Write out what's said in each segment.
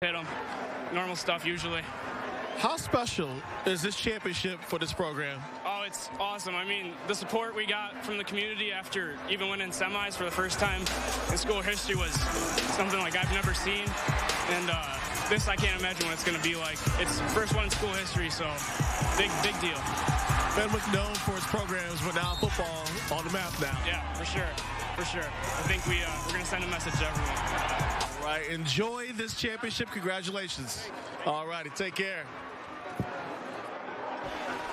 Hit them. Normal stuff usually. How special is this championship for this program? Oh, it's awesome. I mean, the support we got from the community after even winning semis for the first time in school history was something like I've never seen. And this, I can't imagine what it's going to be like. It's the first one in school history, so big deal. Fenwick known for its programs, but now football on the map now. Yeah, for sure. For sure. I think we're going to send a message to everyone. All right, enjoy this championship. Congratulations. All righty, take care.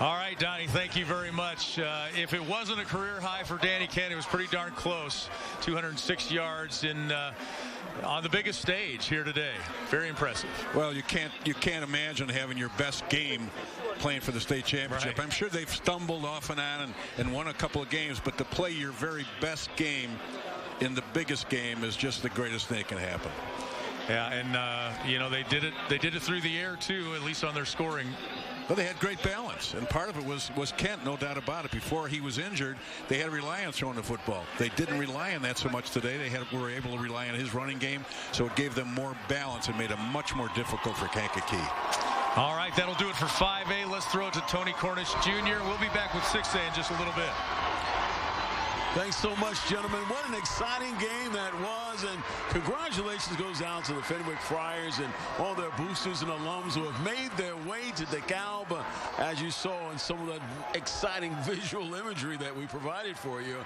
All right, Donnie, thank you very much. If it wasn't a career high for Danny Kent, it was pretty darn close. 206 yards on the biggest stage here today. Very impressive. Well, you can't imagine having your best game playing for the state championship. Right. I'm sure they've stumbled off and on and won a couple of games, but to play your very best game in the biggest game is just the greatest thing that can happen. Yeah, and you know, they did it through the air too, at least on their scoring. But they had great balance, and part of it was Kent, no doubt about it. Before he was injured, they had to rely on throwing the football. They didn't rely on that so much today. They were able to rely on his running game, so it gave them more balance and made it much more difficult for Kankakee. All right, that'll do it for 5A. Let's throw it to Tony Cornish Jr. We'll be back with 6A in just a little bit. Thanks so much, gentlemen. What an exciting game that was, and congratulations goes out to the Fenwick Friars and all their boosters and alums who have made their way to DeKalb, as you saw in some of that exciting visual imagery that we provided for you.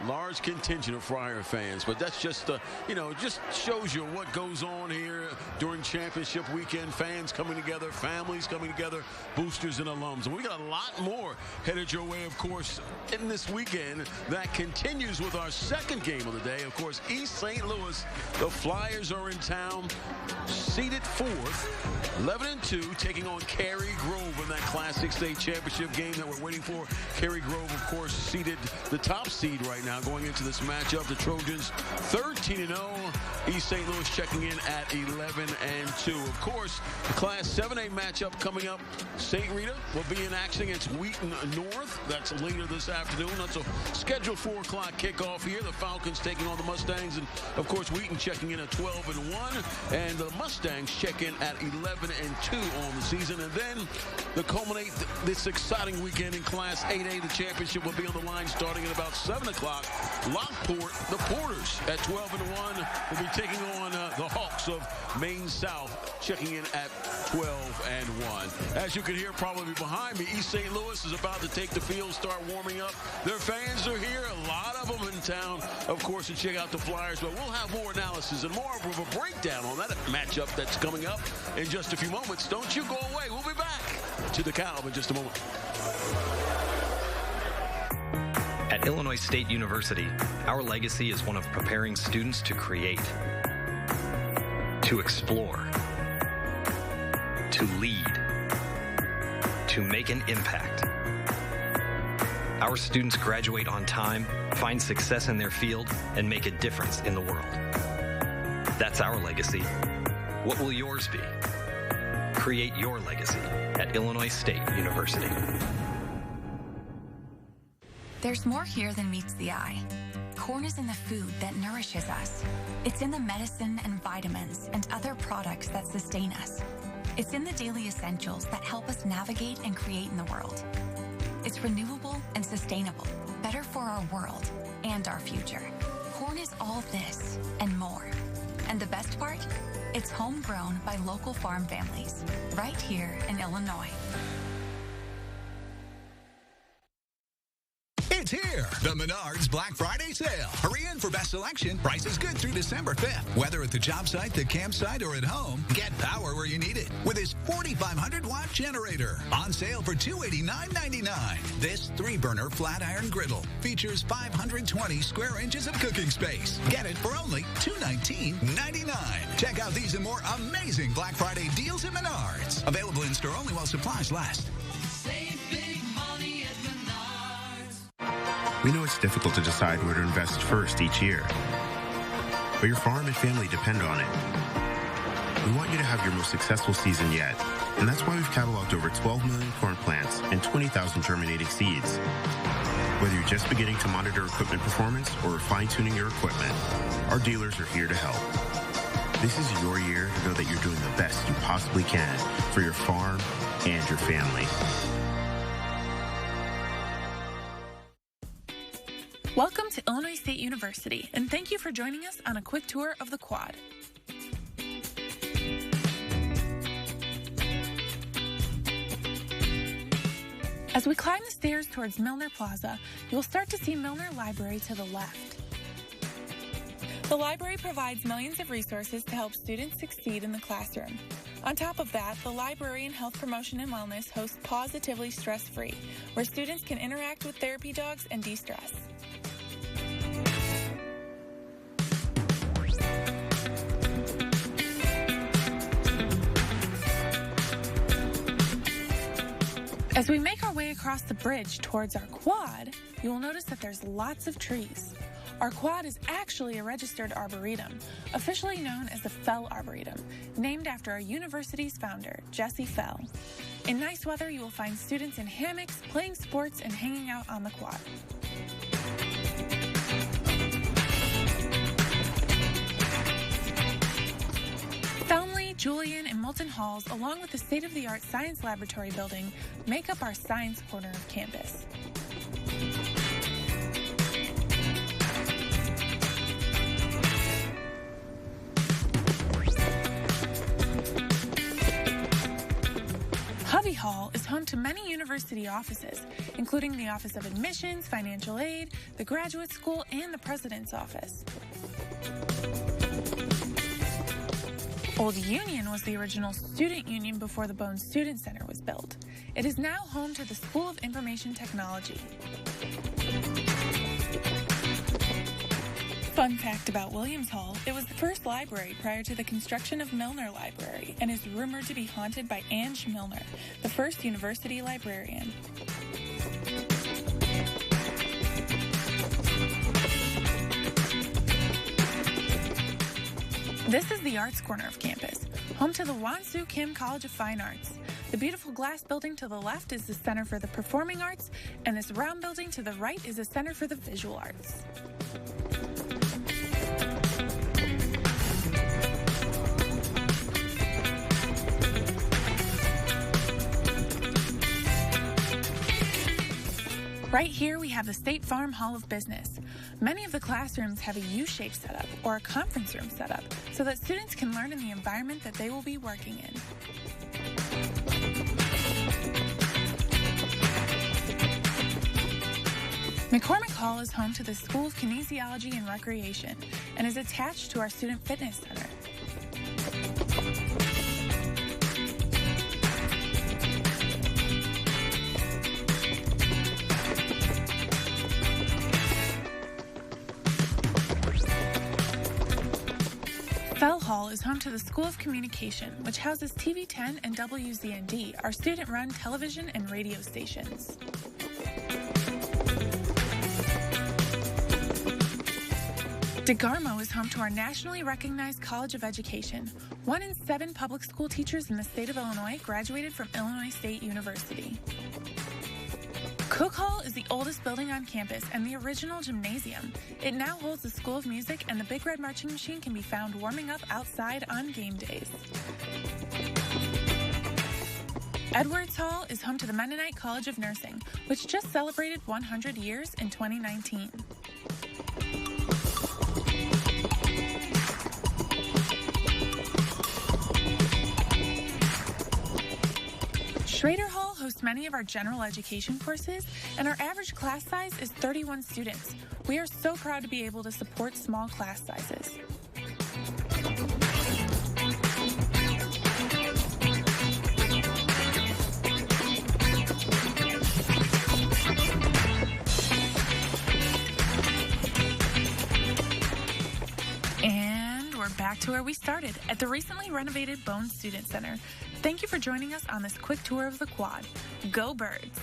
Large contingent of Friar fans, but that's just, you know, just shows you what goes on here during championship weekend. Fans coming together, families coming together, boosters and alums. And we got a lot more headed your way, of course, in this weekend. That continues with our second game of the day. Of course, East St. Louis, the Flyers are in town, seeded fourth, 11-2, taking on Cary-Grove in that Classic State Championship game that we're waiting for. Cary-Grove, of course, seeded the top seed right now going into this matchup. The Trojans 13-0. East St. Louis checking in at 11-2. Of course, the Class 7A matchup coming up. St. Rita will be in action against Wheaton North. That's later this afternoon. That's a scheduled 4 o'clock kickoff here. The Falcons taking on the Mustangs, and of course Wheaton checking in at 12-1, and the Mustangs check in at 11-2 on the season. And then to culminate this exciting weekend in Class 8A, the championship will be on the line starting at about 7 o'clock. Lockport, the Porters at 12-1 will be taking on the Hawks of Maine South, checking in at 12-1. As you can hear probably behind me, East St. Louis is about to take the field, start warming up. Their fans are here, a lot of them in town, of course, to check out the Flyers, but we'll have more analysis and more of a breakdown on that matchup that's coming up in just a few moments. Don't you go away. We'll be back to DeKalb in just a moment. At Illinois State University, our legacy is one of preparing students to create, to explore, to lead, to make an impact. Our students graduate on time, find success in their field, and make a difference in the world. That's our legacy. What will yours be? Create your legacy at Illinois State University. There's more here than meets the eye. Corn is in the food that nourishes us. It's in the medicine and vitamins and other products that sustain us. It's in the daily essentials that help us navigate and create in the world. It's renewable and sustainable, better for our world and our future. Corn is all this and more. And the best part? It's homegrown by local farm families, right here in Illinois. It's here, the Menards Black Friday sale. Hurry in for best selection. Prices good through December 5th. Whether at the job site, the campsite, or at home, get power where you need it with this 4,500-watt generator. On sale for $289.99. This 3-burner flat iron griddle features 520 square inches of cooking space. Get it for only $219.99. Check out these and more amazing Black Friday deals at Menards. Available in store only while supplies last. Save big money at Menards. We know it's difficult to decide where to invest first each year, but your farm and family depend on it. We want you to have your most successful season yet, and that's why we've cataloged over 12 million corn plants and 20,000 germinating seeds. Whether you're just beginning to monitor equipment performance or fine-tuning your equipment, our dealers are here to help. This is your year to know that you're doing the best you possibly can for your farm and your family. Welcome to Illinois State University, and thank you for joining us on a quick tour of the quad. As we climb the stairs towards Milner Plaza, you'll start to see Milner Library to the left. The library provides millions of resources to help students succeed in the classroom. On top of that, the library in Health Promotion and Wellness hosts Positively Stress-Free, where students can interact with therapy dogs and de-stress. As we make our way across the bridge towards our quad, you will notice that there's lots of trees. Our quad is actually a registered arboretum, officially known as the Fell Arboretum, named after our university's founder, Jesse Fell. In nice weather, you will find students in hammocks, playing sports, and hanging out on the quad. Felmley, Julian, and Moulton Halls, along with the state-of-the-art Science Laboratory building, make up our science corner of campus. Hubby Hall is home to many university offices, including the Office of Admissions, Financial Aid, the Graduate School, and the President's Office. Old Union was the original student union before the Bone Student Center was built. It is now home to the School of Information Technology. Fun fact about Williams Hall, it was the first library prior to the construction of Milner Library and is rumored to be haunted by Ange Milner, the first university librarian. This is the Arts Corner of campus, home to the Won-Soo Kim College of Fine Arts. The beautiful glass building to the left is the Center for the Performing Arts, and this round building to the right is the Center for the Visual Arts. Right here we have the State Farm Hall of Business. Many of the classrooms have a U-shaped setup or a conference room setup so that students can learn in the environment that they will be working in. McCormick Hall is home to the School of Kinesiology and Recreation and is attached to our Student Fitness Center. Fell Hall is home to the School of Communication, which houses TV10 and WZND, our student-run television and radio stations. DeGarmo is home to our nationally recognized College of Education. 1 in 7 public school teachers in the state of Illinois graduated from Illinois State University. Cook Hall is the oldest building on campus and the original gymnasium. It now holds the School of Music, and the Big Red Marching Machine can be found warming up outside on game days. Edwards Hall is home to the Mennonite College of Nursing, which just celebrated 100 years in 2019. Schrader Hall hosts many of our general education courses, and our average class size is 31 students. We are so proud to be able to support small class sizes. And we're back to where we started, at the recently renovated Bone Student Center. Thank you for joining us on this quick tour of the quad. Go Birds!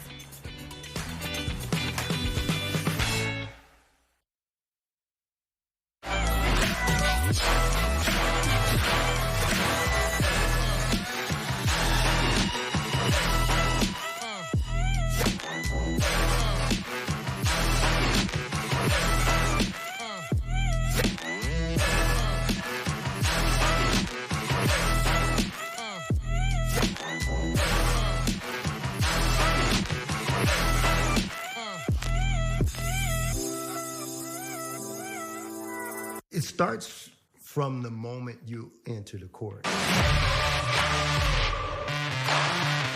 It starts from the moment you enter the court.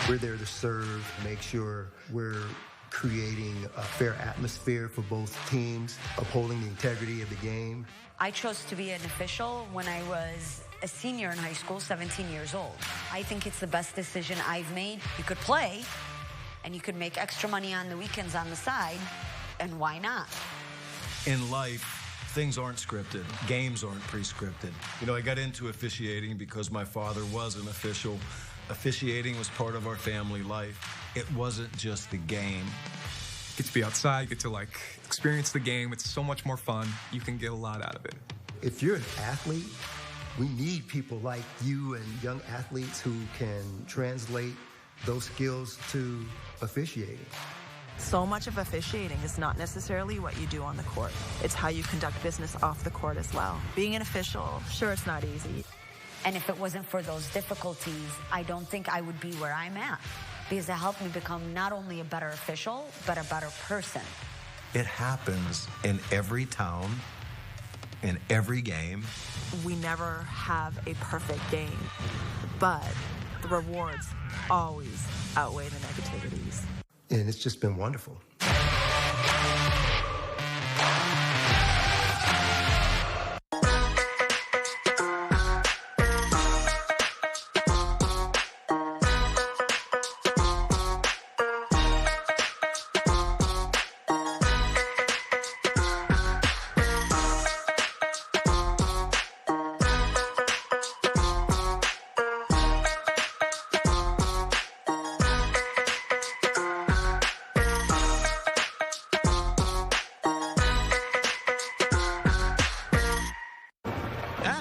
We're there to serve, make sure we're creating a fair atmosphere for both teams, upholding the integrity of the game. I chose to be an official when I was a senior in high school, 17 years old. I think it's the best decision I've made. You could play, and you could make extra money on the weekends on the side, and why not? In life, things aren't scripted. Games aren't pre-scripted. You know, I got into officiating because my father was an official. Officiating was part of our family life. It wasn't just the game. Get to be outside, get to like experience the game. It's so much more fun. You can get a lot out of it. If you're an athlete, we need people like you and young athletes who can translate those skills to officiating. So much of officiating is not necessarily what you do on the court. It's how you conduct business off the court as well. Being an official, sure, it's not easy. And if it wasn't for those difficulties, I don't think I would be where I'm at, because it helped me become not only a better official, but a better person. It happens in every town, in every game. We never have a perfect game, but the rewards always outweigh the negativities. And it's just been wonderful.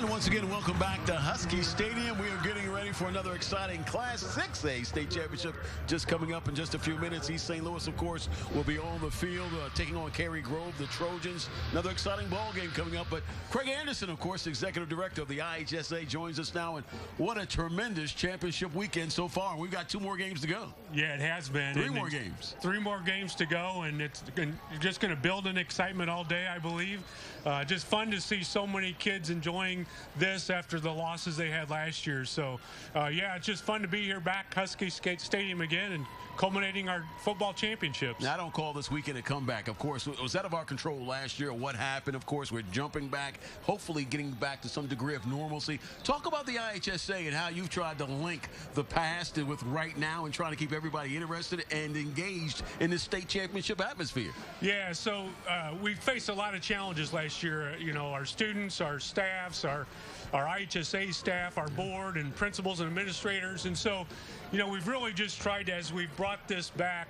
Once again, welcome back to Husky Stadium. We are getting ready for another exciting Class 6A state championship just coming up in just a few minutes. East St. Louis, of course, will be on the field taking on Cary-Grove, the Trojans. Another exciting ball game coming up. But Craig Anderson, of course, executive director of the IHSA, joins us now. And what a tremendous championship weekend so far. We've got 2 more games to go. Yeah, it has been. 3 more games. 3 more games to go, and it's just going to build an excitement all day, I believe. Just fun to see so many kids enjoying this after the losses they had last year. So, yeah, it's just fun to be here back Husky Stadium again and culminating our football championships. Now, I don't call this weekend a comeback. Of course, it was out of our control last year. What happened? Of course, we're jumping back, hopefully getting back to some degree of normalcy. Talk about the IHSA and how you've tried to link the past with right now and trying to keep everybody interested and engaged in this state championship atmosphere. Yeah, so we faced a lot of challenges last year. You know, our students, our staffs, our IHSA staff, our board, and principals and administrators. And so, you know, we've really just tried to, as we've brought this back,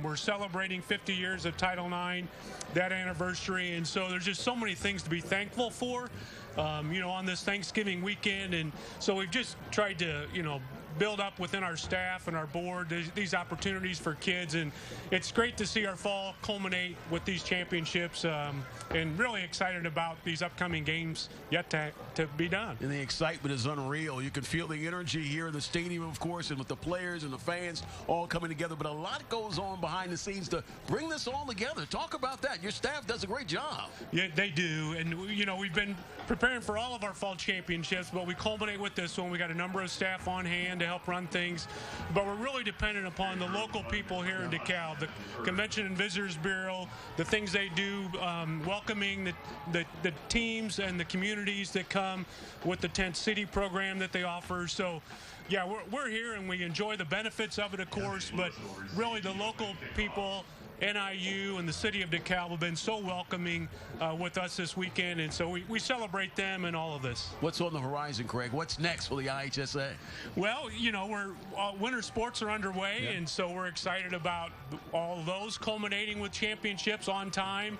we're celebrating 50 years of Title IX, that anniversary. And so there's just so many things to be thankful for, you know, on this Thanksgiving weekend. And so we've just tried to, you know, build up within our staff and our board these opportunities for kids, and it's great to see our fall culminate with these championships, and really excited about these upcoming games yet to be done. And the excitement is unreal. You can feel the energy here in the stadium, of course, and with the players and the fans all coming together, but a lot goes on behind the scenes to bring this all together. Talk about that. Your staff does a great job. Yeah, they do, and you know, we've been preparing for all of our fall championships, but we culminate with this one. We got a number of staff on hand to help run things, but we're really dependent upon the local people here in DeKalb, the Convention and Visitors Bureau, the things they do, welcoming the teams and the communities that come with the Tent City program that they offer. So yeah, we're here and we enjoy the benefits of it, of course, but really the local people, NIU and the city of DeKalb, have been so welcoming with us this weekend, and so we celebrate them and all of this. What's on the horizon, Craig? What's next for the IHSA? Well, you know, winter sports are underway, and so we're excited about all of those culminating with championships on time.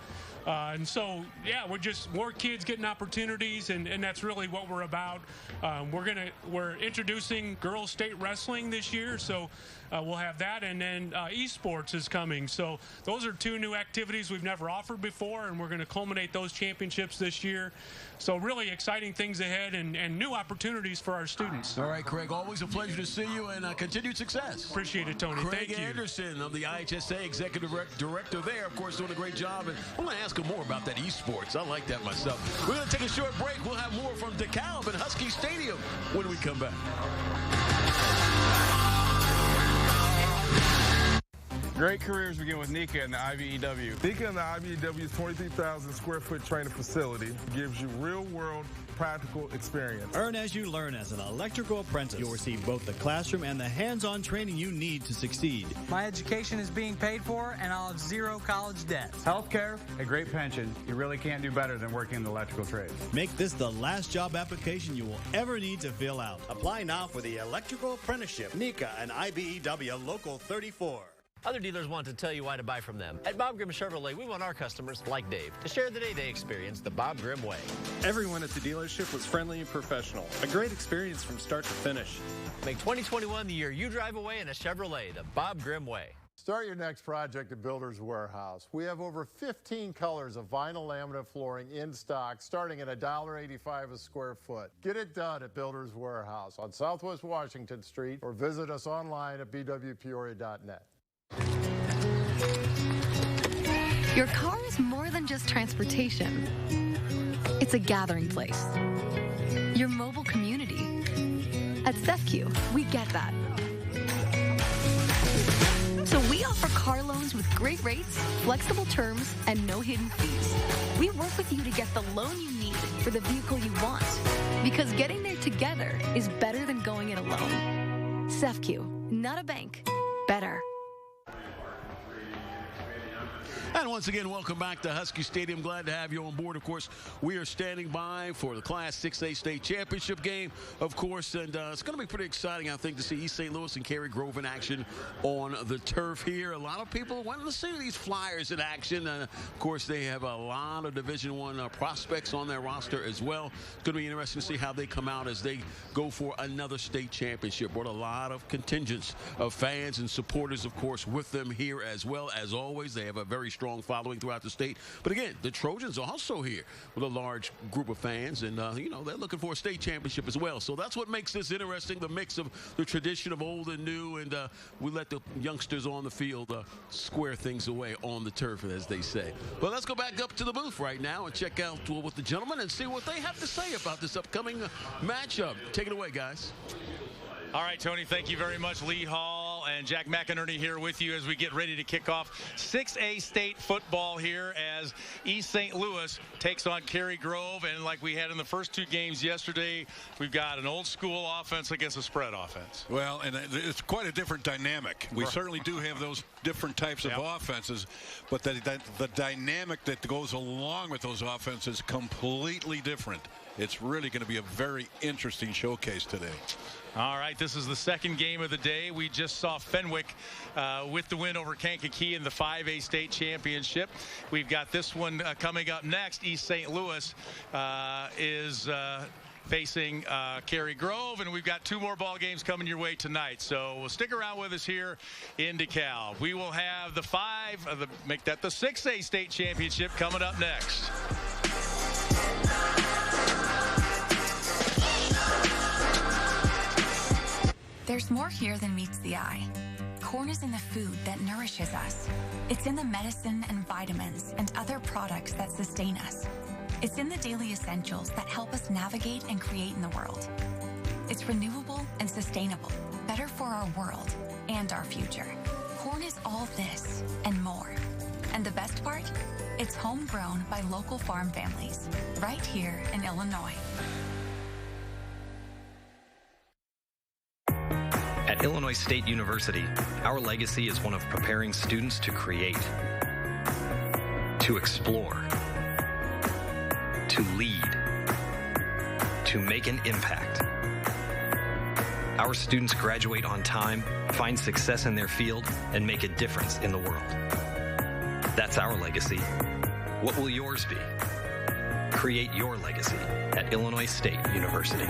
And so, yeah, we're just more kids getting opportunities, and that's really what we're about. We're introducing girls state wrestling this year, so we'll have that, and then esports is coming. So those are 2 new activities we've never offered before, and we're going to culminate those championships this year. So really exciting things ahead and new opportunities for our students. All right, Craig, always a pleasure to see you, and continued success. Appreciate it, Tony. Craig Thank you. Anderson of the IHSA Executive Director there, of course, doing a great job. And I'm going to ask him more about that esports. I like that myself. We're going to take a short break. We'll have more from DeKalb and Husky Stadium when we come back. Great careers begin with Nika and the IBEW. Nika and the IBEW's 23,000 square foot training facility gives you real-world practical experience. Earn as you learn as an electrical apprentice. You'll receive both the classroom and the hands-on training you need to succeed. My education is being paid for, and I'll have 0 college debt. Healthcare, a great pension. You really can't do better than working in the electrical trade. Make this the last job application you will ever need to fill out. Apply now for the electrical apprenticeship. Nika and IBEW Local 34. Other dealers want to tell you why to buy from them. At Bob Grimm Chevrolet, we want our customers, like Dave, to share the day they experience the Bob Grimm way. Everyone at the dealership was friendly and professional. A great experience from start to finish. Make 2021 the year you drive away in a Chevrolet, the Bob Grimm way. Start your next project at Builders Warehouse. We have over 15 colors of vinyl laminate flooring in stock, starting at $1.85 a square foot. Get it done at Builders Warehouse on Southwest Washington Street, or visit us online at bwpeoria.net. Your car is more than just transportation. It's a gathering place. Your mobile community. At CEFCU, we get that. So we offer car loans with great rates, flexible terms, and no hidden fees. We work with you to get the loan you need for the vehicle you want, because getting there together is better than going it alone. CEFCU, not a bank, better. And once again, welcome back to Husky Stadium. Glad to have you on board. Of course, we are standing by for the Class 6A state championship game, of course, and it's going to be pretty exciting, I think, to see East St. Louis and Cary-Grove in action on the turf here. A lot of people want to see these Flyers in action. Of course, they have a lot of Division I prospects on their roster as well. It's going to be interesting to see how they come out as they go for another state championship. Brought a lot of contingents of fans and supporters, of course, with them here as well. As always, they have a very strong following throughout the state. But again, the Trojans are also here with a large group of fans, and you know, they're looking for a state championship as well. So that's what makes this interesting, the mix of the tradition of old and new, and we let the youngsters on the field square things away on the turf, as they say. Well, let's go back up to the booth right now and check out with the gentlemen and see what they have to say about this upcoming matchup. Take it away, guys. All right, Tony, thank you very much. Lee Hall and Jack McInerney here with you as we get ready to kick off 6A state football here as East St. Louis takes on Cary-Grove. And like we had in the first 2 games yesterday, we've got an old school offense against a spread offense. Well, and it's quite a different dynamic. We certainly do have those different types of offenses, but the dynamic that goes along with those offenses is completely different. It's really going to be a very interesting showcase today. All right, this is the second game of the day. We just saw Fenwick with the win over Kankakee in the 5A state championship. We've got this one coming up next. East St. Louis is facing Cary-Grove, and we've got 2 more ball games coming your way tonight. So we'll stick around with us here in DeKalb. We will have the 6A state championship coming up next. There's more here than meets the eye. Corn is in the food that nourishes us. It's in the medicine and vitamins and other products that sustain us. It's in the daily essentials that help us navigate and create in the world. It's renewable and sustainable, better for our world and our future. Corn is all this and more. And the best part? It's homegrown by local farm families, right here in Illinois. At Illinois State University, our legacy is one of preparing students to create, to explore, to lead, to make an impact. Our students graduate on time, find success in their field, and make a difference in the world. That's our legacy. What will yours be? Create your legacy at Illinois State University.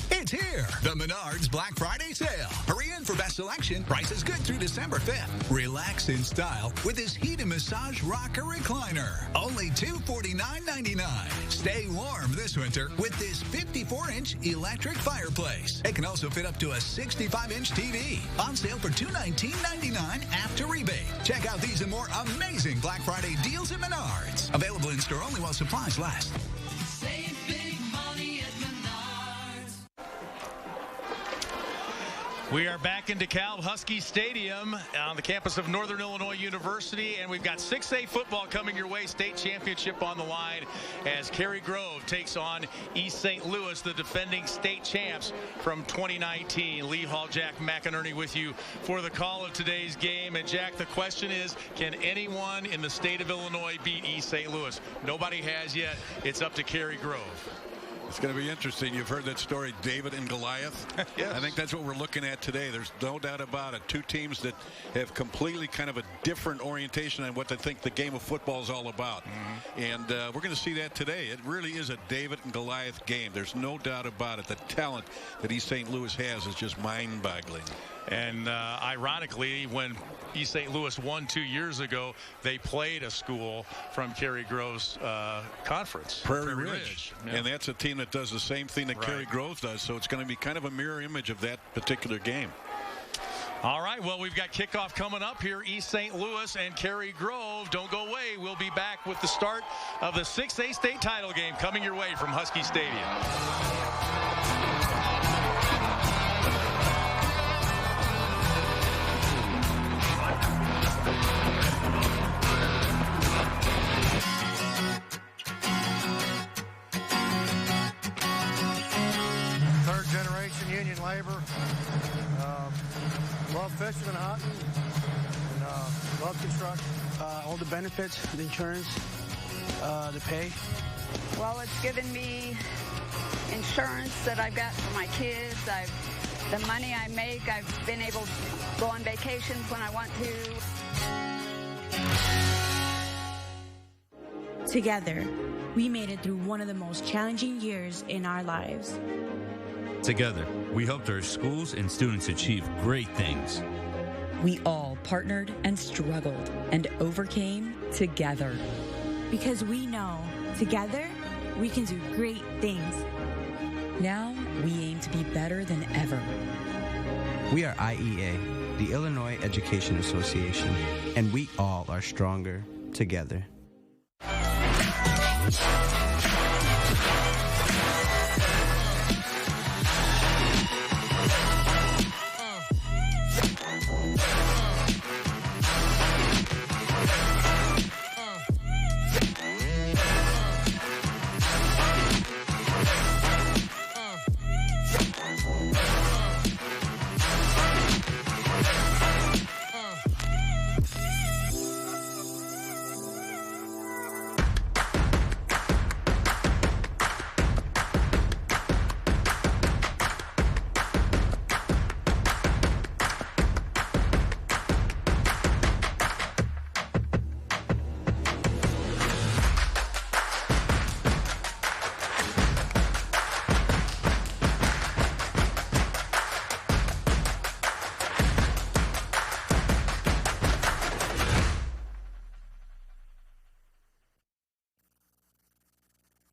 It's here, the Menards Black Friday sale. Hurry in for best selection. Prices good through December 5th. Relax in style with this heat and massage rocker recliner. Only $249.99. Stay warm this winter with this 54-inch electric fireplace. It can also fit up to a 65-inch TV. On sale for $219.99 after rebate. Check out these and more amazing Black Friday deals at Menards. Available in store only while supplies last. Save big money at Menards. We are back in DeKalb Husky Stadium on the campus of Northern Illinois University, and we've got 6A football coming your way. State championship on the line as Cary-Grove takes on East St. Louis, the defending state champs from 2019. Lee Hall, Jack McInerney with you for the call of today's game. And Jack, the question is, can anyone in the state of Illinois beat East St. Louis? Nobody has yet. It's up to Cary-Grove. It's going to be interesting. You've heard that story, David and Goliath. Yes. I think that's what we're looking at today. There's no doubt about it. Two teams that have completely kind of a different orientation on what they think the game of football is all about. And we're going to see that today. It really is a David and Goliath game. There's no doubt about it. The talent that East St. Louis has is just mind-boggling. And ironically, when East St. Louis won 2 years ago, they played a school from Cary-Grove's conference. Prairie Ridge. Yeah. And that's a team that does the same thing that Cary-Grove does, so it's going to be kind of a mirror image of that particular game. All right, well, we've got kickoff coming up here, East St. Louis and Cary-Grove. Don't go away. We'll be back with the start of the 6A state title game coming your way from Husky Stadium. Union labor. Love fishing and hunting, and love construction. All the benefits, the insurance, the pay. Well, it's given me insurance that I've got for my kids. The money I make, I've been able to go on vacations when I want to. Together, we made it through one of the most challenging years in our lives. Together, we helped our schools and students achieve great things. We all partnered and struggled and overcame together. Because we know, together, we can do great things. Now, we aim to be better than ever. We are IEA, the Illinois Education Association, and we all are stronger together.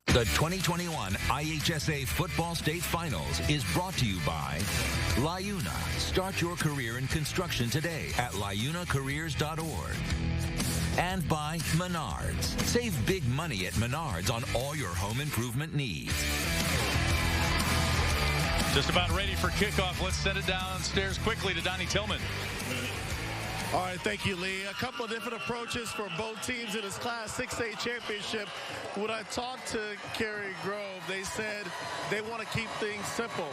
The 2021 IHSA Football State Finals is brought to you by LiUNA. Start your career in construction today at liunacareers.org. And by Menards. Save big money at Menards on all your home improvement needs. Just about ready for kickoff. Let's send it downstairs quickly to Donnie Tillman. All right, thank you, Lee. A couple of different approaches for both teams in this Class 6A championship. When I talked to Cary-Grove, they said they want to keep things simple.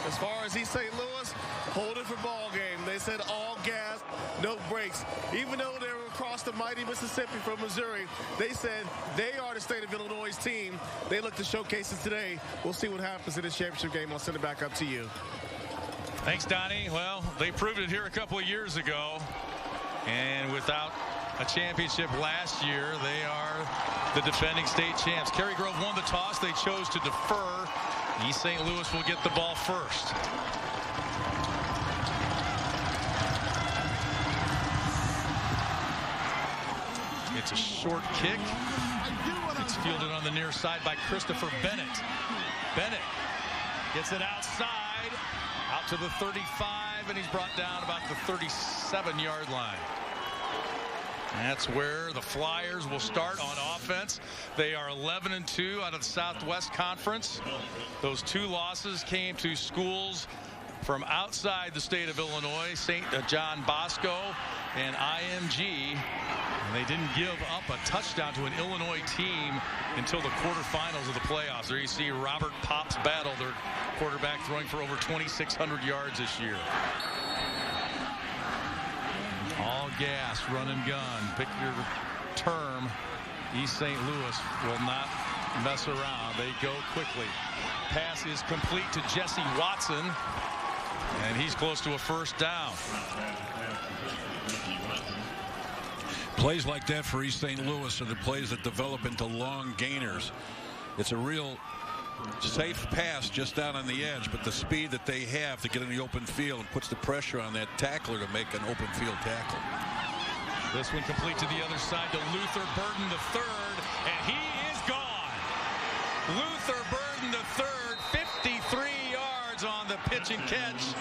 As far as East St. Louis, hold it for ball game. They said all gas, no brakes. Even though they were across the mighty Mississippi from Missouri, they said they are the state of Illinois' team. They look to showcase it today. We'll see what happens in this championship game. I'll send it back up to you. Thanks, Donnie. Well, they proved it here a couple of years ago. And without a championship last year. They are the defending state champs. Cary-Grove won the toss. They chose to defer. East St. Louis will get the ball first. It's a short kick. It's fielded on the near side by Christopher Bennett. Bennett gets it outside, out to the 35, and he's brought down about the 37-yard line. That's where the Flyers will start on offense. They are 11-2 out of the Southwest Conference. Those 2 losses came to schools from outside the state of Illinois, St. John Bosco and IMG. And they didn't give up a touchdown to an Illinois team until the quarterfinals of the playoffs. There you see Robert Pops Battle, their quarterback, throwing for over 2,600 yards this year. All gas, run and gun. Pick your term. East St. Louis will not mess around. They go quickly. Pass is complete to Jesse Watson, and he's close to a first down. Plays like that for East St. Louis are the plays that develop into long gainers. It's a real safe pass just out on the edge, but the speed that they have to get in the open field puts the pressure on that tackler to make an open field tackle. This one complete to the other side to Luther Burden III, and he is gone. Luther Burden III, 53 yards on the pitch and catch.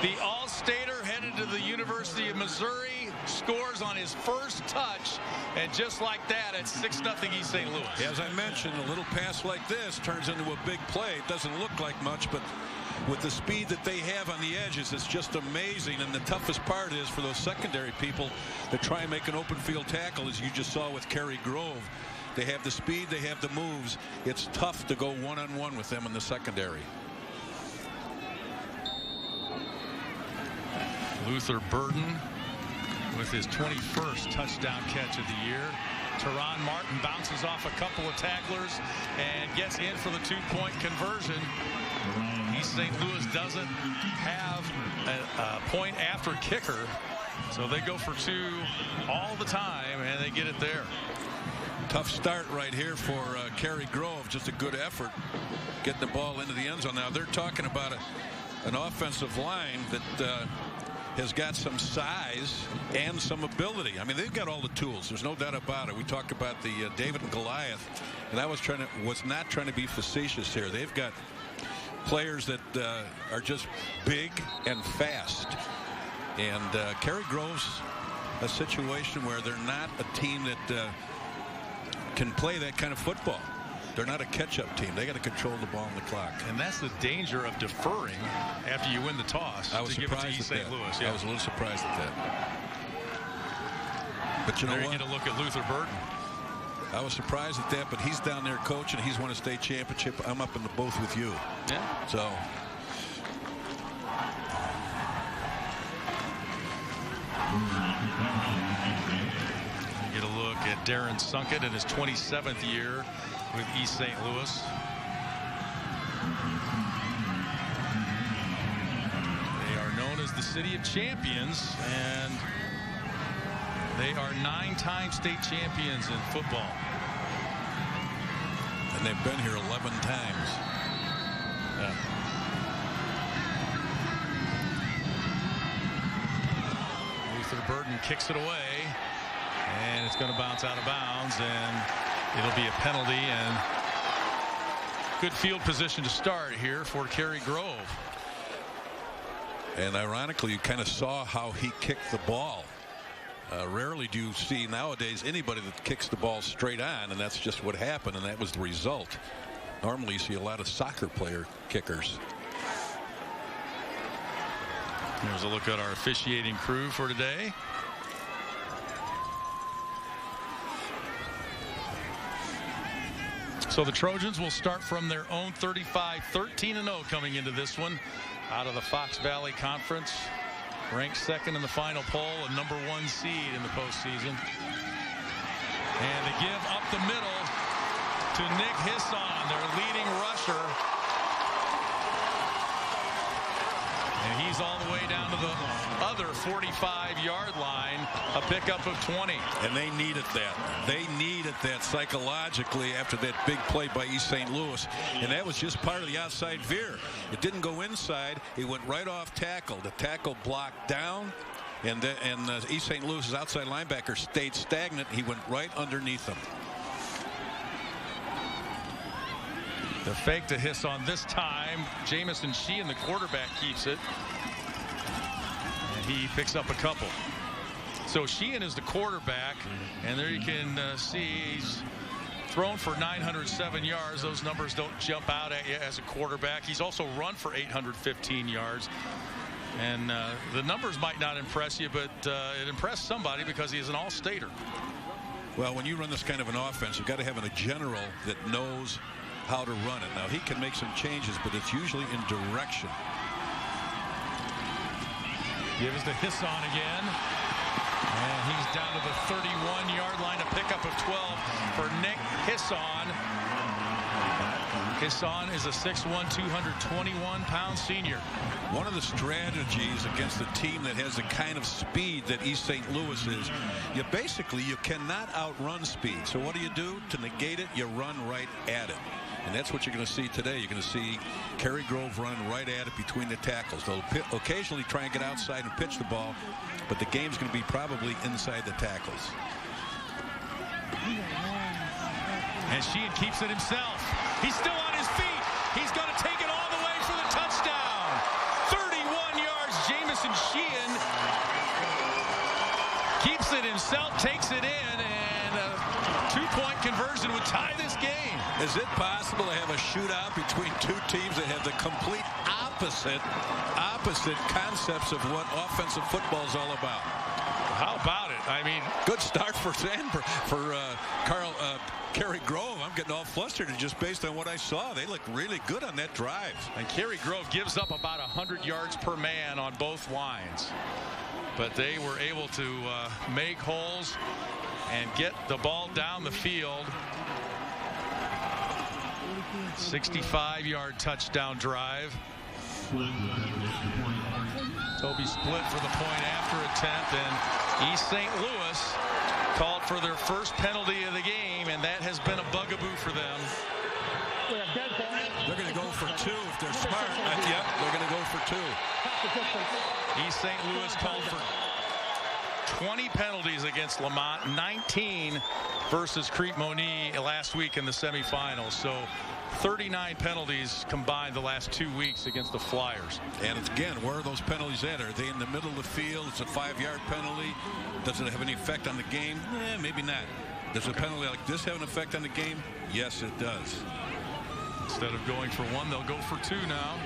The All-Stater headed to the University of Missouri, scores on his first touch, and just like that, it's 6-0 East St. Louis. As I mentioned, a little pass like this turns into a big play. It doesn't look like much, but with the speed that they have on the edges, it's just amazing. And the toughest part is for those secondary people that try and make an open field tackle, as you just saw with Cary-Grove. They have the speed, they have the moves. It's tough to go one-on-one with them in the secondary. Luther Burden with his 21st touchdown catch of the year. Teron Martin bounces off a couple of tacklers and gets in for the 2-point conversion. East St. Louis doesn't have a point after kicker, so they go for 2 all the time, and they get it there. Tough start right here for Cary-Grove. Just a good effort getting the ball into the end zone. Now they're talking about an offensive line that has got some size and some ability. I mean, they've got all the tools. There's no doubt about it. We talked about the David and Goliath, and I was not trying to be facetious here. They've got players that are just big and fast. And Cary-Grove's a situation where they're not a team that can play that kind of football. They're not a catch-up team. They got to control the ball on the clock. And that's the danger of deferring after you win the toss. I was to give it to surprised East at St. that. Louis. Yeah. I was a little surprised at that. But you know there what? you get a look at Luther Burden. I was surprised at that, but he's down there coaching. He's won a state championship. I'm up in the booth with you. Yeah. So. Get a look at Darren Sunkett in his 27th year with East St. Louis. They are known as the City of Champions, and they are 9-time state champions in football. And they've been here 11 times. Yeah. Luther Burden kicks it away, and it's going to bounce out of bounds, and it'll be a penalty, and good field position to start here for Cary-Grove. And ironically, you kind of saw how he kicked the ball. Rarely do you see nowadays anybody that kicks the ball straight on, and that's just what happened, and that was the result. Normally you see a lot of soccer player kickers. Here's a look at our officiating crew for today. So the Trojans will start from their own 35, 13-0 coming into this one out of the Fox Valley Conference. Ranked second in the final poll, a #1 seed in the postseason. And they give up the middle to Nick Hisson, their leading rusher. And he's penalties all the way down to the other 45-yard line, a pickup of 20. And they needed that. They needed that psychologically after that big play by East St. Louis. And that was just part of the outside veer. It didn't go inside. It went right off tackle. The tackle blocked down. And East St. Louis's outside linebacker stayed stagnant. He went right underneath him. The fake to hiss on this time. Jamison Sheehan, the quarterback, keeps it. And he picks up a couple. So Sheehan is the quarterback. And there you can see he's thrown for 907 yards. Those numbers don't jump out at you as a quarterback. He's also run for 815 yards. And the numbers might not impress you, but it impressed somebody because he is an all-stater. Well, when you run this kind of an offense, you've got to have a general that knows how to run it. Now, he can make some changes, but it's usually in direction. Gives the hiss on again. And he's down to the 31-yard line, a pickup of 12 for Nick Hisson. Hisson is a 6'1", 221-pound senior. One of the strategies against a team that has the kind of speed that East St. Louis is, you cannot outrun speed. So what do? To negate it, you run right at it. And that's what you're going to see today. You're going to see Cary-Grove run right at it between the tackles. They'll occasionally try and get outside and pitch the ball, but the game's going to be probably inside the tackles. And Sheehan keeps it himself. He's still on his feet. He's going to take it all the way for the touchdown. 31 yards. Jamison Sheehan keeps it himself, takes it in, and a two-point conversion would tie this game. Is it possible to have a shootout between two teams that have the complete opposite concepts of what offensive football is all about? How about it? I mean, good start for Cary-Grove. I'm getting all flustered just based on what I saw. They look really good on that drive. And Cary-Grove gives up about 100 yards per man on both lines. But they were able to make holes and get the ball down the field. 65-yard touchdown drive. Toby split for the point after attempt, and East St. Louis called for their first penalty of the game, and that has been a bugaboo for them. They're going to go for two if they're smart. Yep, they're going to go for two. East St. Louis called for 20 penalties against Lamont, 19 versus Crete-Monee last week in the semifinals. So 39 penalties combined the last 2 weeks against the Flyers. And again, where are those penalties at? Are they in the middle of the field? It's a 5-yard penalty. Does it have any effect on the game? Maybe not. Does a penalty like this have an effect on the game? Yes, it does. Instead of going for one, they'll go for two now.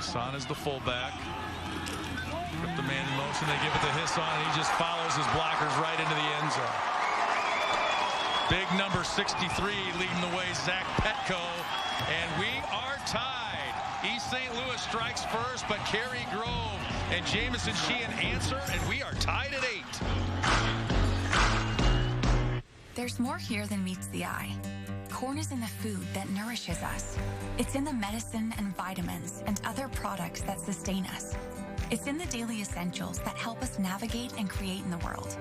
Son is the fullback. Put the man in motion. They give it to Hisson, and he just follows his blockers right into the end zone. Big number 63 leading the way, Zach Petco. And we are tied. East St. Louis strikes first, but Cary-Grove and Jamison Sheehan answer, and we are tied at 8. There's more here than meets the eye. Corn is in the food that nourishes us. It's in the medicine and vitamins and other products that sustain us. It's in the daily essentials that help us navigate and create in the world.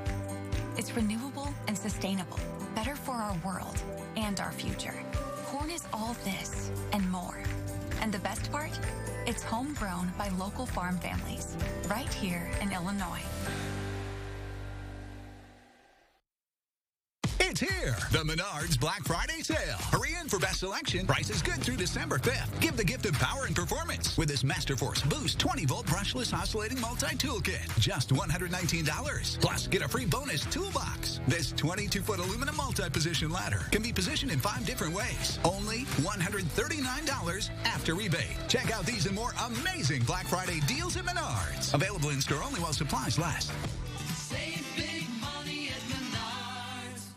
It's renewable and sustainable, better for our world and our future. Corn is all this and more. And the best part? It's homegrown by local farm families, right here in Illinois. It's here, the Menards Black Friday sale. Hurry in for best selection. Price is good through December 5th. Give the gift of power and performance with this Masterforce Boost 20-volt brushless oscillating multi-tool kit. Just $119. Plus, get a free bonus toolbox. This 22-foot aluminum multi-position ladder can be positioned in 5 different ways. Only $139 after rebate. Check out these and more amazing Black Friday deals at Menards. Available in store only while supplies last. Save big money at Menards.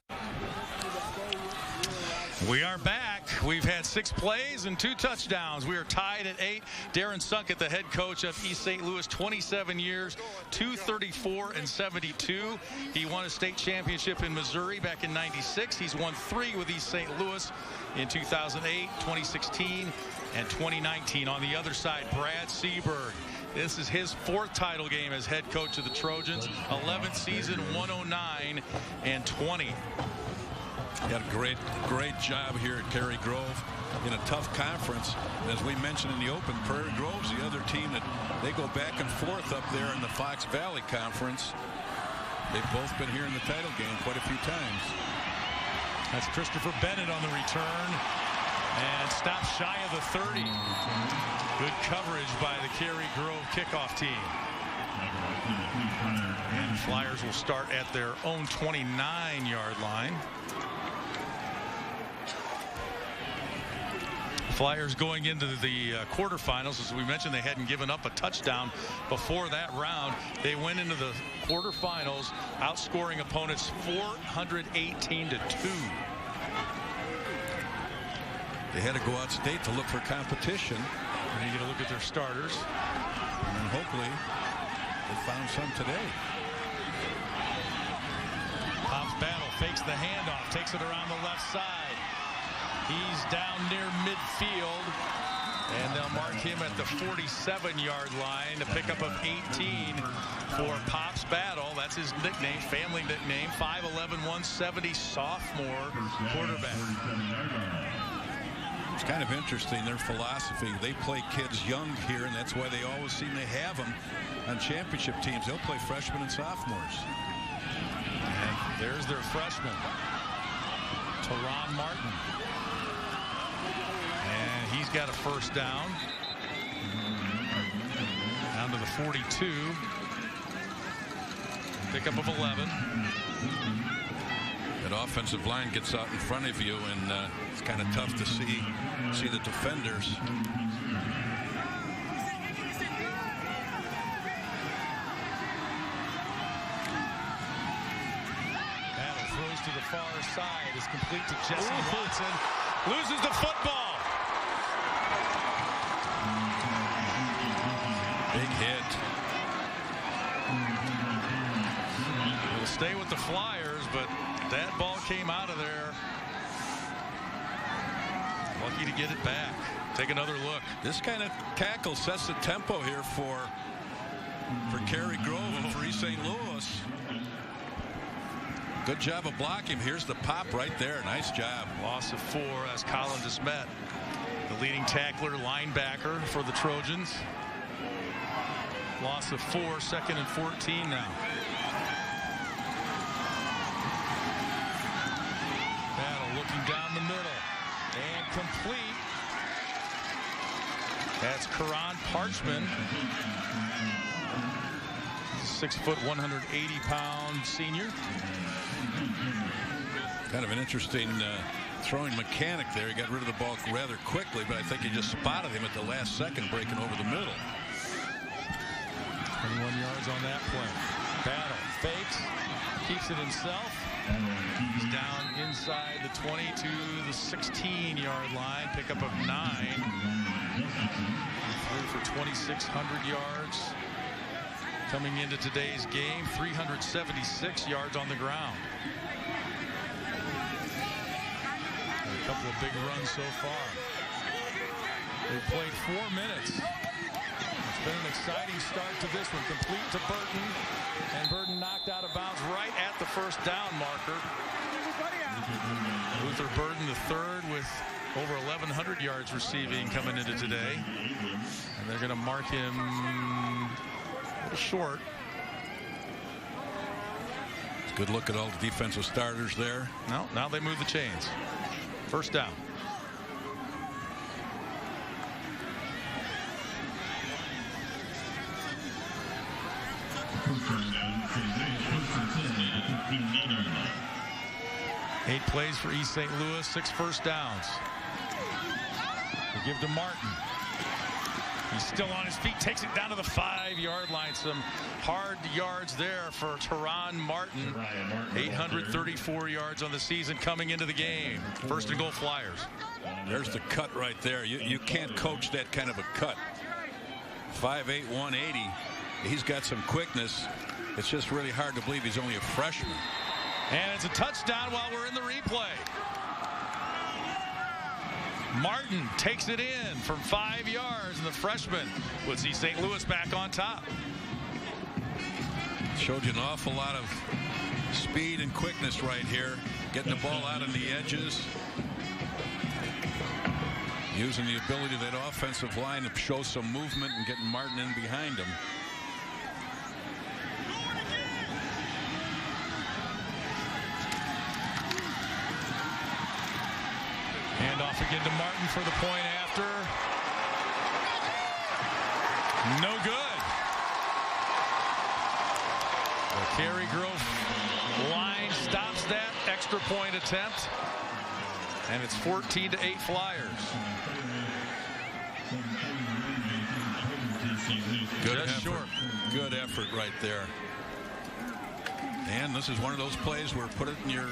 We are back. We've had 6 plays and 2 touchdowns. We are tied at 8. Darren Sunkett, the head coach of East St. Louis, 27 years, 234-72. He won a state championship in Missouri back in '96. He's won 3 with East St. Louis. in 2008, 2016, and 2019. On the other side, Brad Seaberg. This is his 4th title game as head coach of the Trojans. 11th season, 109 and 20. He had a great job here at Cary-Grove in a tough conference. As we mentioned in the open, Prairie Grove's the other team that they go back and forth up there in the Fox Valley Conference. They've both been here in the title game quite a few times. That's Christopher Bennett on the return and stopped shy of the 30. Good coverage by the Cary-Grove kickoff team. And Flyers will start at their own 29-yard line. Flyers going into the quarterfinals. As we mentioned, they hadn't given up a touchdown before that round. They went into the quarterfinals outscoring opponents 418-2. They had to go outstate to look for competition. And you get a look at their starters. And hopefully they found some today. Pops Battle fakes the handoff, takes it around the left side. He's down near midfield, and they'll mark him at the 47-yard line. A pickup of 18 for Pops Battle. That's his nickname, family nickname. 5'11", 170 sophomore quarterback. It's kind of interesting, their philosophy. They play kids young here, and that's why they always seem to have them on championship teams. They'll play freshmen and sophomores. And there's their freshman, Teron Martin. And he's got a first down. Down to the 42. Pickup of 11. That offensive line gets out in front of you, and it's kind of tough to see the defenders. Battle throws to the far side. Is complete to Jesse Watson. Loses the football. Big hit. We'll stay with the Flyers, but that ball came out of there. Lucky to get it back. Take another look. This kind of tackle sets the tempo here for Cary-Grove and for East St. Louis. Good job of blocking. Here's the pop right there. Nice job. Loss of 4 as Colin Desmet, the leading tackler, linebacker for the Trojans. Loss of 4, 2nd and 14 now. Battle looking down the middle and complete. That's Karan Parchman. 6', 180-pound senior. Kind of an interesting throwing mechanic there. He got rid of the ball rather quickly, but I think he just spotted him at the last second breaking over the middle. 21 yards on that play. Battle fakes, keeps it himself. He's down inside the 20 to the 16-yard line. Pickup of 9. Threw for 2,600 yards. Coming into today's game, 376 yards on the ground. And a couple of big runs so far. They've played 4 minutes. It's been an exciting start to this one. Complete to Burton, and Burton knocked out of bounds right at the first down marker. Luther Burton, the third, with over 1,100 yards receiving coming into today. And they're going to mark him a little short. Good look at all the defensive starters there. No, now they move the chains. First down. Eight plays for East St. Louis, 6 first downs. They give to Martin. He's still on his feet, takes it down to the 5-yard line. Some hard yards there for Teron Martin. 834 yards on the season coming into the game. First and goal, Flyers. There's the cut right there. You can't coach that kind of a cut. 5'8", 180. He's got some quickness. It's just really hard to believe he's only a freshman. And it's a touchdown while we're in the replay. Martin takes it in from 5 yards, and the freshman puts East St. Louis back on top. Showed you an awful lot of speed and quickness right here. Getting the ball out on the edges. Using the ability of that offensive line to show some movement and getting Martin in behind him. Handoff again to Martin for the point after. No good. The Cary-Grove line stops that extra point attempt. And it's 14-8 Flyers. Good effort. Good effort right there. And this is one of those plays where put it in your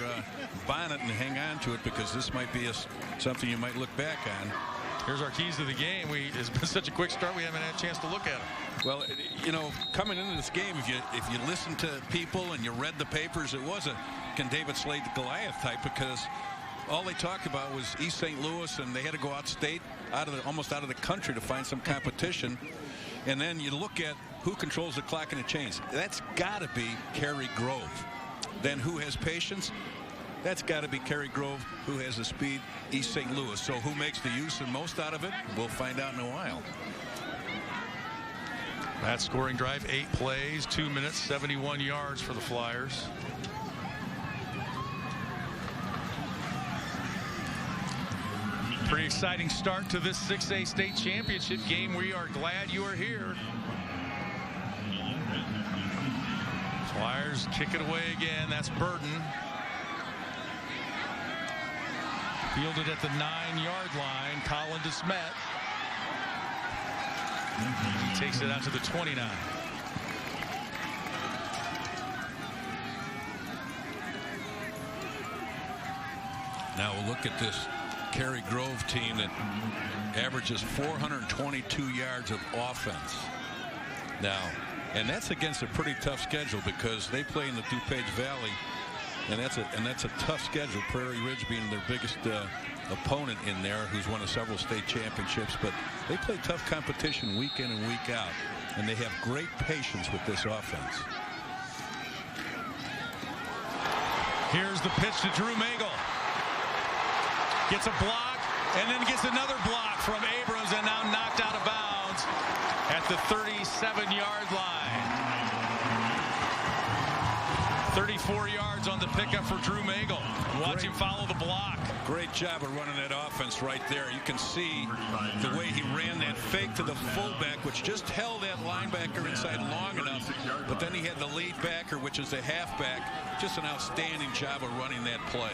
bonnet and hang on to it, because this might be something you might look back on. Here's our keys to the game. It's been such a quick start, we haven't had a chance to look at it. Well, you know, coming into this game, if you listen to people and you read the papers, it was a can David slay the Goliath type, because all they talked about was East St. Louis, and they had to go out state, almost out of the country to find some competition. And then you look at who controls the clock and the chains. That's got to be Cary-Grove. Then who has patience? That's got to be Cary-Grove. Who has the speed? East St. Louis. So who makes the use and most out of it? We'll find out in a while. That scoring drive, 8 plays, 2 minutes, 71 yards for the Flyers. Pretty exciting start to this 6A state championship game. We are glad you are here. Flyers kick it away again. That's Burden. Fielded at the 9-yard line. Colin DeSmet. He takes it out to the 29. Now we'll look at this Cary-Grove team that averages 422 yards of offense. Now, and that's against a pretty tough schedule, because they play in the DuPage Valley, and that's a tough schedule. Prairie Ridge being their biggest opponent in there, who's won several state championships. But they play tough competition week in and week out, and they have great patience with this offense. Here's the pitch to Drew Magel. Gets a block, and then gets another block from Abrams, and now knocked out of bounds at the 37-yard line. 34 yards on the pickup for Drew Magel. Watch him follow the block. Great job of running that offense right there. You can see the way he ran that fake to the fullback, which just held that linebacker inside long enough. But then he had the lead backer, which is the halfback. Just an outstanding job of running that play.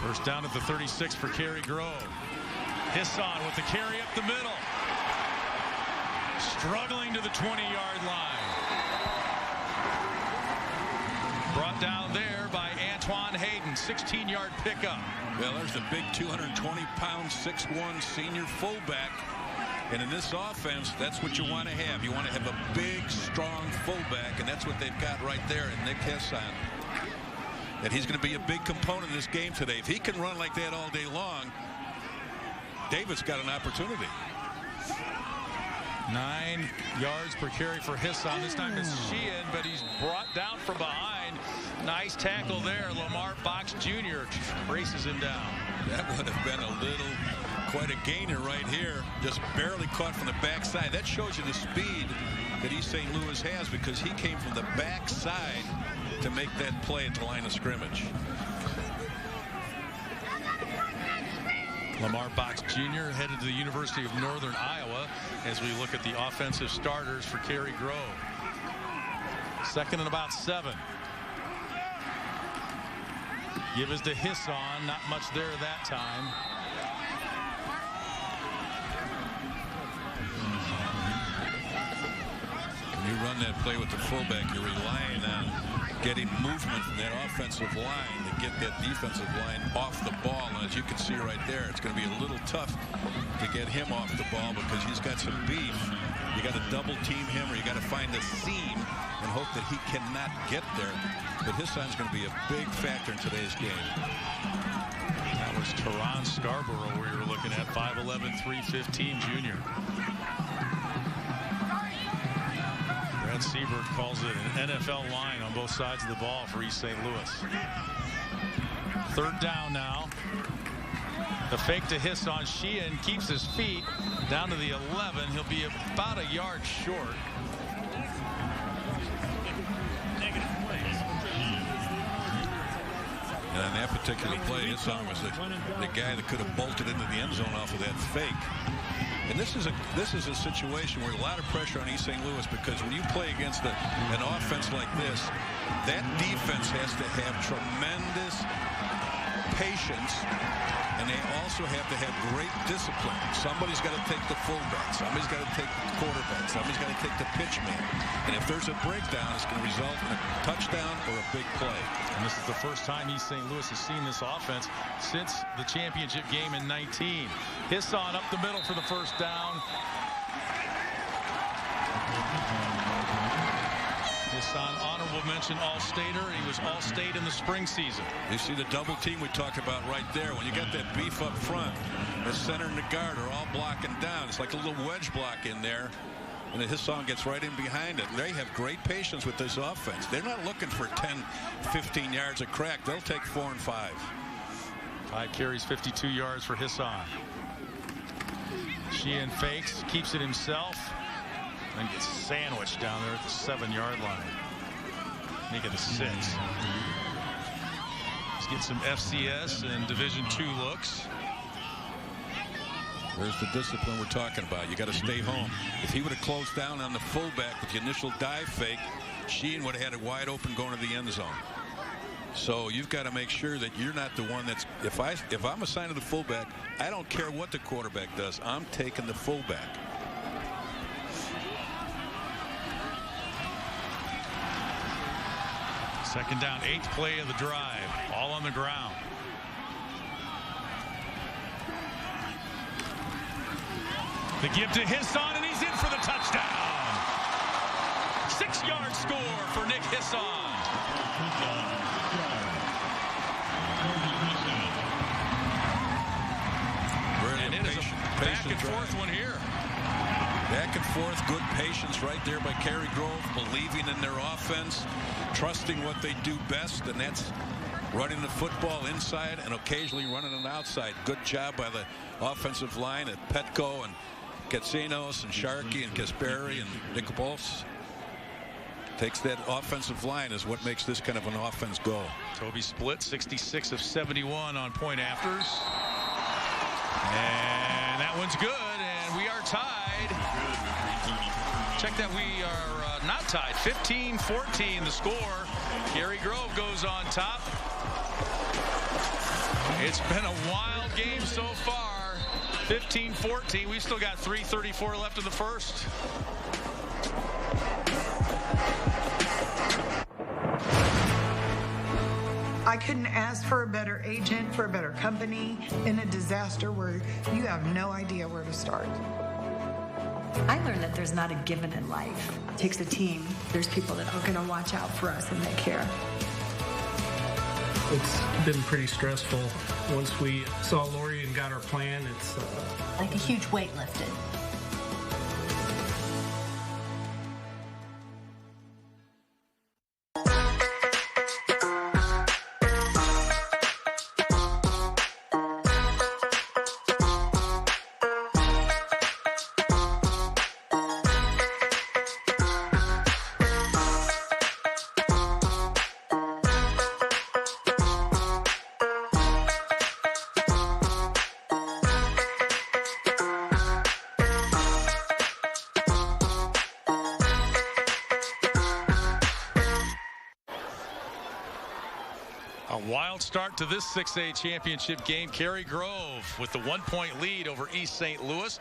First down at the 36 for Cary-Grove. Hisson with the carry up the middle. Struggling to the 20-yard line. Brought down there by Antoine Hayden. 16-yard pickup. Well, there's the big 220-pound, 6'1" senior fullback. And in this offense, that's what you want to have. You want to have a big, strong fullback, and that's what they've got right there in Nick Hisson. And he's going to be a big component in this game today. If he can run like that all day long, David's got an opportunity. 9 yards per carry for Hisson. This time it's Sheehan, but he's brought down from behind. Nice tackle there. Lamar Box Jr. races him down. That would have been quite a gainer right here. Just barely caught from the backside. That shows you the speed that East St. Louis has, because he came from the backside to make that play at the line of scrimmage. Lamar Box Jr. headed to the University of Northern Iowa as we look at the offensive starters for Cary-Grove. Second and about 7. Give us to Hisson. Not much there that time. When you run that play with the fullback, you're relying on getting movement from that offensive line to get that defensive line off the ball. And as you can see right there, it's going to be a little tough to get him off the ball, because he's got some beef You got to double team him, or you got to find the seam and hope that he cannot get there. But his son's going to be a big factor in today's game. That was Teron Scarborough we were looking at, 5'11", 315 junior. Brad Seabird calls it an NFL line on both sides of the ball for East St. Louis. Third down now. The fake to Hisson. Sheehan keeps his feet down to the 11. He'll be about a yard short. And on that particular play, Hisson was the guy that could have bolted into the end zone off of that fake. And this is a situation where a lot of pressure on East St. Louis, because when you play against an offense like this, that defense has to have tremendous patience, and they also have to have great discipline. Somebody's got to take the fullback. Somebody's got to take the quarterback. Somebody's got to take the pitch man. And if there's a breakdown, it's going to result in a touchdown or a big play. And this is the first time East St. Louis has seen this offense since the championship game in 19. Hisson up the middle for the first down. Hisson, honorable mention All-Stater. He was All-State in the spring season. You see the double team we talked about right there. When you got that beef up front, the center and the guard are all blocking down. It's like a little wedge block in there. And Hisson gets right in behind it. And they have great patience with this offense. They're not looking for 10, 15 yards of crack. They'll take 4 and 5. 5 carries, 52 yards for Hisson. Sheehan fakes, keeps it himself, and gets sandwiched down there at the 7-yard line. Make it a 6. Let's get some FCS and Division II looks. There's the discipline we're talking about. You got to stay home. If he would have closed down on the fullback with the initial dive fake, Sheehan would have had it wide open going to the end zone. So you've got to make sure that you're not the one that's, if I'm assigned to the fullback, I don't care what the quarterback does. I'm taking the fullback. Second down, 8th play of the drive, all on the ground. The give to Hisson, and he's in for the touchdown. 6-yard score for Nick Hisson. And it is a back and forth one here. Back and forth, good patience right there by Cary-Grove, believing in their offense, trusting what they do best, and that's running the football inside and occasionally running it outside. Good job by the offensive line at Petco and Katsinos and Sharkey and Kasperi and Nicopols. Takes that offensive line is what makes this kind of an offense go. Toby Split, 66 of 71 on point afters. And that one's good, and we are tied. Check that, we are not tied. 15-14 the score. Cary-Grove goes on top. It's been a wild game so far. 15-14. We've still got 3:34 left in the first. I couldn't ask for a better agent, for a better company in a disaster where you have no idea where to start. I learned that there's not a given in life. It takes a team. There's people that are going to watch out for us and they care. It's been pretty stressful. Once we saw Lori and got our plan, it's like a huge weight lifted. Wild start to this 6A championship game. Cary-Grove with the 1-point lead over East St. Louis.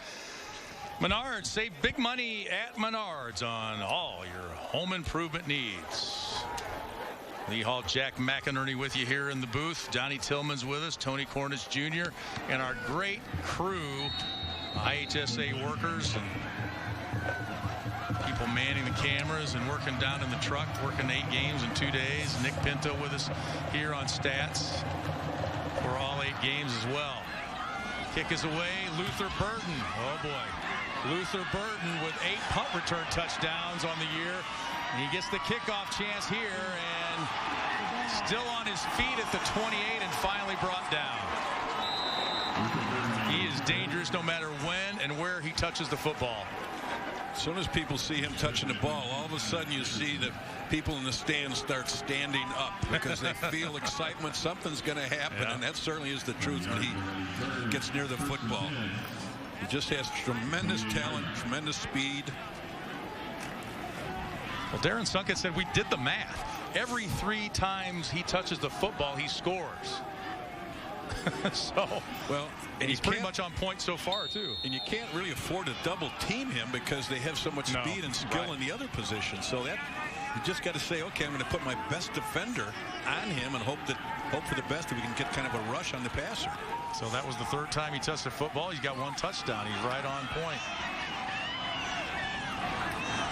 Menards, save big money at Menards on all your home improvement needs. Lee Hall, Jack McInerney with you here in the booth. Johnny Tillman's with us, Tony Cornish Jr., and our great crew, IHSA workers. And People manning the cameras and working down in the truck, working 8 games in 2 days. Nick Pinto with us here on stats for all 8 games as well. Kick is away. Luther Burton. Oh boy. Luther Burton with 8 punt return touchdowns on the year. And he gets the kickoff chance here and still on his feet at the 28 and finally brought down. He is dangerous no matter when and where he touches the football. As soon as people see him touching the ball, all of a sudden you see the people in the stands start standing up because they feel excitement. Something's going to happen, and that certainly is the truth when he gets near the football. He just has tremendous talent, tremendous speed. Well, Darren Sunkett said we did the math. Every 3 times he touches the football, he scores. So, well, and he's pretty much on point so far, too. And you can't really afford to double team him because they have so much speed and skill in the other position. So that you just got to say, okay, I'm going to put my best defender on him and hope for the best that we can get kind of a rush on the passer. So that was the 3rd time he touched the football. He's got 1 touchdown. He's right on point.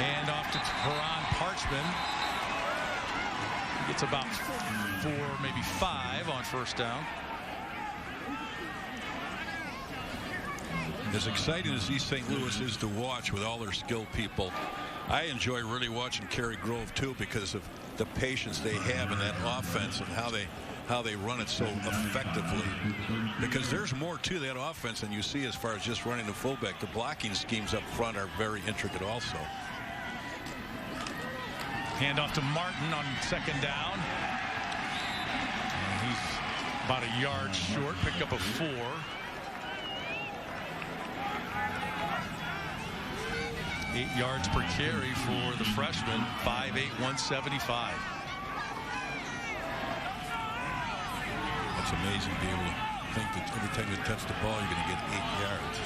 And off to Teron Parchman. He gets about 4, maybe 5 on 1st down. As exciting as East St. Louis is to watch with all their skilled people, I enjoy really watching Cary-Grove too because of the patience they have in that offense and how they run it so effectively. Because there's more to that offense than you see as far as just running the fullback. The blocking schemes up front are very intricate also. Handoff to Martin on 2nd down. And he's about a yard short, picked up a 4. 8 yards per carry for the freshman, 5'8", 175. That's amazing to be able to think that every time you touch the ball, you're going to get 8 yards.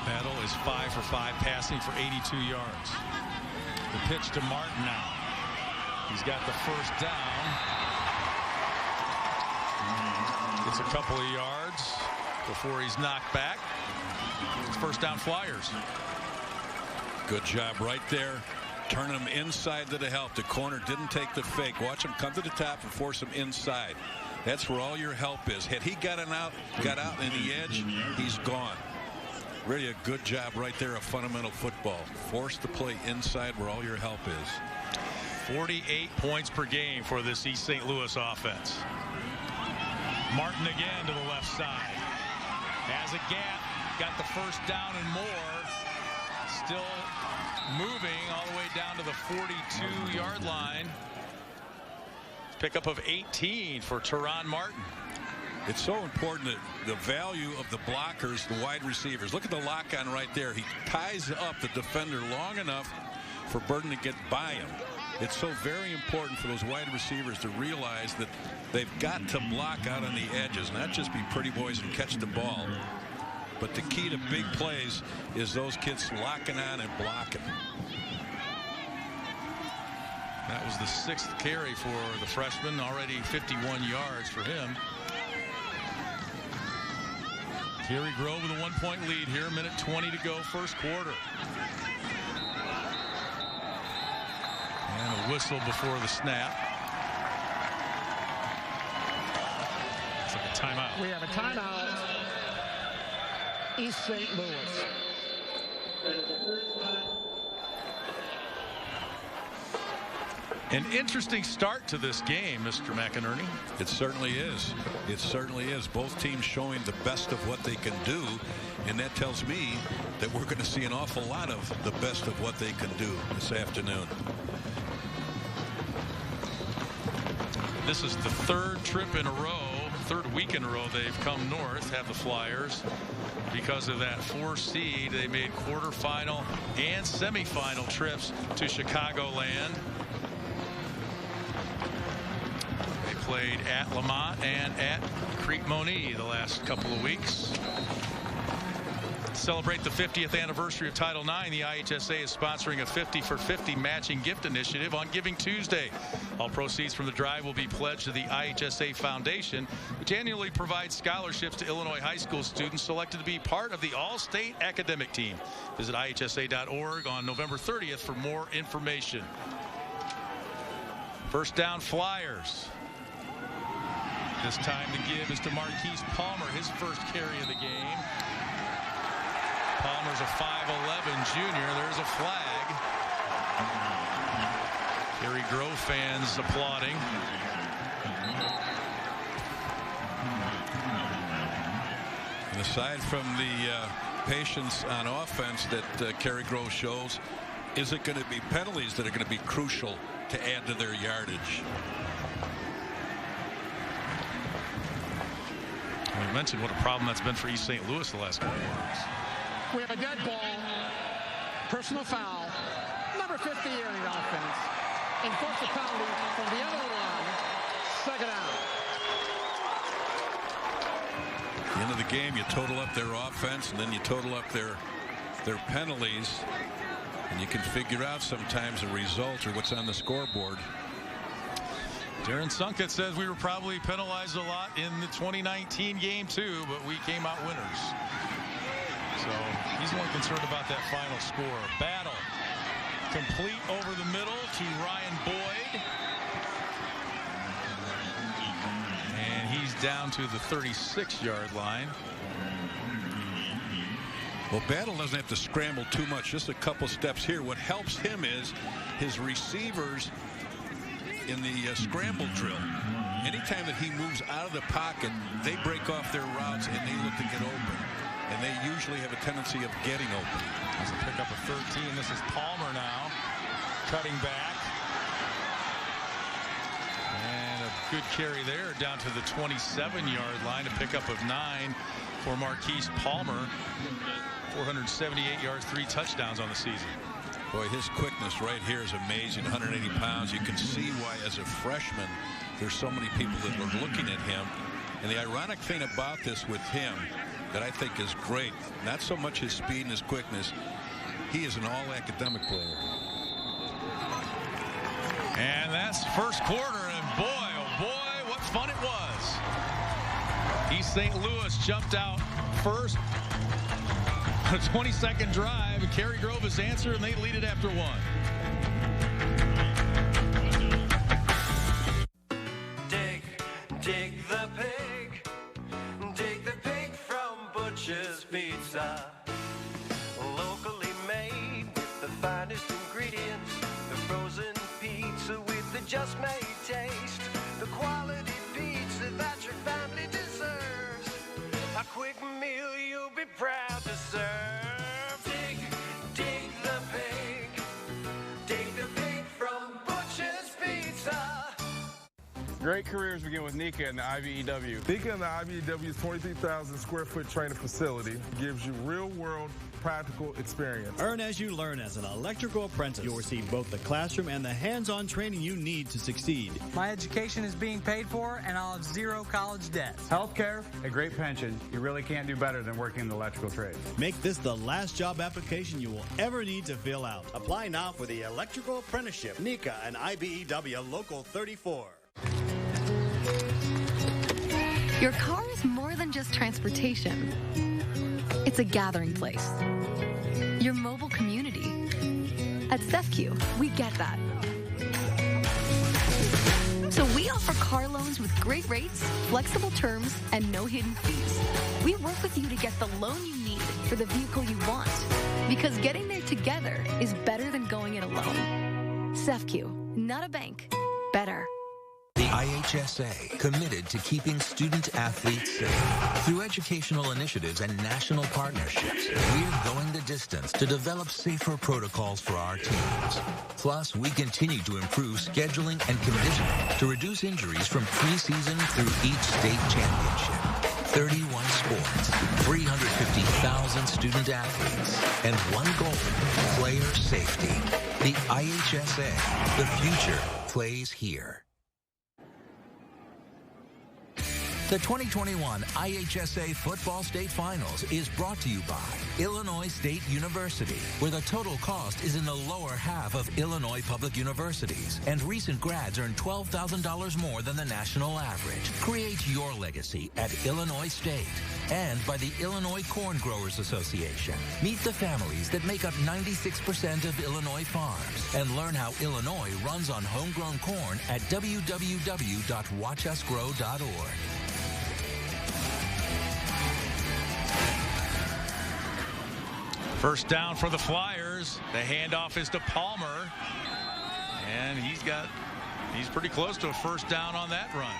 Battle is 5 for 5 passing for 82 yards. The pitch to Martin now. He's got the 1st down. Gets a couple of yards before he's knocked back. It's 1st down Flyers. Good job right there. Turning him inside to the help. The corner didn't take the fake. Watch him come to the top and force him inside. That's where all your help is. Had he got out in the edge, he's gone. Really a good job right there of fundamental football. Force the play inside where all your help is. 48 points per game for this East St. Louis offense. Martin again to the left side. Has a gap. Got the 1st down and more. Still moving all the way down to the 42-yard line. Pickup of 18 for Teron Martin. It's so important that the value of the blockers, the wide receivers. Look at the lock on right there. He ties up the defender long enough for Burton to get by him. It's so very important for those wide receivers to realize that they've got to block out on the edges, not just be pretty boys and catch the ball. But the key to big plays is those kids locking on and blocking. That was the 6th carry for the freshman, already 51 yards for him. Cary-Grove with a 1-point lead here, minute 20 to go, 1st quarter. And a whistle before the snap. It's like a timeout. We have a timeout. East St. Louis. An interesting start to this game, Mr. McInerney. It certainly is. It certainly is. Both teams showing the best of what they can do, and that tells me that we're going to see an awful lot of the best of what they can do this afternoon. This is the 3rd trip in a row, 3rd week in a row they've come north, have the Flyers. Because of that 4 seed, they made quarterfinal and semifinal trips to Chicagoland. They played at Lamont and at Crete Monee the last couple of weeks. celebrate the 50th anniversary of Title IX, the IHSA is sponsoring a 50 for 50 matching gift initiative on Giving Tuesday. All proceeds from the drive will be pledged to the IHSA Foundation, which annually provides scholarships to Illinois high school students selected to be part of the all-state academic team. Visit IHSA.org on November 30th for more information. First down, Flyers. This time to give is to Marquise Palmer, his first carry of the game. Palmer's a 5'11 junior. There's a flag. Cary-Grove fans applauding. And aside from the patience on offense that Cary-Grove shows, is it going to be penalties that are going to be crucial to add to their yardage? We mentioned what a problem that's been for East St. Louis the last couple of years. We have a dead ball, personal foul, number 50 in the offense, and force a penalty from the other line, second out. At the end of the game, you total up their offense, and then you total up their penalties, and you can figure out sometimes the result or what's on the scoreboard. Darren Sunkett says we were probably penalized a lot in the 2019 game too, but we came out winners. So he's more concerned about that final score. Battle complete over the middle to Ryan Boyd. And he's down to the 36-yard line. Well, Battle doesn't have to scramble too much, just a couple steps here. What helps him is his receivers in the scramble drill. Anytime that he moves out of the pocket, they break off their routes and they look to get open. And they usually have a tendency of getting open. As a pickup of 13, this is Palmer now, cutting back. And a good carry there down to the 27-yard line, a pickup of 9 for Marquise Palmer. 478 yards, 3 touchdowns on the season. Boy, his quickness right here is amazing. 180 pounds. You can see why, as a freshman, there's so many people that are looking at him. And the ironic thing about this with him that I think is great, not so much his speed and his quickness, he is an all-academic player. And that's first quarter, and boy, oh boy, what fun it was. East St. Louis jumped out first. A 20-second drive, and Cary-Grove has answered, and they lead it after 1. Dig the pig. Dig the pig from Butcher's Pizza. Locally made with the finest ingredients. The frozen pizza with the just made taste. The quality pizza that your family deserves. A quick meal you'll be proud to serve. Dig the pig. Dig the pig from Butcher's Pizza. Great careers begin with Nika and the IBEW. Nika and the IBEW's 23,000 square foot training facility gives you real-world practical experience. Earn as you learn as an electrical apprentice. You'll receive both the classroom and the hands-on training you need to succeed. My education is being paid for, and I'll have 0 college debt. Healthcare, a great pension. You really can't do better than working in the electrical trade. Make this the last job application you will ever need to fill out. Apply now for the electrical apprenticeship. Nika and IBEW Local 34. Your car is more than just transportation. It's a gathering place. Your mobile community. At SEFCU, we get that. So we offer car loans with great rates, flexible terms, and no hidden fees. We work with you to get the loan you need for the vehicle you want. Because getting there together is better than going it alone. SEFCU, not a bank. Better. The IHSA, committed to keeping student athletes safe. Through educational initiatives and national partnerships, we're going the distance to develop safer protocols for our teams. Plus, we continue to improve scheduling and conditioning to reduce injuries from preseason through each state championship. 31 sports, 350,000 student athletes, and one goal, player safety. The IHSA, the future plays here. The 2021 IHSA Football State Finals is brought to you by Illinois State University, where the total cost is in the lower half of Illinois public universities, and recent grads earn $12,000 more than the national average. Create your legacy at Illinois State. And by the Illinois Corn Growers Association. Meet the families that make up 96% of Illinois farms and learn how Illinois runs on homegrown corn at www.watchusgrow.org. First down for the Flyers. The handoff is to Palmer. And he's pretty close to a first down on that run.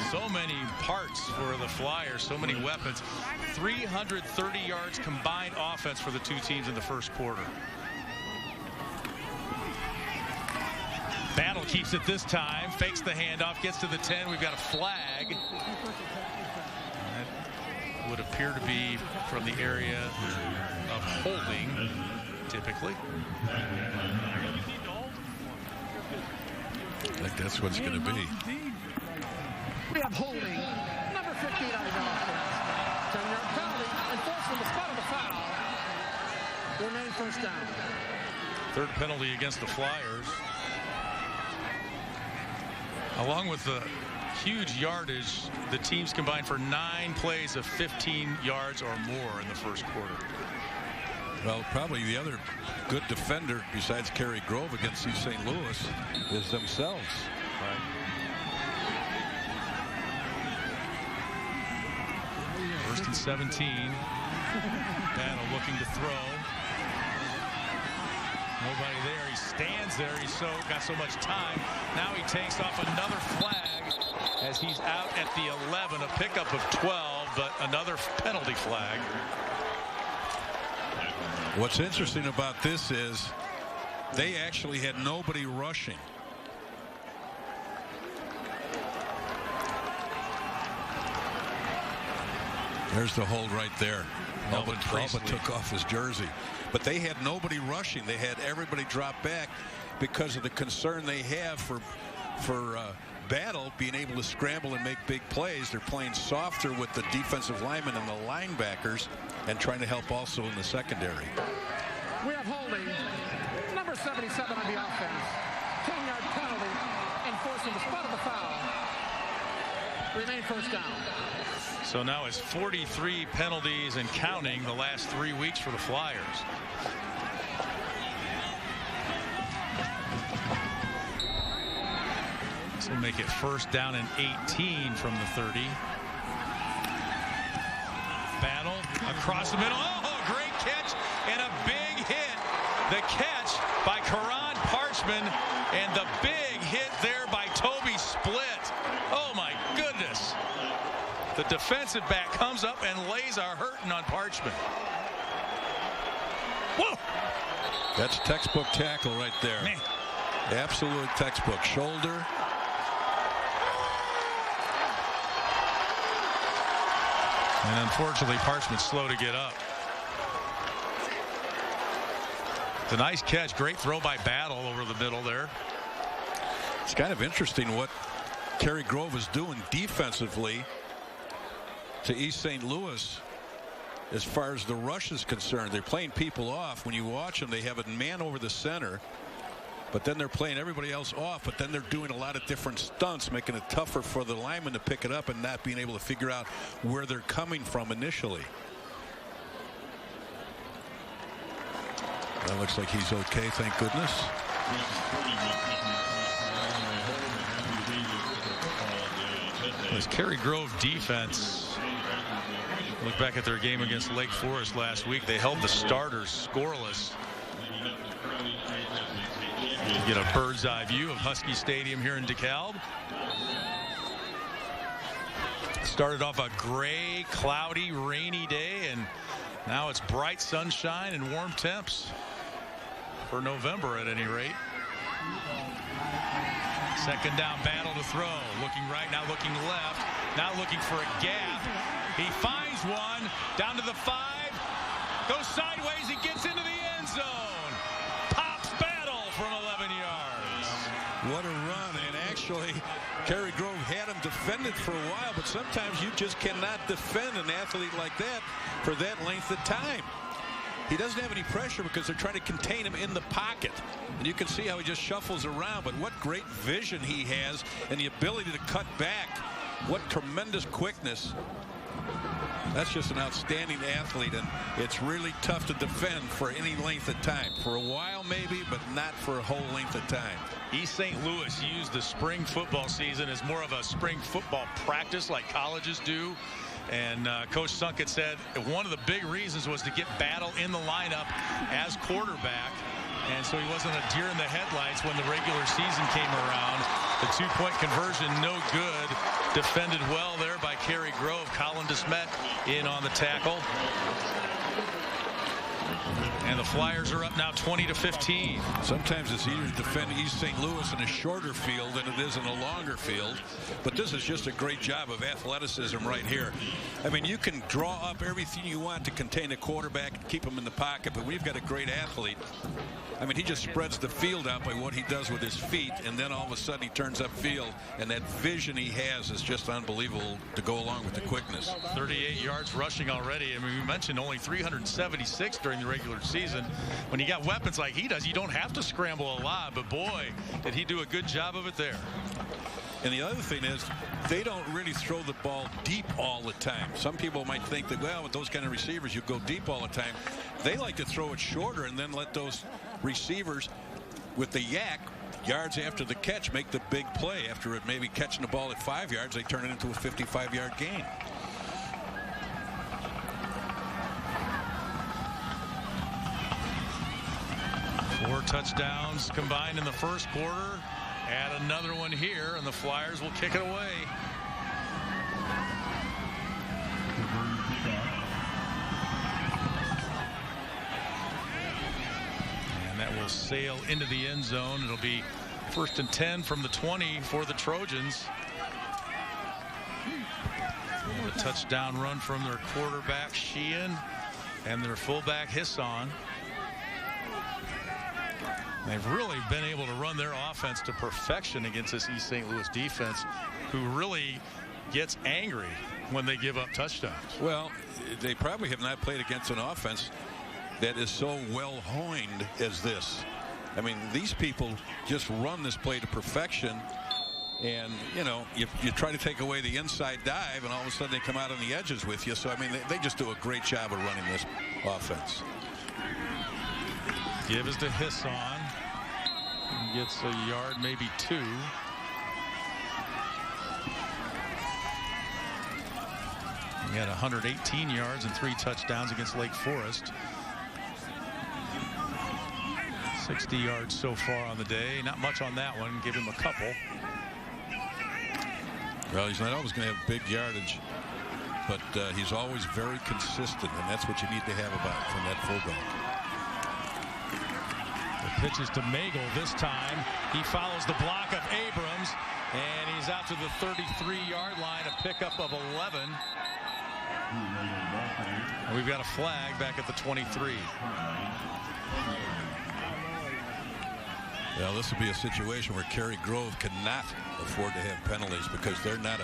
So many parts for the Flyers, so many weapons. 330 yards combined offense for the two teams in the first quarter. Battle keeps it this time, fakes the handoff, gets to the 10. We've got a flag. That would appear to be from the area of holding, typically. I think that's what it's going to be. We have holding, number 15 on the offense. 10-yard penalty, and forced from the spot of the foul. Remain first down. Third penalty against the Flyers. Along with the huge yardage, the teams combined for 9 plays of 15 yards or more in the first quarter. Well, probably the other good defender besides Cary-Grove against East St. Louis is themselves. Right. First and 17. Battle looking to throw. Nobody there. He stands there. He's got so much time. Now he takes off another flag as he's out at the 11. A pickup of 12, but another penalty flag. What's interesting about this is they actually had nobody rushing. There's the hold right there. Alba took off his jersey. But they had nobody rushing. They had everybody drop back because of the concern they have for Battle being able to scramble and make big plays. They're playing softer with the defensive linemen and the linebackers and trying to help also in the secondary. We have holding, number 77 on the offense. 10-yard penalty and forcing the spot of the foul. Remain first down. So now it's 43 penalties and counting the last 3 weeks for the Flyers. This will make it first down and 18 from the 30. Battle across the middle. Oh, great catch and a big hit. The catch by Karan Parchman and the big hit there by Toby Split. Oh, my goodness. The defensive back comes up and lays a hurting on Parchman. Whoa! That's textbook tackle right there. Man. Absolute textbook. Shoulder. And unfortunately, Parchman's slow to get up. It's a nice catch. Great throw by Battle over the middle there. It's kind of interesting what Cary-Grove is doing defensively to East St. Louis as far as the rush is concerned. They're playing people off. When you watch them, they have a man over the center, but then they're playing everybody else off, but then they're doing a lot of different stunts, making it tougher for the linemen to pick it up and not being able to figure out where they're coming from initially. That looks like he's okay, thank goodness. This Cary-Grove defense, look back at their game against Lake Forest last week. They held the starters scoreless. You get a bird's eye view of Husky Stadium here in DeKalb. Started off a gray, cloudy, rainy day, and now it's bright sunshine and warm temps for November at any rate. Second down, Battle to throw. Looking right, now looking left. Now looking for a gap. He finds one. Down to the 5. Goes sideways. He gets into the end zone. Pops Battle from 11 yards. What a run. And actually, Cary-Grove had him defending defended for a while, but sometimes you just cannot defend an athlete like that for that length of time. He doesn't have any pressure because they're trying to contain him in the pocket. And you can see how he just shuffles around, but what great vision he has and the ability to cut back. What tremendous quickness. That's just an outstanding athlete, and it's really tough to defend for any length of time. For a while maybe, but not for a whole length of time. East St. Louis used the spring football season as more of a spring football practice like colleges do. And Coach Sunkett said one of the big reasons was to get Battle in the lineup as quarterback. And so he wasn't a deer in the headlights when the regular season came around. The two-point conversion, no good. Defended well there by Cary-Grove. Colin DeSmet in on the tackle. And the Flyers are up now 20-15. Sometimes it's easier to defend East St. Louis in a shorter field than it is in a longer field. But this is just a great job of athleticism right here. I mean, you can draw up everything you want to contain a quarterback and keep him in the pocket, but we've got a great athlete. I mean, he just spreads the field out by what he does with his feet, and then all of a sudden he turns upfield, and that vision he has is just unbelievable to go along with the quickness. 38 yards rushing already. I mean, we mentioned only 376 during the regular season. When you got weapons like he does, you don't have to scramble a lot, but boy, did he do a good job of it there. And the other thing is, they don't really throw the ball deep all the time. Some people might think that, well, with those kind of receivers, you go deep all the time. They like to throw it shorter and then let those receivers with the yak yards after the catch make the big play. After it maybe catching the ball at 5 yards, they turn it into a 55-yard gain. Four touchdowns combined in the first quarter. Add another one here, and the Flyers will kick it away. And that will sail into the end zone. It'll be 1st and 10 from the 20 for the Trojans. And a touchdown run from their quarterback, Sheehan, and their fullback, Hisson. They've really been able to run their offense to perfection against this East St. Louis defense, who really gets angry when they give up touchdowns. Well, they probably have not played against an offense that is so well honed as this. I mean, these people just run this play to perfection. And, you know, you try to take away the inside dive, and all of a sudden they come out on the edges with you. So, I mean, they just do a great job of running this offense. Give is to Hisson. Gets a yard, maybe two. He had 118 yards and 3 touchdowns against Lake Forest. 60 yards so far on the day. Not much on that one. Give him a couple. Well, he's not always going to have big yardage, but he's always very consistent, and that's what you need to have from that fullback. Pitches to Magel this time. He follows the block of Abrams, and he's out to the 33-yard line, a pickup of 11. And we've got a flag back at the 23. Well, this would be a situation where Cary-Grove cannot afford to have penalties because they're not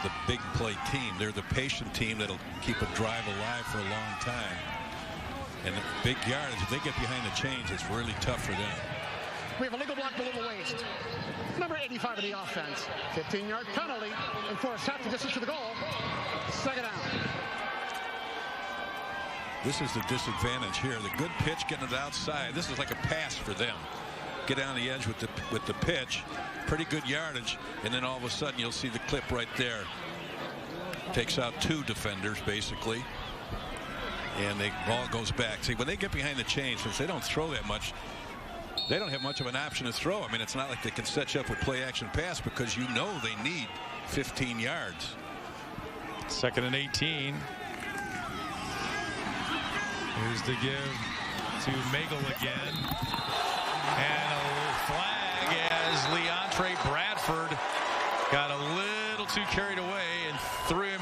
the big play team. They're the patient team that'll keep a drive alive for a long time. And big yardage, if they get behind the chains, it's really tough for them. We have a legal block below the waist. Number 85 of the offense. 15-yard penalty. And for a shot to distance to the goal. Second down. This is the disadvantage here. The good pitch getting it outside. This is like a pass for them. Get down the edge with the pitch. Pretty good yardage. And then all of a sudden you'll see the clip right there. Takes out 2 defenders, basically. And the ball goes back. See, when they get behind the chains, since they don't throw that much, they don't have much of an option to throw. I mean, it's not like they can set you up with play action pass because you know they need 15 yards. 2nd and 18. Here's the give to Magel again. And a flag as Leontre Bradford got a little too carried away and threw him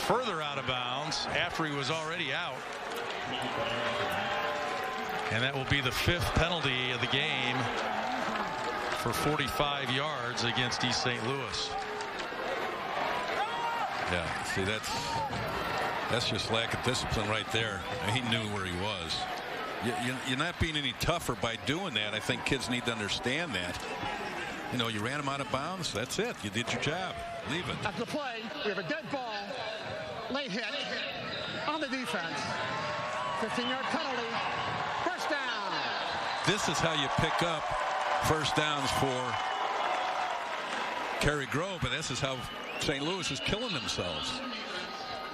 further out of bounds after he was already out. And that will be the 5th penalty of the game for 45 yards against East St. Louis. Yeah, see, that's just lack of discipline right there. He knew where he was. You're not being any tougher by doing that. I think kids need to understand that. You know, you ran him out of bounds. That's it. You did your job. Leave it. After the play, we have a dead ball, late hit on the defense. 15-yard penalty. First down. This is how you pick up first downs for Cary-Grove, but this is how St. Louis is killing themselves.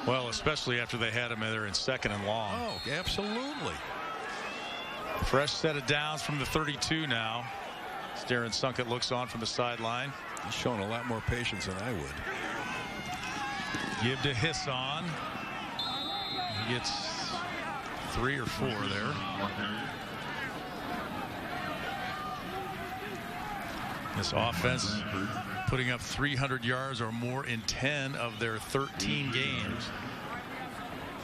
Well, especially after they had him there in 2nd and long. Oh, absolutely. Fresh set of downs from the 32 now. Darren Sunkett looks on from the sideline. He's showing a lot more patience than I would. Give to Hisson. He gets 3 or 4 there. This offense putting up 300 yards or more in 10 of their 13 games.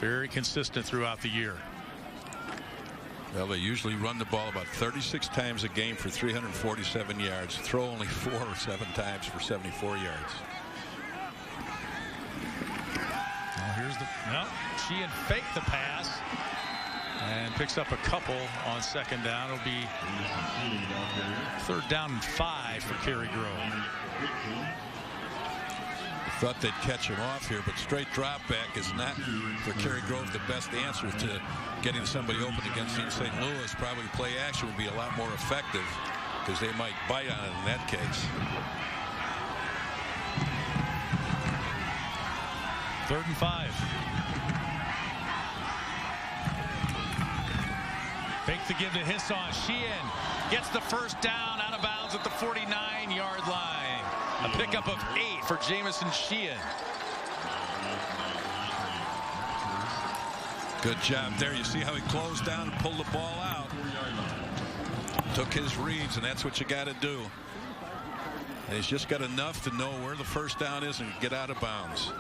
Very consistent throughout the year. Well, they usually run the ball about 36 times a game for 347 yards. Throw only 4 or 7 times for 74 yards. Well, here's the Sheehan faked the pass and picks up a couple on 2nd down. It'll be 3rd down and 5 for Cary-Grove. Thought they'd catch him off here, but straight drop back is not for Cary-Grove the best answer to getting somebody open against St. Louis. Probably play action would be a lot more effective because they might bite on it in that case. 3rd and 5. Fake the give to Hisson. Sheehan gets the first down out of bounds at the 49-yard line. A pickup of 8 for Jamison Sheehan. Good job there. You see how he closed down and pulled the ball out. Took his reads, and that's what you got to do. And he's just got enough to know where the first down is and get out of bounds.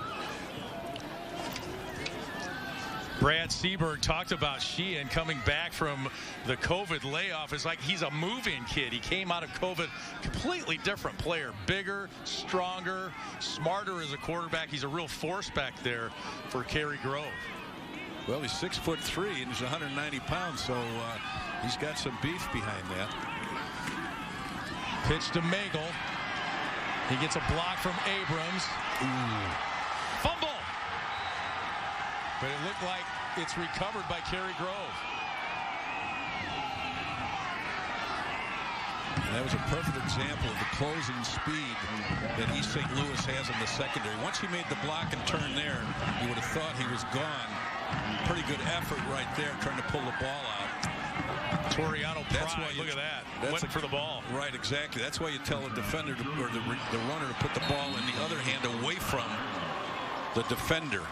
Brad Seaberg talked about Sheehan coming back from the COVID layoff. It's like he's a move-in kid. He came out of COVID completely different player. Bigger, stronger, smarter as a quarterback. He's a real force back there for Cary-Grove. Well, he's 6'3" and he's 190 pounds, so he's got some beef behind that. Pitch to Magel. He gets a block from Abrams. Ooh. Fumble. But it looked like it's recovered by Cary-Grove. And that was a perfect example of the closing speed that East St. Louis has in the secondary. Once he made the block and turn there, you would have thought he was gone. Pretty good effort right there, trying to pull the ball out. Toriano Pride, look at that. Went for the ball. Right, exactly. That's why you tell a defender or the runner to put the ball in the other hand away from the defender.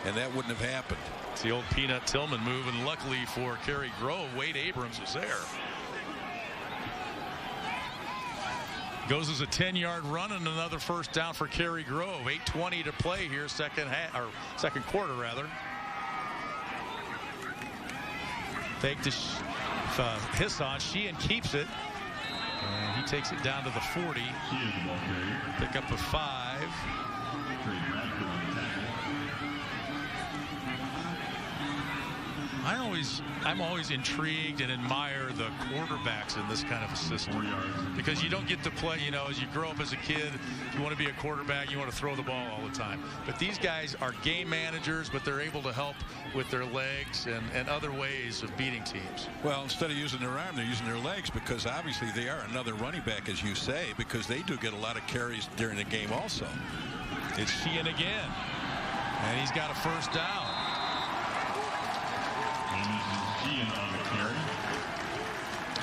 And that wouldn't have happened. It's the old Peanut Tillman move, and luckily for Cary-Grove, Wade Abrams was there. Goes as a 10-yard run and another first down for Cary-Grove. 8:20 to play here, second quarter rather. Fake to Hisson. Sheehan keeps it, and he takes it down to the 40. Pick up a 5. I'm always intrigued and admire the quarterbacks in this kind of a system, because you don't get to play, you know, as you grow up as a kid, if you want to be a quarterback, you want to throw the ball all the time. But these guys are game managers, but they're able to help with their legs and other ways of beating teams. Well, instead of using their arm, they're using their legs, because obviously they are another running back, as you say, because they do get a lot of carries during the game also. It's Sheehan again, and he's got a first down.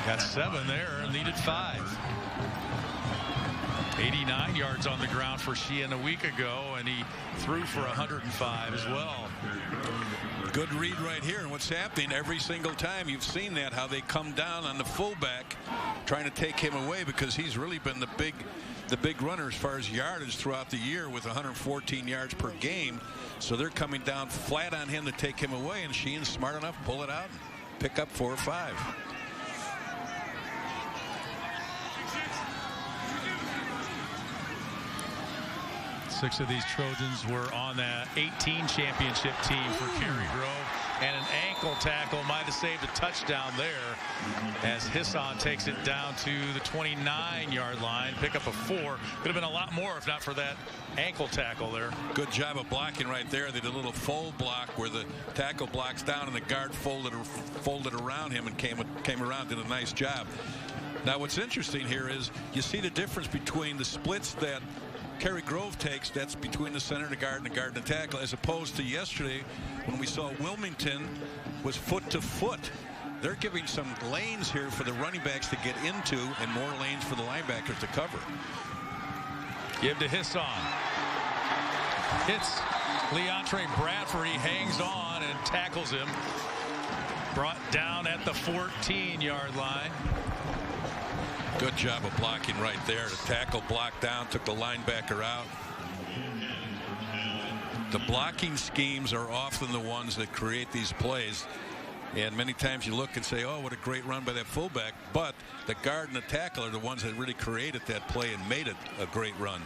Got 7 there and needed 5. 89 yards on the ground for Sheehan a week ago, and he threw for 105 as well. Good read right here, and what's happening every single time, you've seen that, how they come down on the fullback trying to take him away, because he's really been the big runner as far as yardage throughout the year with 114 yards per game. So they're coming down flat on him to take him away, and Sheehan's smart enough to pull it out and pick up 4 or 5. 6 of these Trojans were on that 18 championship team for Cary-Grove, and an ankle tackle might have saved a touchdown there as Hisson takes it down to the 29-yard line. Pick up a 4. Could have been a lot more if not for that ankle tackle there. Good job of blocking right there. They did a little fold block where the tackle blocks down and the guard folded around him and came around, did a nice job. Now what's interesting here is you see the difference between the splits that Cary-Grove takes, that's between the center and the guard and the tackle, as opposed to yesterday when we saw Wilmington was foot to foot. They're giving some lanes here for the running backs to get into and more lanes for the linebackers to cover. Give to Hisson. Hits Leontre Bradford. He hangs on and tackles him. Brought down at the 14-yard line. Good job of blocking right there. The tackle blocked down, took the linebacker out. The blocking schemes are often the ones that create these plays. And many times you look and say, oh, what a great run by that fullback. But the guard and the tackle are the ones that really created that play and made it a great run.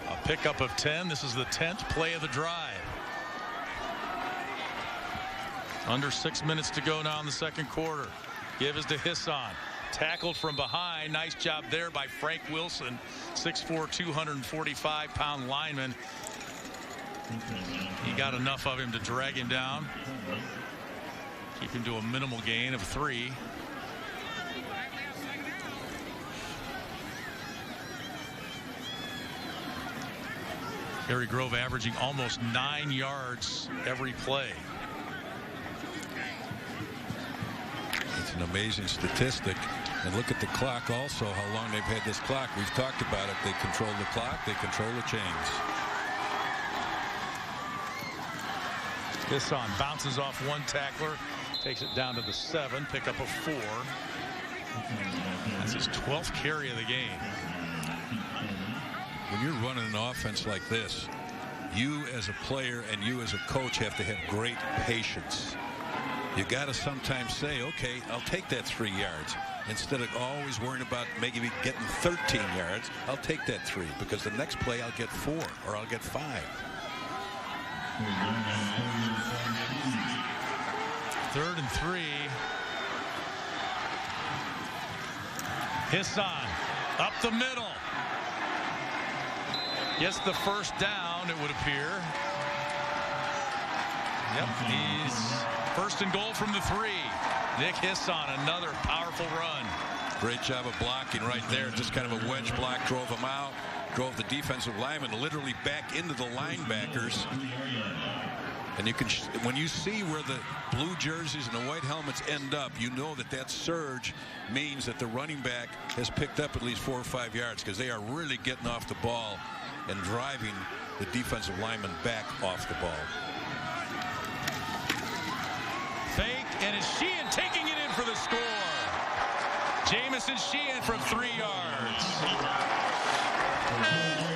A pickup of 10. This is the 10th play of the drive. Under 6 minutes to go now in the second quarter. Give is to Hisson. Tackled from behind. Nice job there by Frank Wilson, 6'4", 245-pound lineman. He got enough of him to drag him down. Keep him to a minimal gain of 3. Cary-Grove averaging almost 9 yards every play. It's an amazing statistic. And look at the clock also, how long they've had this clock. We've talked about it. They control the clock. They control the chains. Hisson bounces off one tackler, takes it down to the 7, pick up a 4. That's his 12th carry of the game. When you're running an offense like this, you as a player and you as a coach have to have great patience. You got to sometimes say, okay, I'll take that 3 yards. Instead of always worrying about maybe getting 13 yards, I'll take that 3 because the next play I'll get 4 or I'll get 5. Third and 3. Hisson up the middle. Gets the first down, it would appear. Yep, he's first and goal from the 3. Nick Hisson, another powerful run. Great job of blocking right there. Just kind of a wedge block, drove him out, drove the defensive lineman literally back into the linebackers. And you can, when you see where the blue jerseys and the white helmets end up, you know that that surge means that the running back has picked up at least 4 or 5 yards because they are really getting off the ball and driving the defensive lineman back off the ball. Fake, and it's Sheehan taking it in for the score. Jamison Sheehan from 3 yards.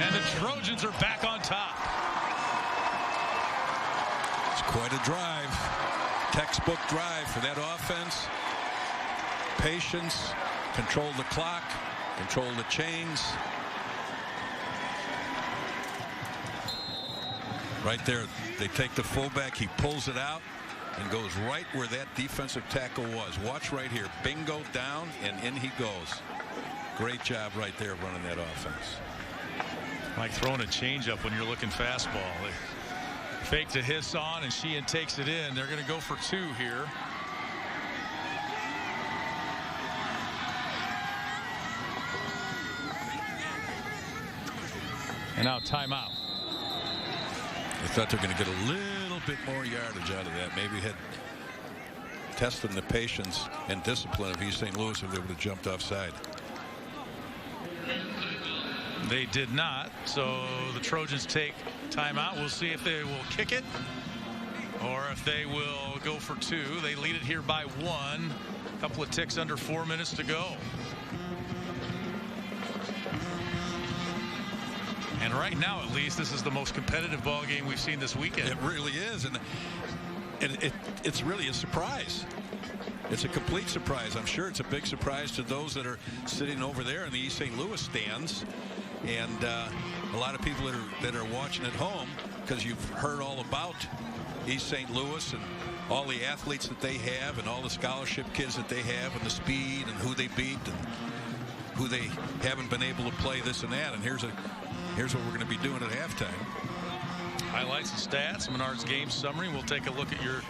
And the Trojans are back on top. It's quite a drive. Textbook drive for that offense. Patience, control the clock, control the chains. Right there, they take the fullback, he pulls it out and goes right where that defensive tackle was. Watch right here. Bingo, down, and in he goes. Great job right there running that offense. Like throwing a changeup when you're looking fastball. They fake to Hisson, and Sheehan takes it in. They're going to go for 2 here. And now timeout. I thought they're going to get a little bit more yardage out of that. Maybe had tested the patience and discipline of East St. Louis if they would have jumped offside. They did not, so the Trojans take timeout. We'll see if they will kick it or if they will go for 2. They lead it here by 1. A couple of ticks under 4 minutes to go. And right now, at least, this is the most competitive ball game we've seen this weekend. It really is, and it's really a surprise. It's a complete surprise. I'm sure it's a big surprise to those that are sitting over there in the East St. Louis stands. And a a lot of people that are watching at home, because you've heard all about East St. Louis and all the athletes that they have and all the scholarship kids that they have and the speed and who they beat and who they haven't been able to play, this and that. And here's what we're going to be doing at halftime. Highlights and stats, Menards game summary. We'll take a look at your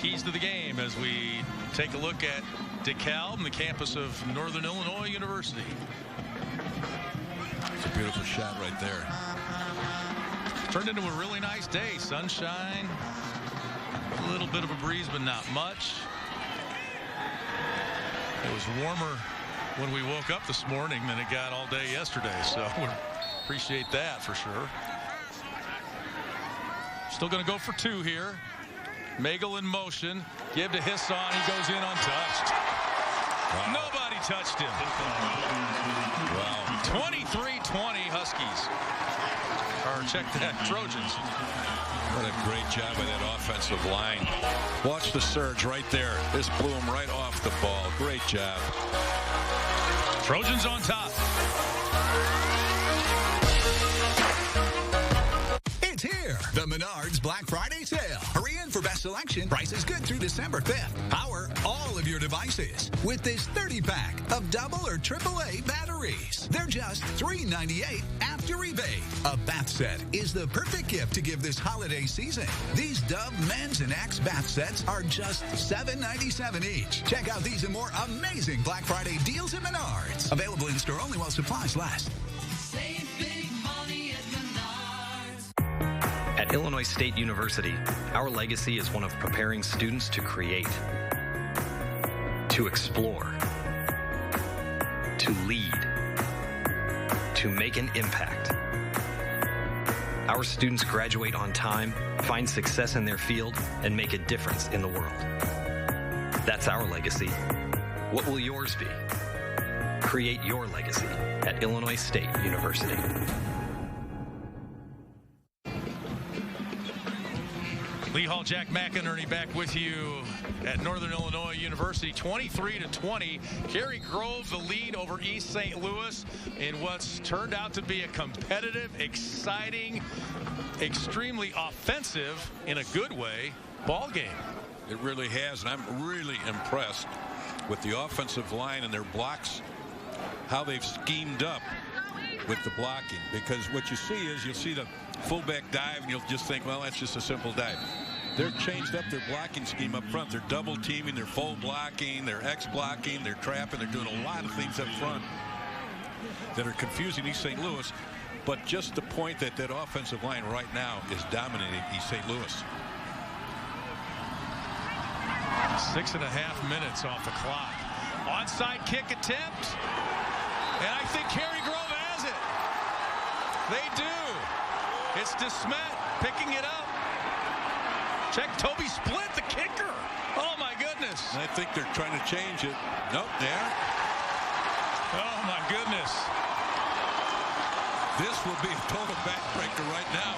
keys to the game as we take a look at DeKalb, the campus of Northern Illinois University. It's a beautiful shot right there. Turned into a really nice day. Sunshine, a little bit of a breeze, but not much. It was warmer when we woke up this morning than it got all day yesterday, so we appreciate that for sure. Still going to go for two here. Magel in motion. Give to Hisson. He goes in untouched. Wow. Nobody touched him. Wow. 23-20 Huskies. Or check that, Trojans. What a great job by that offensive line. Watch the surge right there. This blew him right off the ball. Great job. Trojans on top. It's here. The Menards Black Friday sale. Hurry in for best selection. Prices good through December 5th. Power all of your devices with this 30-pack of double or AAA batteries. They're just $3.98 after rebate. A bath set is the perfect gift to give this holiday season. These Dove men's and Axe bath sets are just $7.97 each. Check out these and more amazing Black Friday deals at Menards. Available in store only while supplies last. Save big money at Menards. At Illinois State University, our legacy is one of preparing students to create, to explore, to lead, to make an impact. Our students graduate on time, find success in their field, and make a difference in the world. That's our legacy. What will yours be? Create your legacy at Illinois State University. Lee Hall, Jack McInerney back with you at Northern Illinois University. 23-20. Cary-Grove the lead over East St. Louis in what's turned out to be a competitive, exciting, extremely offensive, in a good way, ball game. It really has, and I'm really impressed with the offensive line and their blocks, how they've schemed up with the blocking, because what you see is you'll see the fullback dive and you'll just think, well, that's just a simple dive. They're changed up their blocking scheme up front. They're double teaming, they're full blocking, they're X blocking, they're trapping, they're doing a lot of things up front that are confusing East St. Louis. But just the point that that offensive line right now is dominating East St. Louis. 6.5 minutes off the clock. Onside kick attempt. And I think Cary-Grove has it. They do. It's DeSmet picking it up. Check Toby Split, the kicker. Oh, my goodness. And I think they're trying to change it. Nope, there. Oh, my goodness. This will be a total backbreaker right now.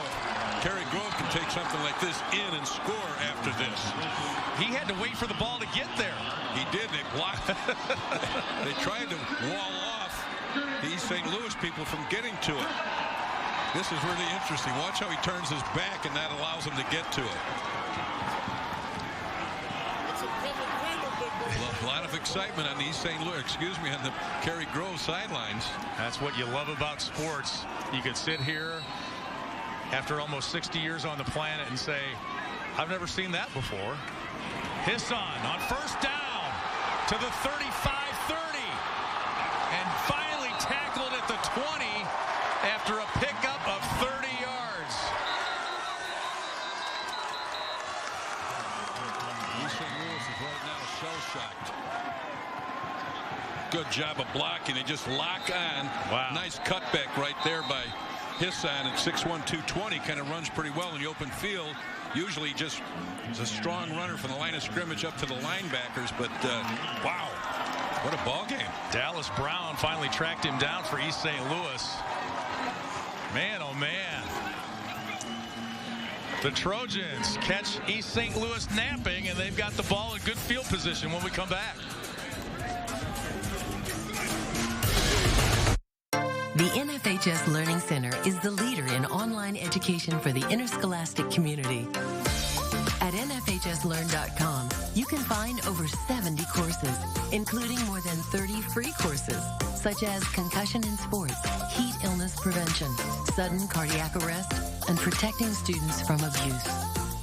Cary-Grove can take something like this in and score after this. He had to wait for the ball to get there. He did. They blocked. They tried to wall off the East St. Louis people from getting to it. This is really interesting. Watch how he turns his back, and that allows him to get to it. A lot of excitement on the East St. Louis, on the Cary-Grove sidelines. That's what you love about sports. You could sit here after almost 60 years on the planet and say, I've never seen that before. Hisson on first down to the 35-30. And finally tackled at the 20 after a pickup of 30 yards. East St. Louis is right now shell-shocked. Good job of blocking. They just lock on. Wow. Nice cutback right there by Hisson at 6'1", 220. Kind of runs pretty well in the open field. Usually just is a strong runner from the line of scrimmage up to the linebackers. But, wow, what a ball game. Dallas Brown finally tracked him down for East St. Louis. Man, oh, man. The Trojans catch East St. Louis napping, and they've got the ball in good field position when we come back. The The NFHS Learning Center is the leader in online education for the interscholastic community. At NFHSLearn.com, you can find over 70 courses, including more than 30 free courses, such as concussion in sports, heat illness prevention, sudden cardiac arrest, and protecting students from abuse.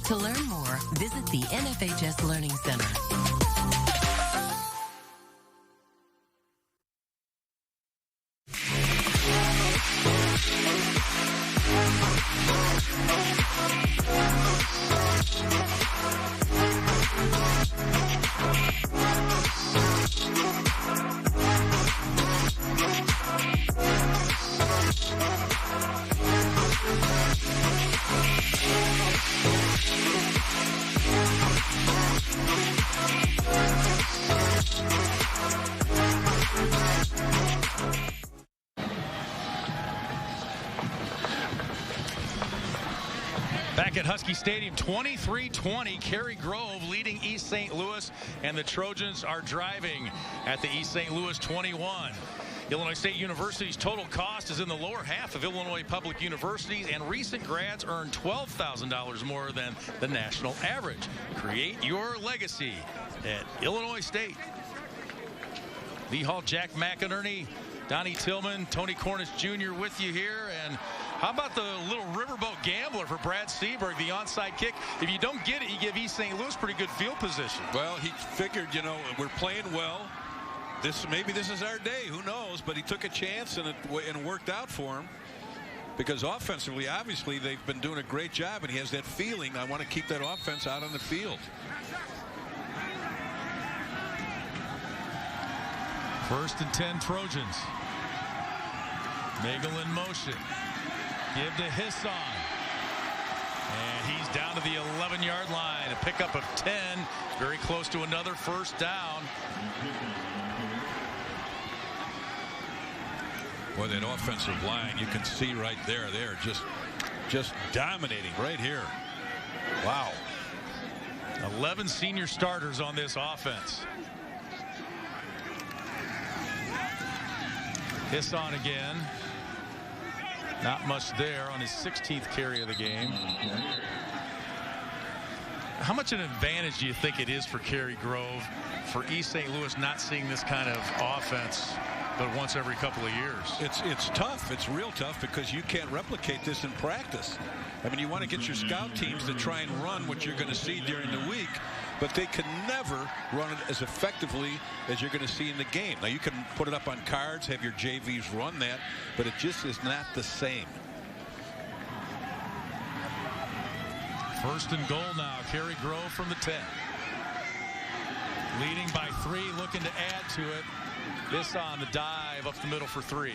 To learn more, visit the NFHS Learning Center. Back at Husky Stadium, 23-20, Cary-Grove leading East St. Louis, and the Trojans are driving at the East St. Louis 21. Illinois State University's total cost is in the lower half of Illinois public universities, and recent grads earn $12,000 more than the national average. Create your legacy at Illinois State. Lee Hall, Jack McInerney, Donnie Tillman, Tony Cornish Jr. with you here. And how about the little riverboat gambler for Brad Seaberg, the onside kick? If you don't get it, you give East St. Louis pretty good field position. Well, he figured, you know, we're playing well. Maybe this is our day. Who knows? But he took a chance, and it worked out for him. Because offensively, obviously, they've been doing a great job, and he has that feeling, I want to keep that offense out on the field. First and 10 Trojans. Nagel in motion. Give to Hisson. And he's down to the 11-yard line. A pickup of 10. Very close to another first down. Boy, that offensive line, you can see right there. They're just dominating right here. Wow. 11 senior starters on this offense. Hisson again. Not much there on his 16th carry of the game. How much an advantage do you think it is for Cary-Grove, for East St. Louis not seeing this kind of offense but once every couple of years? It's tough. It's real tough because you can't replicate this in practice. I mean, you want to get your scout teams to try and run what you're going to see during the week, but they can never run it as effectively as you're going to see in the game. Now, you can put it up on cards, have your JVs run that, but it just is not the same. First and goal now, Cary-Grove from the 10. Leading by 3, looking to add to it. This on the dive up the middle for 3.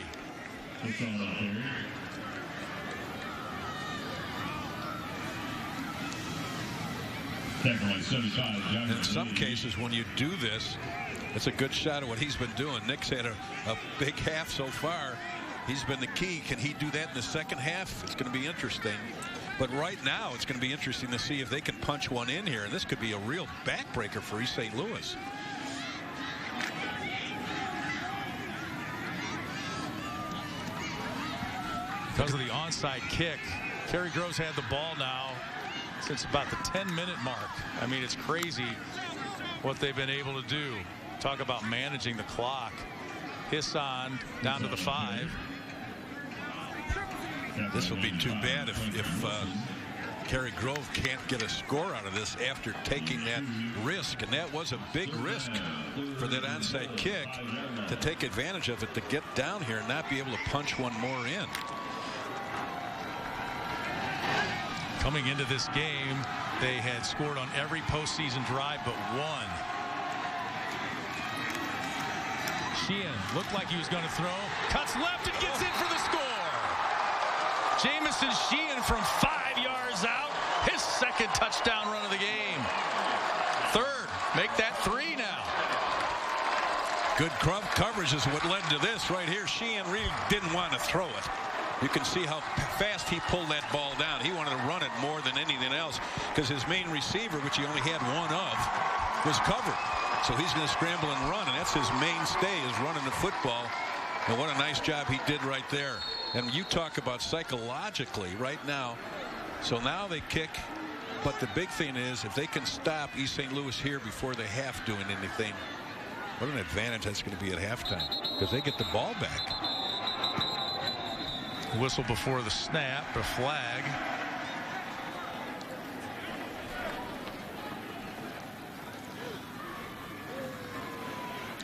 In some cases, when you do this, it's a good shot of what he's been doing. Nick's had a big half so far. He's been the key. Can he do that in the second half? It's going to be interesting. But right now, it's going to be interesting to see if they can punch one in here. And this could be a real backbreaker for East St. Louis. Because of the onside kick, Cary-Grove's had the ball now since about the 10-minute mark. I mean, it's crazy what they've been able to do. Talk about managing the clock. Hisson down to the 5. This will be too bad if Cary-Grove can't get a score out of this after taking that risk. And that was a big risk for that onside kick, to take advantage of it, to get down here and not be able to punch one more in. Coming into this game, they had scored on every postseason drive but one. Sheehan looked like he was going to throw. Cuts left and gets in for the score. Jamison Sheehan from 5 yards out. His second touchdown run of the game. Third. Make that 3 now. Good coverage is what led to this right here. Sheehan really didn't want to throw it. You can see how fast he pulled that ball down. He wanted to run it more than anything else because his main receiver, which he only had one of, was covered. So he's going to scramble and run, and that's his mainstay, is running the football. And what a nice job he did right there. And you talk about psychologically right now. So now they kick. But the big thing is, if they can stop East St. Louis here before they half doing anything, what an advantage that's going to be at halftime, because they get the ball back. Whistle before the snap, a flag.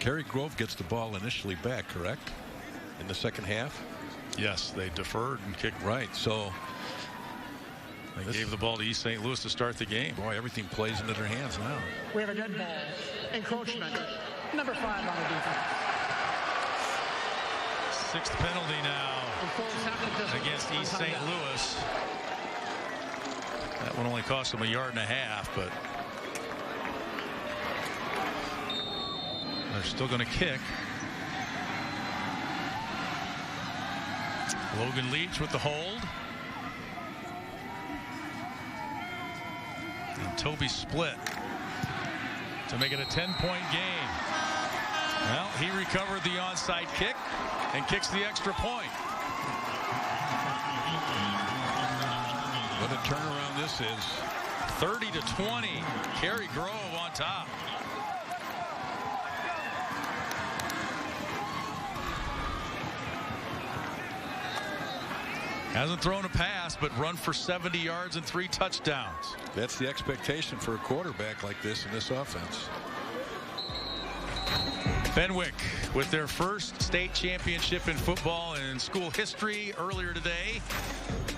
Cary-Grove gets the ball initially back, correct? In the second half? Yes, they deferred and kicked. Right, so they gave the ball to East St. Louis to start the game. Boy, everything plays into their hands now. We have a dead ball. Encroachment. Number 5 on the defense. 6th penalty now against East St. Louis. That one only cost them 1.5 yards, but they're still going to kick. Logan Leach with the hold. And Toby Split to make it a 10-point game. Well, he recovered the onside kick and kicks the extra point. What a turnaround this is. 30-20. Cary-Grove on top. Hasn't thrown a pass, but run for 70 yards and 3 touchdowns. That's the expectation for a quarterback like this in this offense. Fenwick with their first state championship in football in school history earlier today.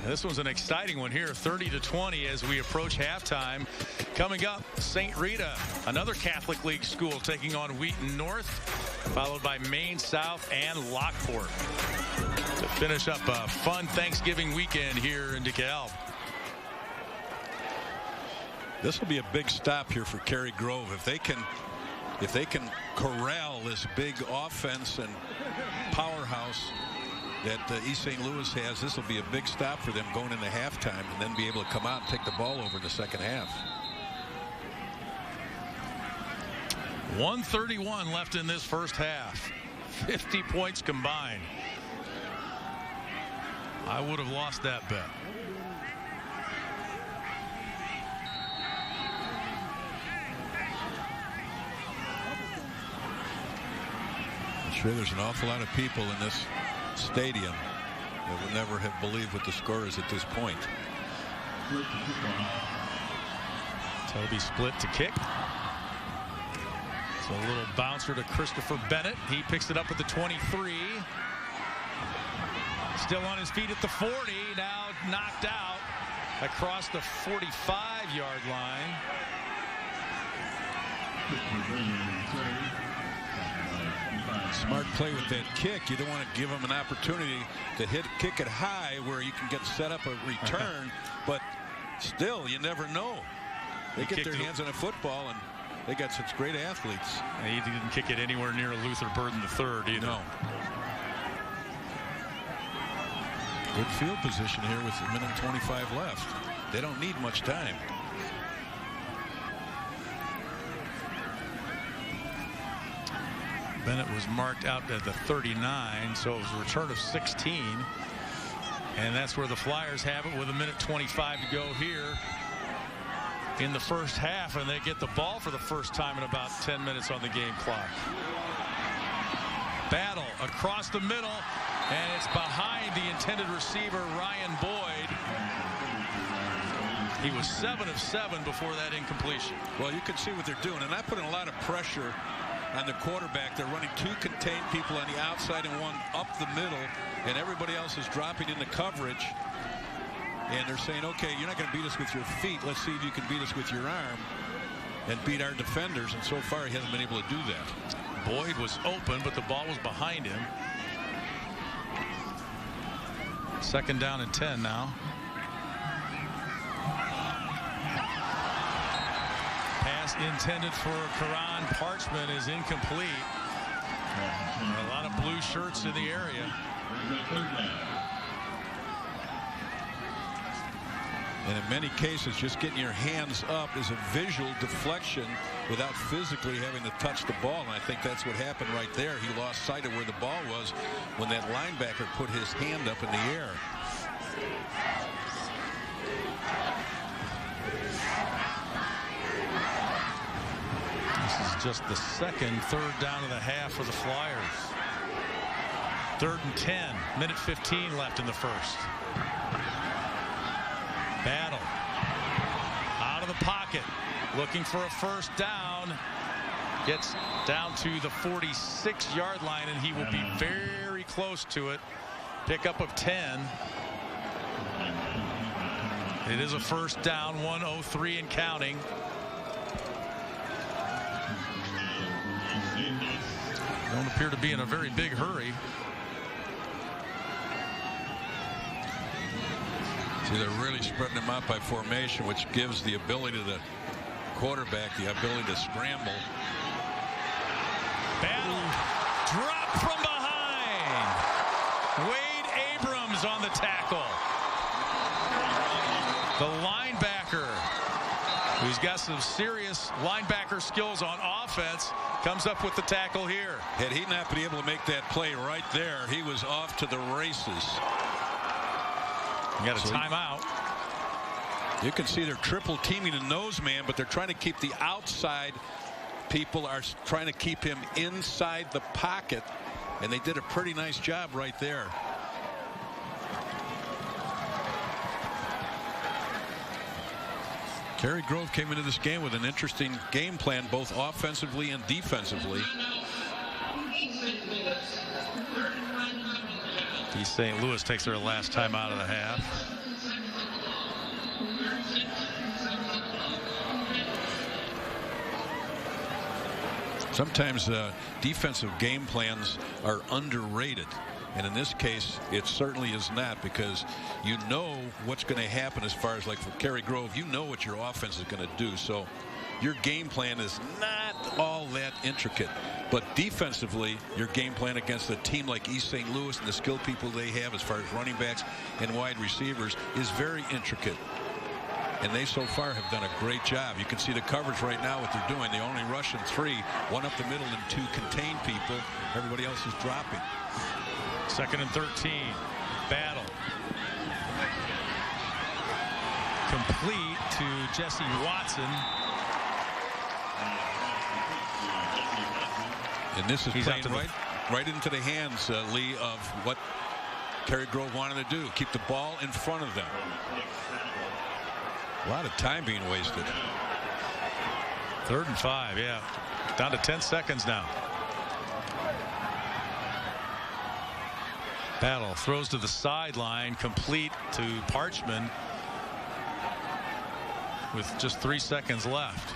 And this one's an exciting one here, 30-20 as we approach halftime. Coming up, St. Rita, another Catholic League school, taking on Wheaton North, followed by Maine South and Lockport. To finish up a fun Thanksgiving weekend here in DeKalb. This will be a big stop here for Cary-Grove. If they can corral this big offense and powerhouse that East St. Louis has, this will be a big stop for them going into halftime, and then be able to come out and take the ball over in the second half. 1:31 left in this first half. 50 points combined. I would have lost that bet. I'm sure there's an awful lot of people in this stadium that would never have believed what the score is at this point. Toby Split to kick. It's a little bouncer to Christopher Bennett. He picks it up at the 23. Still on his feet at the 40. Now knocked out across the 45-yard line. Smart play with that kick. You don't want to give him an opportunity to kick it high where you can get set up a return, but still, you never know. They get their hands on a football, and they got such great athletes. And he didn't kick it anywhere near Luther Burden III either. No. Good field position here with a minute 25 left. They don't need much time. Bennett was marked out at the 39, so it was a return of 16. And that's where the Flyers have it with a minute 25 to go here in the first half, and they get the ball for the first time in about 10 minutes on the game clock. Battle across the middle, and it's behind the intended receiver, Ryan Boyd. He was 7 of 7 before that incompletion. Well, you can see what they're doing, and that put a lot of pressure on the quarterback. They're running 2 contained people on the outside and 1 up the middle, and everybody else is dropping into coverage. And they're saying, okay, you're not going to beat us with your feet. Let's see if you can beat us with your arm and beat our defenders. And so far, he hasn't been able to do that. Boyd was open, but the ball was behind him. 2nd down and 10 now. Pass intended for Karan Parchman is incomplete. A lot of blue shirts in the area. And in many cases, just getting your hands up is a visual deflection without physically having to touch the ball. And I think that's what happened right there. He lost sight of where the ball was when that linebacker put his hand up in the air. This is just the second third down of the half for the Flyers. 3rd and 10, minute 15 left in the first. Battle out of the pocket, looking for a first down. Gets down to the 46-yard line, and he will be very close to it. Pickup of 10. It is a first down, 1:03 and counting. Don't appear to be in a very big hurry. See, they're really spreading them out by formation, which gives the ability to the quarterback the ability to scramble. Battle. Drop from behind. Wade Abrams on the tackle. The linebacker, who's got some serious linebacker skills on offense, comes up with the tackle here. Had he not been able to make that play right there, he was off to the races. You got a timeout. You can see they're triple teaming the nose man, but they're trying to keep the outside people are trying to keep him inside the pocket, and they did a pretty nice job right there. Cary-Grove came into this game with an interesting game plan, both offensively and defensively. East St. Louis takes their last time out of the half. Sometimes defensive game plans are underrated, and in this case it certainly is not, because you know what's going to happen as far as, like, for Cary-Grove, you know what your offense is going to do, so your game plan is not all that intricate. But defensively, your game plan against a team like East St. Louis and the skilled people they have as far as running backs and wide receivers is very intricate. And they so far have done a great job. You can see the coverage right now, what they're doing. They only rush in 3, 1 up the middle and 2 contain people. Everybody else is dropping. 2nd and 13. Battle. Complete to Jesse Watson. And this is playing right into the hands, Lee, of what Cary-Grove wanted to do. Keep the ball in front of them. A lot of time being wasted. 3rd and 5, yeah. Down to 10 seconds now. Battle throws to the sideline, complete to Parchman with just 3 seconds left.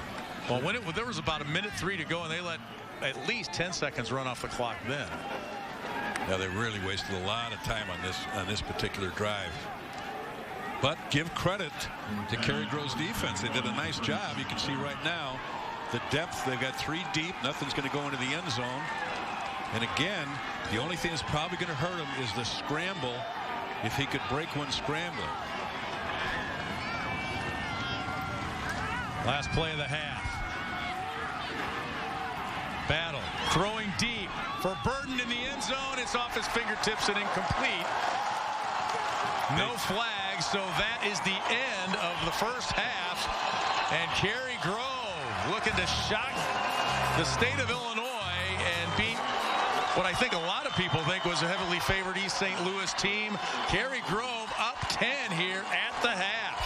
Well, when there was about 1:03 to go, and they let at least 10 seconds run off the clock then. Yeah, they really wasted a lot of time on this particular drive. But give credit to Cary-Grove's defense. They did a nice job. You can see right now the depth. They've got 3 deep. Nothing's going to go into the end zone. And again, the only thing that's probably going to hurt him is the scramble, if he could break one scrambler. Last play of the half. Battle throwing deep for Burden in the end zone. It's off his fingertips and incomplete. No flag, so that is the end of the first half. And Cary-Grove looking to shock the state of Illinois and beat what I think a lot of people think was a heavily favored East St. Louis team. Cary-Grove up 10 here at the half.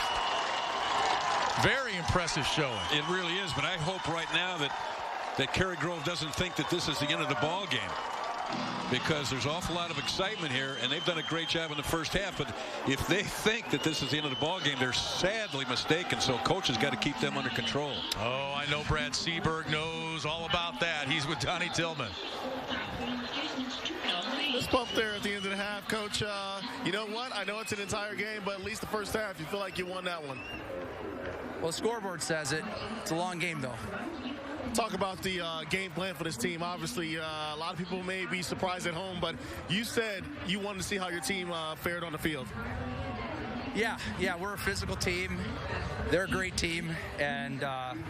Very impressive showing. It really is, but I hope right now that Cary-Grove doesn't think that this is the end of the ball game, because there's an awful lot of excitement here, and they've done a great job in the first half. But if they think that this is the end of the ball game, they're sadly mistaken. So coach has got to keep them under control. Oh, I know Brad Seberg knows all about that. He's with Donnie Tillman. This bump there at the end of the half, Coach. You know what? I know it's an entire game, but at least the first half, you feel like you won that one. Well, the scoreboard says it. It's a long game, though. Talk about the game plan for this team. Obviously, a lot of people may be surprised at home, but you said you wanted to see how your team fared on the field. Yeah, we're a physical team. They're a great team, and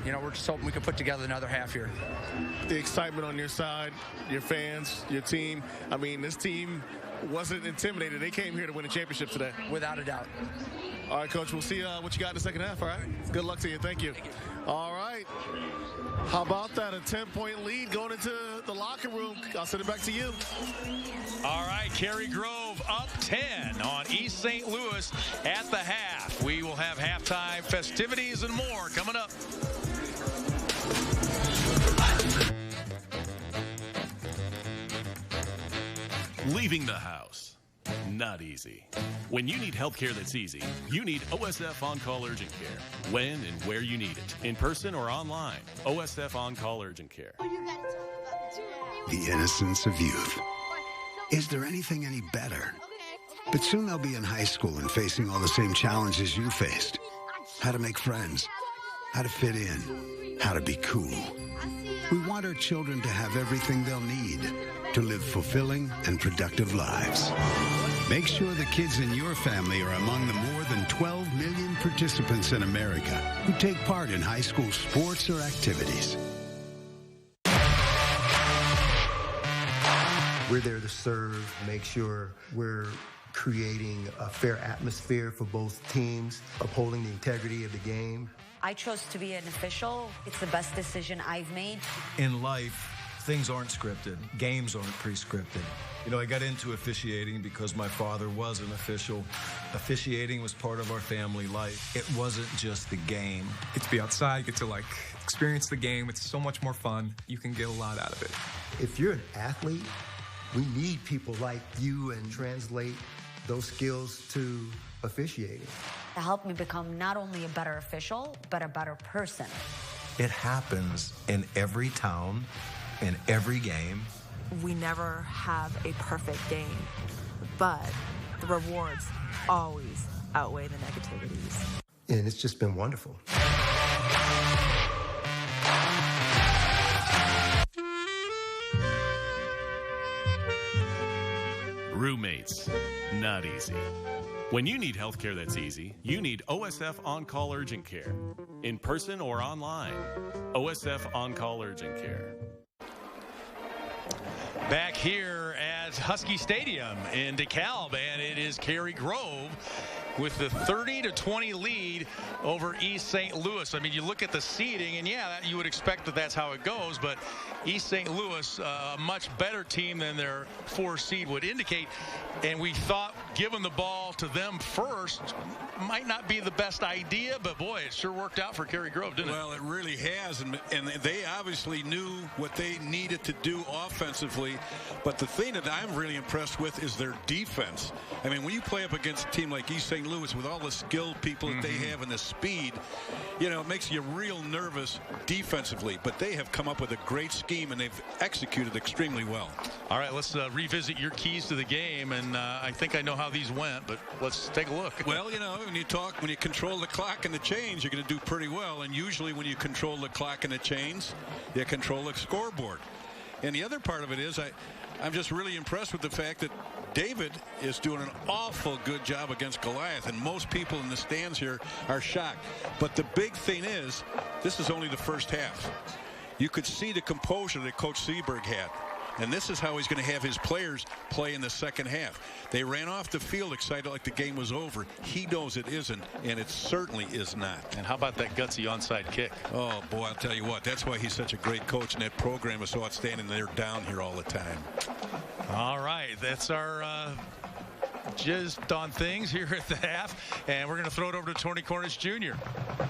we're just hoping we can put together another half here. The excitement on your side, your fans, your team. I mean, this team wasn't intimidated. They came here to win a championship today. Without a doubt. All right, Coach, we'll see what you got in the second half, all right? Good luck to you. Thank you. All right. How about that? A 10-point lead going into the locker room. I'll send it back to you. All right, Cary-Grove up 10 on East St. Louis at the half. We will have halftime festivities and more coming up. Leaving the house, not easy. When you need health care that's easy, you need OSF On-Call Urgent Care. When and where you need it, in person or online. OSF On-Call Urgent Care. The innocence of youth. Is there anything any better? But soon they'll be in high school and facing all the same challenges you faced. How to make friends, how to fit in, how to be cool. We want our children to have everything they'll need to live fulfilling and productive lives. Make sure the kids in your family are among the more than 12 million participants in America who take part in high school sports or activities. We're there to serve, make sure we're creating a fair atmosphere for both teams, upholding the integrity of the game. I chose to be an official. It's the best decision I've made. In life, things aren't scripted. Games aren't pre-scripted. You know, I got into officiating because my father was an official. Officiating was part of our family life. It wasn't just the game. Get to be outside, get to experience the game. It's so much more fun. You can get a lot out of it. If you're an athlete, we need people like you and translate those skills to officiating. To help me become not only a better official, but a better person. It happens in every town, in every game. We never have a perfect game, but the rewards always outweigh the negativities. And it's just been wonderful. Roommates, not easy. When you need health care that's easy, you need OSF On-Call Urgent Care. In person or online. OSF On-Call Urgent Care. Back here at Husky Stadium in DeKalb, and it is Cary-Grove with the 30-20 lead over East St. Louis. I mean, you look at the seeding, and yeah, you would expect that that's how it goes, but East St. Louis, a much better team than their 4 seed would indicate, and we thought giving the ball to them first might not be the best idea, but boy, it sure worked out for Cary-Grove, didn't it? Well, it really has, and they obviously knew what they needed to do offensively, but the thing that I'm really impressed with is their defense. I mean, when you play up against a team like East St. Louis with all the skilled people that they have and the speed, you know, it makes you real nervous defensively, but they have come up with a great scheme and they've executed extremely well. All right, let's revisit your keys to the game, and I think I know how these went, but let's take a look. Well, you know, when you control the clock and the chains, you're going to do pretty well, and usually when you control the clock and the chains, you control the scoreboard. And the other part of it is I'm just really impressed with the fact that David is doing an awful good job against Goliath, and most people in the stands here are shocked. But the big thing is, this is only the first half. You could see the composure that Coach Seberg had. And this is how he's going to have his players play in the second half. They ran off the field excited like the game was over. He knows it isn't, and it certainly is not. And how about that gutsy onside kick? Oh, boy, I'll tell you what. That's why he's such a great coach, and that program is so outstanding. They're down here all the time. All right, that's our gist on things here at the half, and we're going to throw it over to Tony Cornish Jr.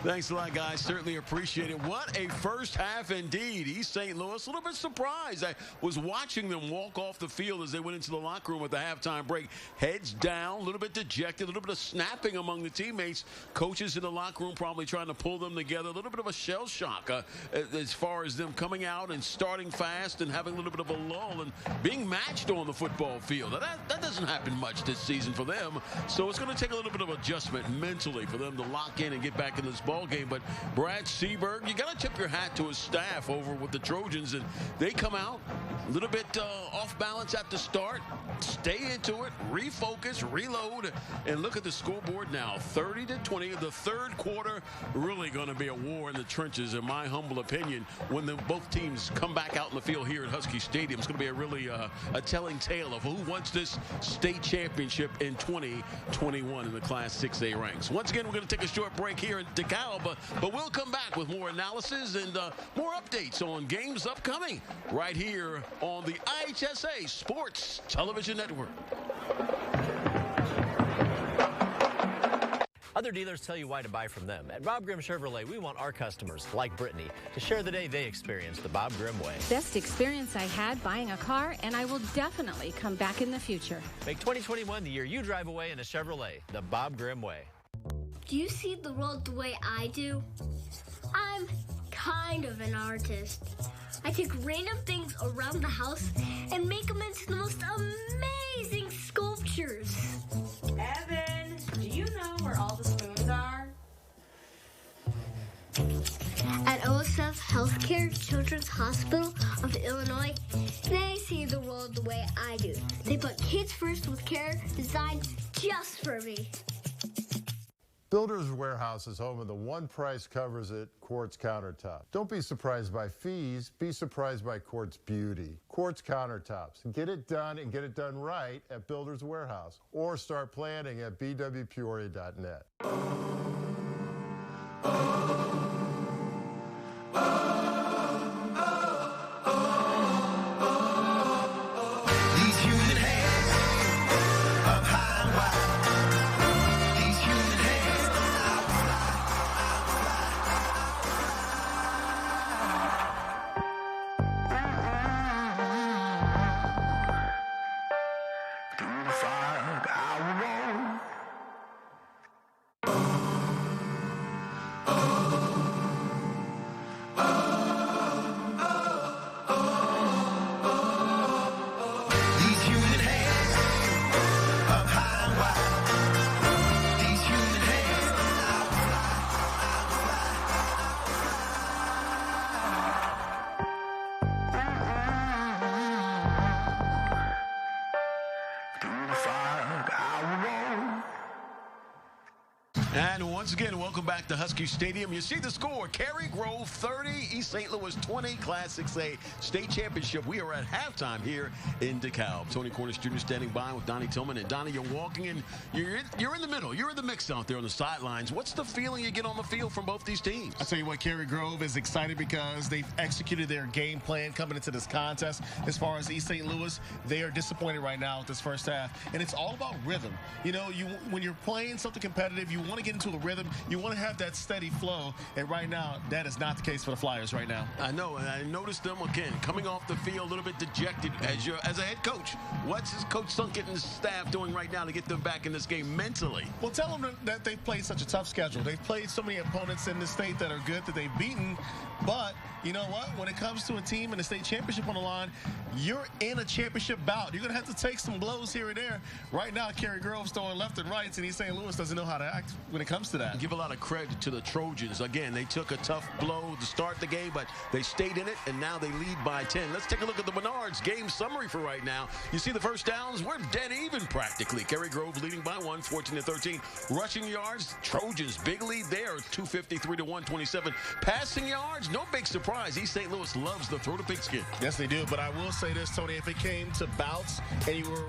Thanks a lot, guys. Certainly appreciate it. What a first half indeed. East St. Louis, a little bit surprised. I was watching them walk off the field as they went into the locker room at the halftime break. Heads down, a little bit dejected, a little bit of snapping among the teammates. Coaches in the locker room probably trying to pull them together. A little bit of a shell shock as far as them coming out and starting fast and having a little bit of a lull and being matched on the football field. Now, that doesn't happen much this season for them. So it's going to take a little bit of adjustment mentally for them to lock in and get back in the this ball game. But Brad Seaberg, you got to tip your hat to his staff over with the Trojans, and they come out a little bit off balance at the start, stay into it, refocus, reload, and look at the scoreboard now, 30-20. The third quarter really going to be a war in the trenches, in my humble opinion, when both teams come back out in the field here at Husky Stadium. It's going to be a really a telling tale of who wants this state championship in 2021 in the Class 6A ranks. Once again, we're going to take a short break here at DeKalb, but we'll come back with more analysis and more updates on games upcoming right here on the IHSA Sports Television Network. Other dealers tell you why to buy from them. At Bob Grimm Chevrolet, we want our customers, like Brittany, to share the day they experienced the Bob Grimm way. Best experience I had buying a car, and I will definitely come back in the future. Make 2021 the year you drive away in a Chevrolet, the Bob Grimm way. Do you see the world the way I do? I'm kind of an artist. I take random things around the house and make them into the most amazing sculptures. Evan, do you know where all the spoons are? At OSF Healthcare Children's Hospital of Illinois, they see the world the way I do. They put kids first with care designed just for me. Builder's Warehouse is home of the one price covers it quartz countertop. Don't be surprised by fees, be surprised by quartz beauty. Quartz countertops. Get it done and get it done right at Builder's Warehouse or start planning at bwpeoria.net. And once again, welcome back to Husky Stadium. You see the score, Cary-Grove 30, East St. Louis 20, Class 6A State Championship. We are at halftime here in DeKalb. Tony Cornish Jr. standing by with Donnie Tillman. And Donnie, you're walking in, you're in the middle. You're in the mix out there on the sidelines. What's the feeling you get on the field from both these teams? I'll tell you what, Cary-Grove is excited because they've executed their game plan coming into this contest. As far as East St. Louis, they are disappointed right now with this first half. And it's all about rhythm. You know, when you're playing something competitive, you want to get into the rhythm. You want to have that steady flow, and right now, that is not the case for the Flyers right now. I know, and I noticed them again coming off the field a little bit dejected as a head coach. What's his coach Sunkett and his staff doing right now to get them back in this game mentally? Well, tell them that they've played such a tough schedule. They've played so many opponents in the state that are good that they've beaten, but you know what? When it comes to a team in the state championship on the line, you're in a championship bout. You're going to have to take some blows here and there. Right now, Cary-Grove's throwing left and right, and East St. Louis doesn't know how to act when it comes to that. Give a lot of credit to the Trojans. Again, they took a tough blow to start the game, but they stayed in it, and now they lead by 10. Let's take a look at the Menards game summary for right now. You see the first downs. We're dead even practically. Cary-Grove leading by 1, 14-13. Rushing yards, Trojans, big lead there, 253 to 127. Passing yards, no big surprise. East St. Louis loves to throw the pigskin. Yes, they do, but I will say this, Tony, if it came to bouts and you were,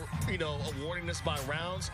awarding this by rounds,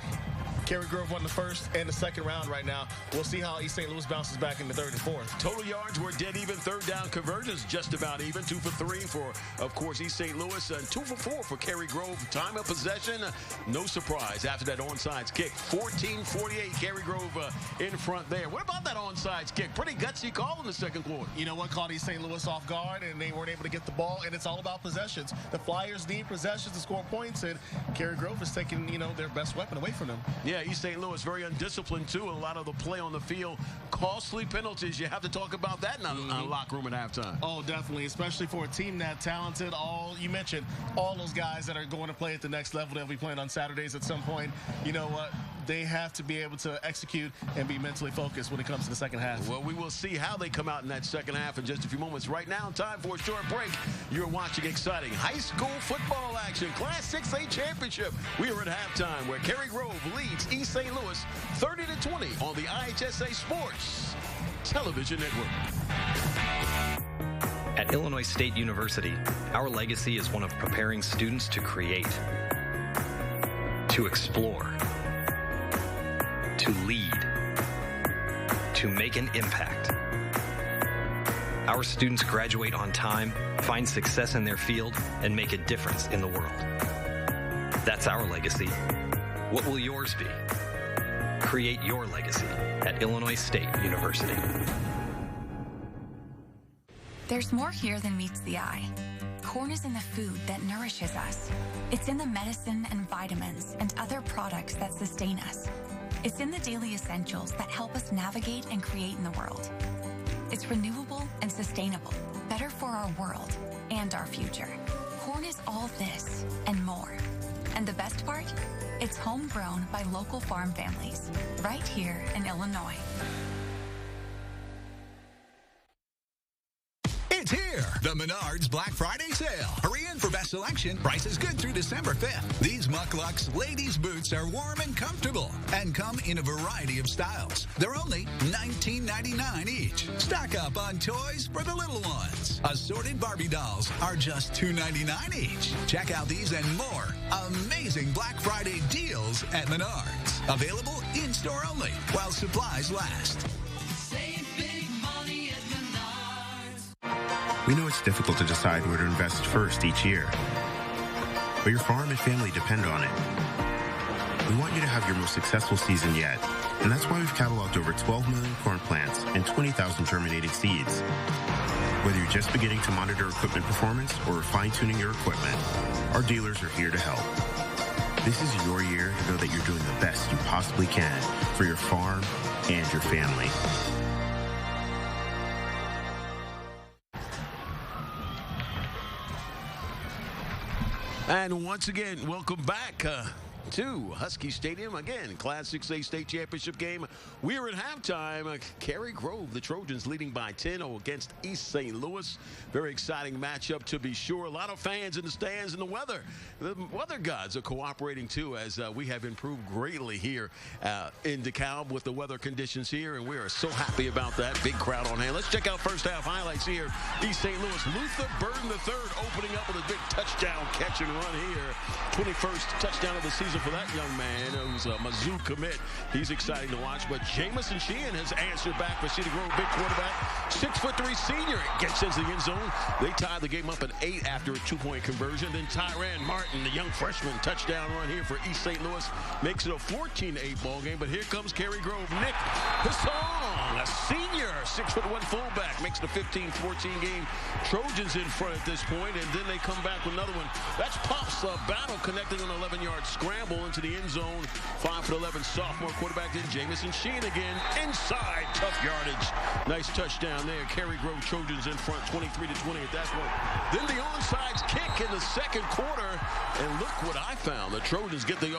Cary-Grove won the first and the second round right now. We'll see how East St. Louis bounces back in the third and fourth. Total yards were dead even. Third down conversions just about even. 2 for 3 for, of course, East St. Louis, and 2 for 4 for Cary-Grove. Time of possession, no surprise after that onside kick. 14-48, Cary-Grove in front there. What about that onside kick? Pretty gutsy call in the second quarter. You know what? Caught East St. Louis off guard, and they weren't able to get the ball, and it's all about possessions. The Flyers need possessions to score points, and Cary-Grove is taking, their best weapon away from them. Yeah, East St. Louis very undisciplined, too. A lot of the play on the field. Costly penalties. You have to talk about that in a locker room at halftime. Oh, definitely, especially for a team that talented. You mentioned all those guys that are going to play at the next level. They'll be playing on Saturdays at some point. You know what? they have to be able to execute and be mentally focused when it comes to the second half. Well, we will see how they come out in that second half in just a few moments. Right now, time for a short break. You're watching exciting high school football action, Class 6A championship. We are at halftime where Cary-Grove leads East St. Louis 30-20 on the IHSA Sports Television Network. At Illinois State University, our legacy is one of preparing students to create, to explore, to lead, to make an impact. Our students graduate on time, find success in their field, and make a difference in the world. That's our legacy. What will yours be? Create your legacy at Illinois State University. There's more here than meets the eye. Corn is in the food that nourishes us. It's in the medicine and vitamins and other products that sustain us. It's in the daily essentials that help us navigate and create in the world. It's renewable and sustainable, better for our world and our future. Corn is all this and more. And the best part? It's homegrown by local farm families, right here in Illinois. It's here, the Menards Black Friday sale. Hurry in for best selection. Prices good through December 5th. These Mucklucks ladies' boots are warm and comfortable and come in a variety of styles. They're only $19.99 each. Stock up on toys for the little ones. Assorted Barbie dolls are just $2.99 each. Check out these and more amazing Black Friday deals at Menards. Available in-store only while supplies last. We know it's difficult to decide where to invest first each year, but your farm and family depend on it. We want you to have your most successful season yet, and that's why we've cataloged over 12 million corn plants and 20,000 germinating seeds. Whether you're just beginning to monitor equipment performance or fine-tuning your equipment, our dealers are here to help. This is your year to know that you're doing the best you possibly can for your farm and your family. And once again, welcome back to Husky Stadium. Again, Class 6A state championship game. We're at halftime. Cary-Grove, the Trojans leading by 10 against East St. Louis. Very exciting matchup to be sure. A lot of fans in the stands, and the weather gods are cooperating too, as we have improved greatly here in DeKalb with the weather conditions here, and we are so happy about that. Big crowd on hand. Let's check out first half highlights here. East St. Louis, Luther Burden III opening up with a big touchdown catch and run here. 21st touchdown of the season for that young man who's a Mizzou commit. He's exciting to watch. But Jamison Sheehan has answered back for Cedar Grove, big quarterback. 6'3" senior gets into the end zone. They tied the game up at 8 after a 2-point conversion. Then Tyran Martin, the young freshman, touchdown run here for East St. Louis. Makes it a 14-8 ball game. But here comes Cary-Grove. Nick Hasson, a senior, 6'1" fullback, makes it a 15-14 game. Trojans in front at this point, and then they come back with another one. That's Pop's battle connecting on an 11-yard scramble into the end zone. 5'11" sophomore quarterback. Then Jamison Sheehan again inside, tough yardage. Nice touchdown there. Cary-Grove Trojans in front, 23-20 at that point. Then the onside kick in the second quarter, and look what I found. The Trojans get the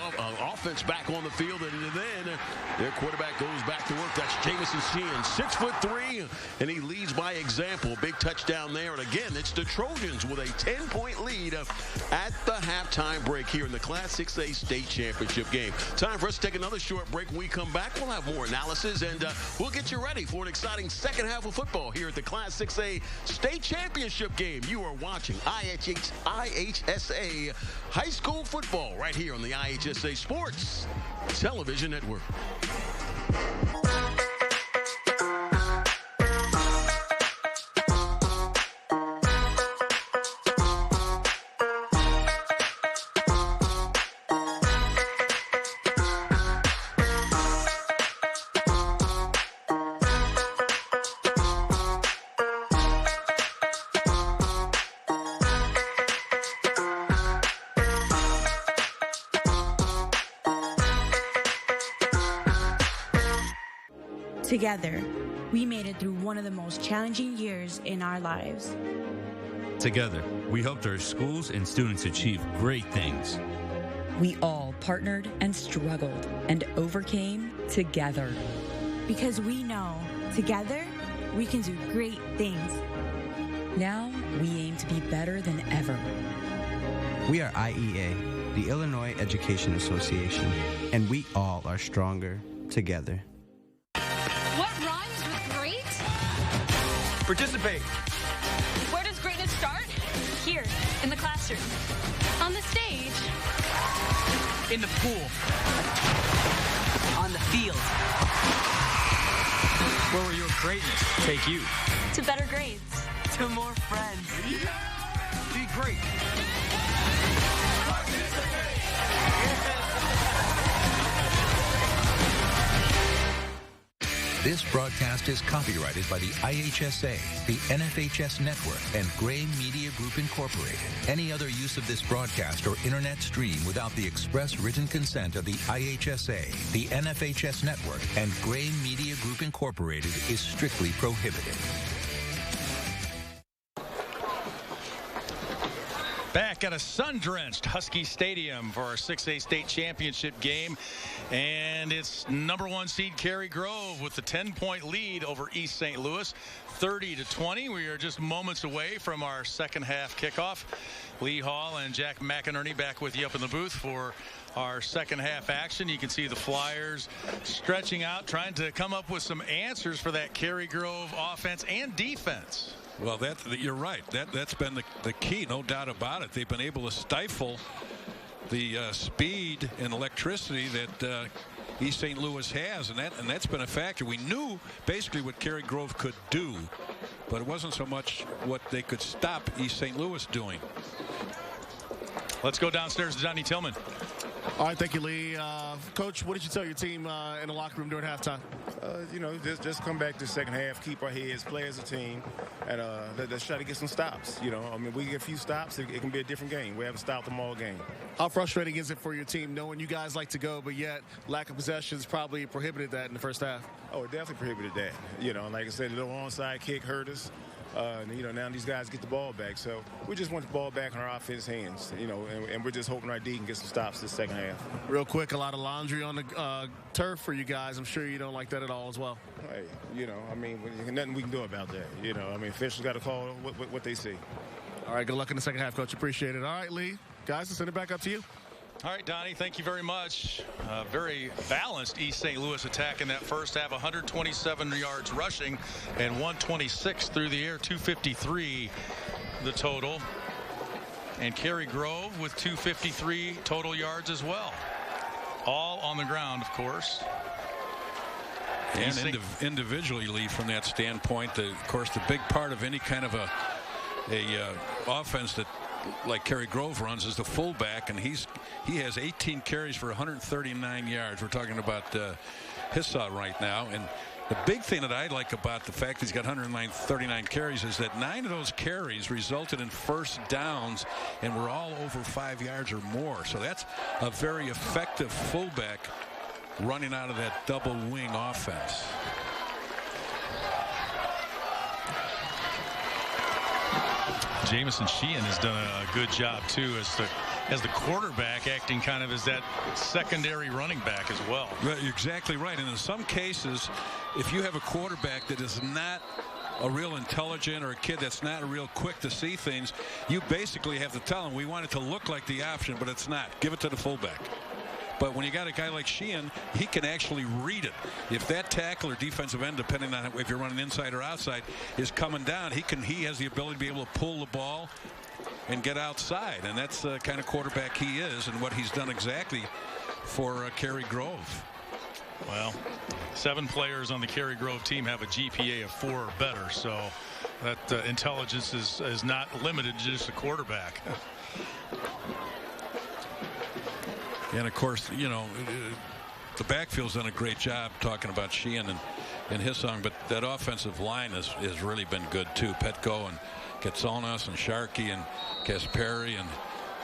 offense back on the field, and then their quarterback goes back to work. That's Jamison Sheehan, 6'3", and he leads by example. Big touchdown there, and again, it's the Trojans with a 10-point lead at the halftime break here in the Class 6A state championship game. Time for us to take another short break. When we come back, we'll have more analysis, and we'll get you ready for an exciting second half of football here at the Class 6A state championship game. You are watching IHSA high school football right here on the IHSA Sports Television Network. Together, we made it through one of the most challenging years in our lives. Together, we helped our schools and students achieve great things. We all partnered and struggled and overcame together. Because we know, together, we can do great things. Now, we aim to be better than ever. We are IEA, the Illinois Education Association, and we all are stronger together. What rhymes with great? Participate. Where does greatness start? Here, in the classroom. On the stage. In the pool. On the field. Where will your greatness take you? To better grades. To more friends. Be great. This broadcast is copyrighted by the IHSA, the NFHS Network, and Gray Media Group Incorporated. Any other use of this broadcast or internet stream without the express written consent of the IHSA, the NFHS Network, and Gray Media Group Incorporated is strictly prohibited. Back at a sun-drenched Husky Stadium for our 6A state championship game. And it's number 1 seed Cary-Grove with the 10-point lead over East St. Louis, 30-20. We are just moments away from our second half kickoff. Lee Hall and Jack McInerney back with you up in the booth for our second half action. You can see the Flyers stretching out, trying to come up with some answers for that Cary-Grove offense and defense. Well, you're right. That's been the key, no doubt about it. They've been able to stifle the speed and electricity that East St. Louis has, and that's been a factor. We knew basically what Cary-Grove could do, but it wasn't so much what they could stop East St. Louis doing. Let's go downstairs to Johnny Tillman. All right, thank you, Lee. Coach, what did you tell your team in the locker room during halftime? Just come back to the second half, keep our heads, play as a team, and let's try to get some stops. I mean, we get a few stops, it can be a different game. We haven't stopped them all game. How frustrating is it for your team knowing you guys like to go, but yet lack of possessions probably prohibited that in the first half? Oh, it definitely prohibited that. Like I said, a little onside kick hurt us. Now these guys get the ball back, so we just want the ball back in our offense hands, and we're just hoping our D can get some stops this second half. Real quick, a lot of laundry on the turf for you guys. I'm sure you don't like that at all as well. Hey, I mean, nothing we can do about that. I mean, officials got to call what they see. All right, good luck in the second half, Coach. Appreciate it. All right, Lee, guys, let's send it back up to you. All right, Donnie, thank you very much. Very balanced East St. Louis attack in that first half, 127 yards rushing and 126 through the air, 253 the total. And Cary-Grove with 253 total yards as well. All on the ground, of course. And individually, Lee, from that standpoint, of course, the big part of any kind of a offense that like Cary-Grove runs is the fullback, and he has 18 carries for 139 yards. We're talking about IHSA right now, and the big thing that I like about the fact he's got 139 carries is that 9 of those carries resulted in first downs and were all over 5 yards or more. So that's a very effective fullback running out of that double wing offense. Jamison Sheehan has done a good job too as the quarterback, acting kind of as that secondary running back as well. You're exactly right. And in some cases, if you have a quarterback that is not a real intelligent or a kid that's not real quick to see things, you basically have to tell him, we want it to look like the option, but it's not. Give it to the fullback. But when you got a guy like Sheehan, he can actually read it. If that tackle or defensive end, depending on if you're running inside or outside, is coming down, he has the ability to be able to pull the ball and get outside. And that's the kind of quarterback he is and what he's done exactly for Cary-Grove. Well, 7 players on the Cary-Grove team have a GPA of 4 or better, so that intelligence is not limited to just a quarterback. And of course, the backfield's done a great job talking about Sheehan and IHSA, but that offensive line has really been good too. Petko and Katsonas and Sharkey and Kasperi and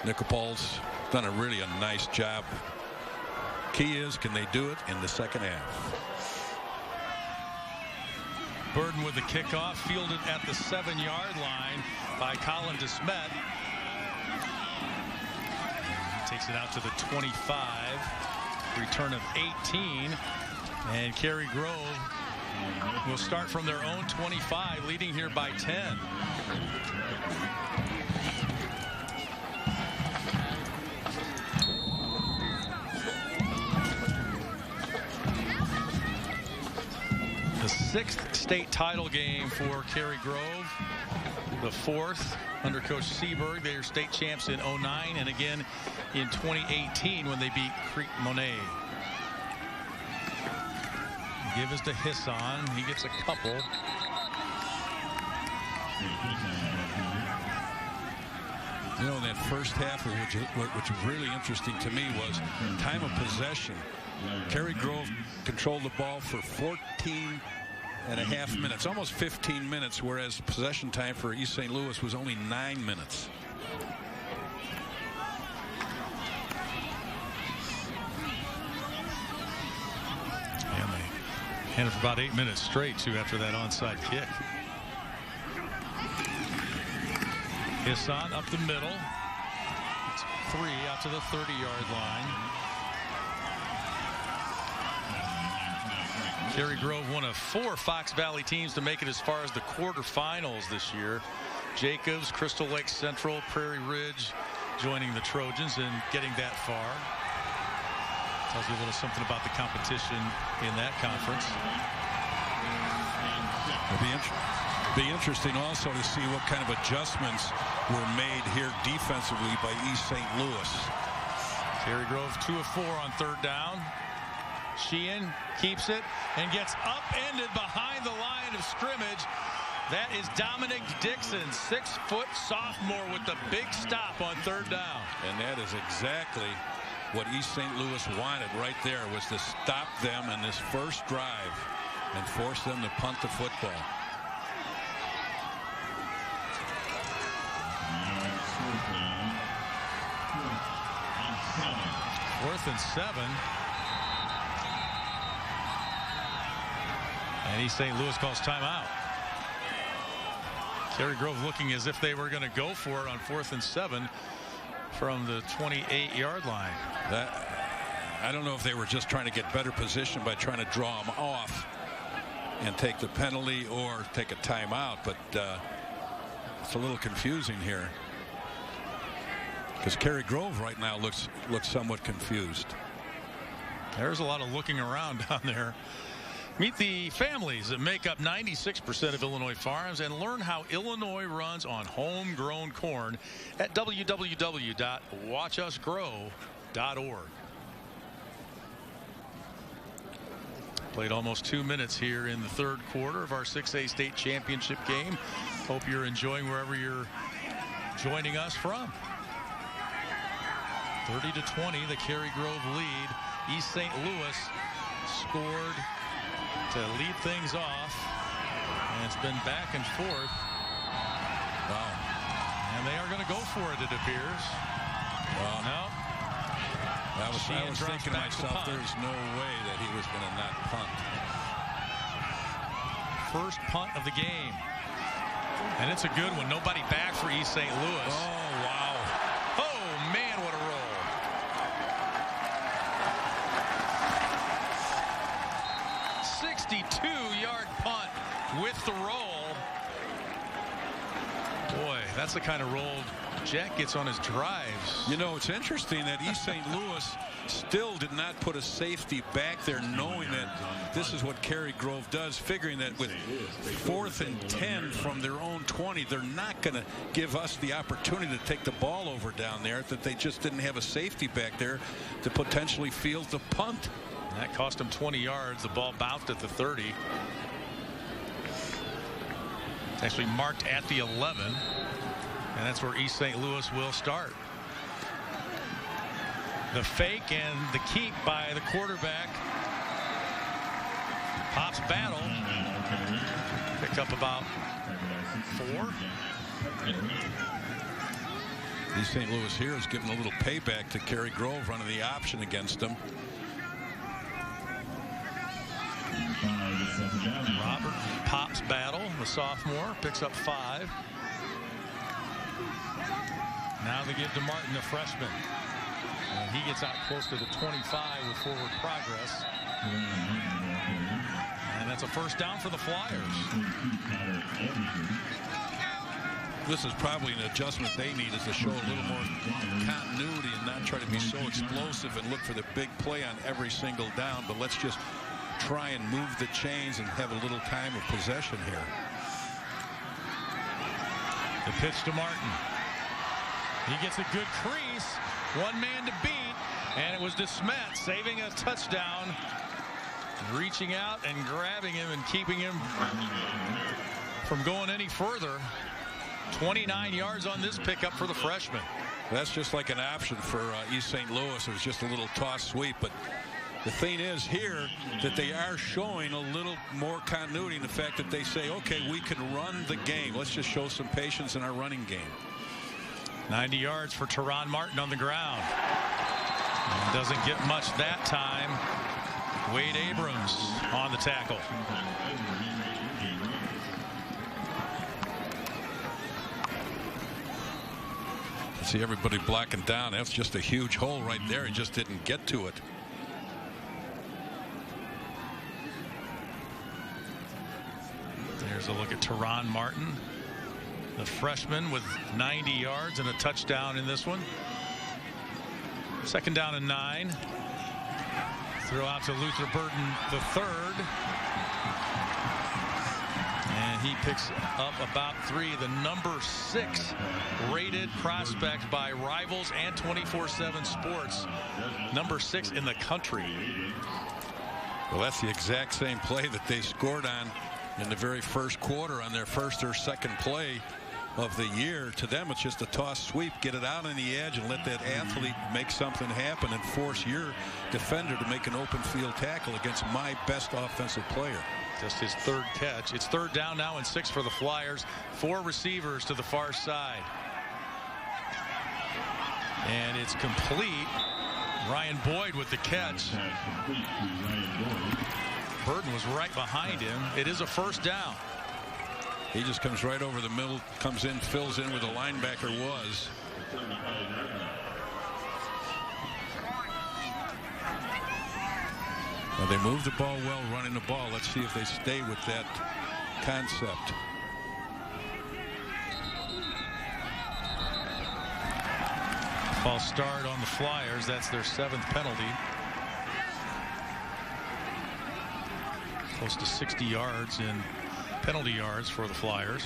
Nikopol's done a nice job. Key is, can they do it in the second half? Burden with the kickoff, fielded at the 7-yard line by Colin DeSmet. takes it out to the 25. Return of 18. And Cary-Grove will start from their own 25, leading here by 10. The 6th state title game for Cary-Grove. The 4th under Coach Seaberg. They are state champs in 09 and again in 2018 when they beat Creek Monet. Give is to Hisson. He gets a couple. You know, in that first half, which was really interesting to me, was time of possession. Cary-Grove controlled the ball for 14.5 minutes, almost 15 minutes, whereas possession time for East St. Louis was only 9 minutes. And for about 8 minutes straight, too, after that onside kick. Hisson up the middle. It's 3 out to the 30-yard line. Cary-Grove, one of 4 Fox Valley teams to make it as far as the quarterfinals this year. Jacobs, Crystal Lake Central, Prairie Ridge joining the Trojans and getting that far. Tells you a little something about the competition in that conference. It'll be interesting also to see what kind of adjustments were made here defensively by East St. Louis. Cary-Grove 2 of 4 on 3rd down. Sheehan keeps it and gets upended behind the line of scrimmage. That is Dominic Dixon, 6-foot sophomore with the big stop on 3rd down. And that is exactly what East St. Louis wanted right there, was to stop them in this first drive and force them to punt the football. Fourth and 7. And East St. Louis calls timeout. Cary-Grove looking as if they were going to go for it on 4th and 7 from the 28-yard line. I don't know if they were just trying to get better position by trying to draw them off and take the penalty or take a timeout, but it's a little confusing here because Cary-Grove right now looks somewhat confused. There's a lot of looking around down there. Meet the families that make up 96% of Illinois farms and learn how Illinois runs on homegrown corn at www.watchusgrow.org. Played almost 2 minutes here in the 3rd quarter of our 6A state championship game. Hope you're enjoying wherever you're joining us from. 30-20, the Cary-Grove lead. East St. Louis scored to lead things off, and it's been back and forth. Wow. And they are going to go for it, it appears. No. I was thinking to myself, there's no way that he was going to not punt. First punt of the game. And it's a good one. Nobody back for East St. Louis. Oh, wow. Oh, man, what a roll. 62-yard punt with the roll. Boy, that's the kind of roll Jack gets on his drives. You know, it's interesting that East St. Louis still did not put a safety back there, knowing that this is what Cary-Grove does, figuring that with 4th and 10 from their own 20, they're not going to give us the opportunity to take the ball over down there, that they just didn't have a safety back there to potentially field the punt. That cost them 20 yards. The ball bounced at the 30. It's actually marked at the 11. And that's where East St. Louis will start. The fake and the keep by the quarterback. Pops battle. Picked up about 4. East St. Louis here is giving a little payback to Cary-Grove, running the option against them. Robert Pops battle, the sophomore, picks up 5. Now they give to Martin, the freshman. And he gets out close to the 25 with forward progress. And that's a first down for the Flyers. This is probably an adjustment they need, is to show a little more continuity and not try to be so explosive and look for the big play on every single down. But let's just try and move the chains and have a little time of possession here. The pitch to Martin. He gets a good crease. One man to beat. And it was DeSmet saving a touchdown. Reaching out and grabbing him and keeping him from going any further. 29 yards on this pickup for the freshman. That's just like an option for East St. Louis. It was just a little toss sweep. But the thing is here that they are showing a little more continuity in the fact that they say, okay, we can run the game. Let's just show some patience in our running game. 90 yards for Teron Martin on the ground. And doesn't get much that time. Wade Abrams on the tackle. See everybody blocking down. That's just a huge hole right there. He just didn't get to it. There's a look at Teron Martin, the freshman, with 90 yards and a touchdown in this one. Second down and 9. Throw out to Luther Burton the third. And he picks up about 3. The number 6 rated prospect by Rivals and 24/7 Sports. Number 6 in the country. Well, that's the exact same play that they scored on in the very first quarter on their first or second play of the year. To them, it's just a toss sweep. Get it out on the edge and let that athlete make something happen and force your defender to make an open field tackle against my best offensive player. Just his third catch. It's third down now and 6 for the Flyers. 4 receivers to the far side. And it's complete. Ryan Boyd with the catch. Burton was right behind him. It is a first down. He just comes right over the middle, comes in, fills in where the linebacker was. Well, they moved the ball well, running the ball. Let's see if they stay with that concept. False start on the Flyers. That's their 7th penalty. Close to 60 yards in penalty yards for the Flyers.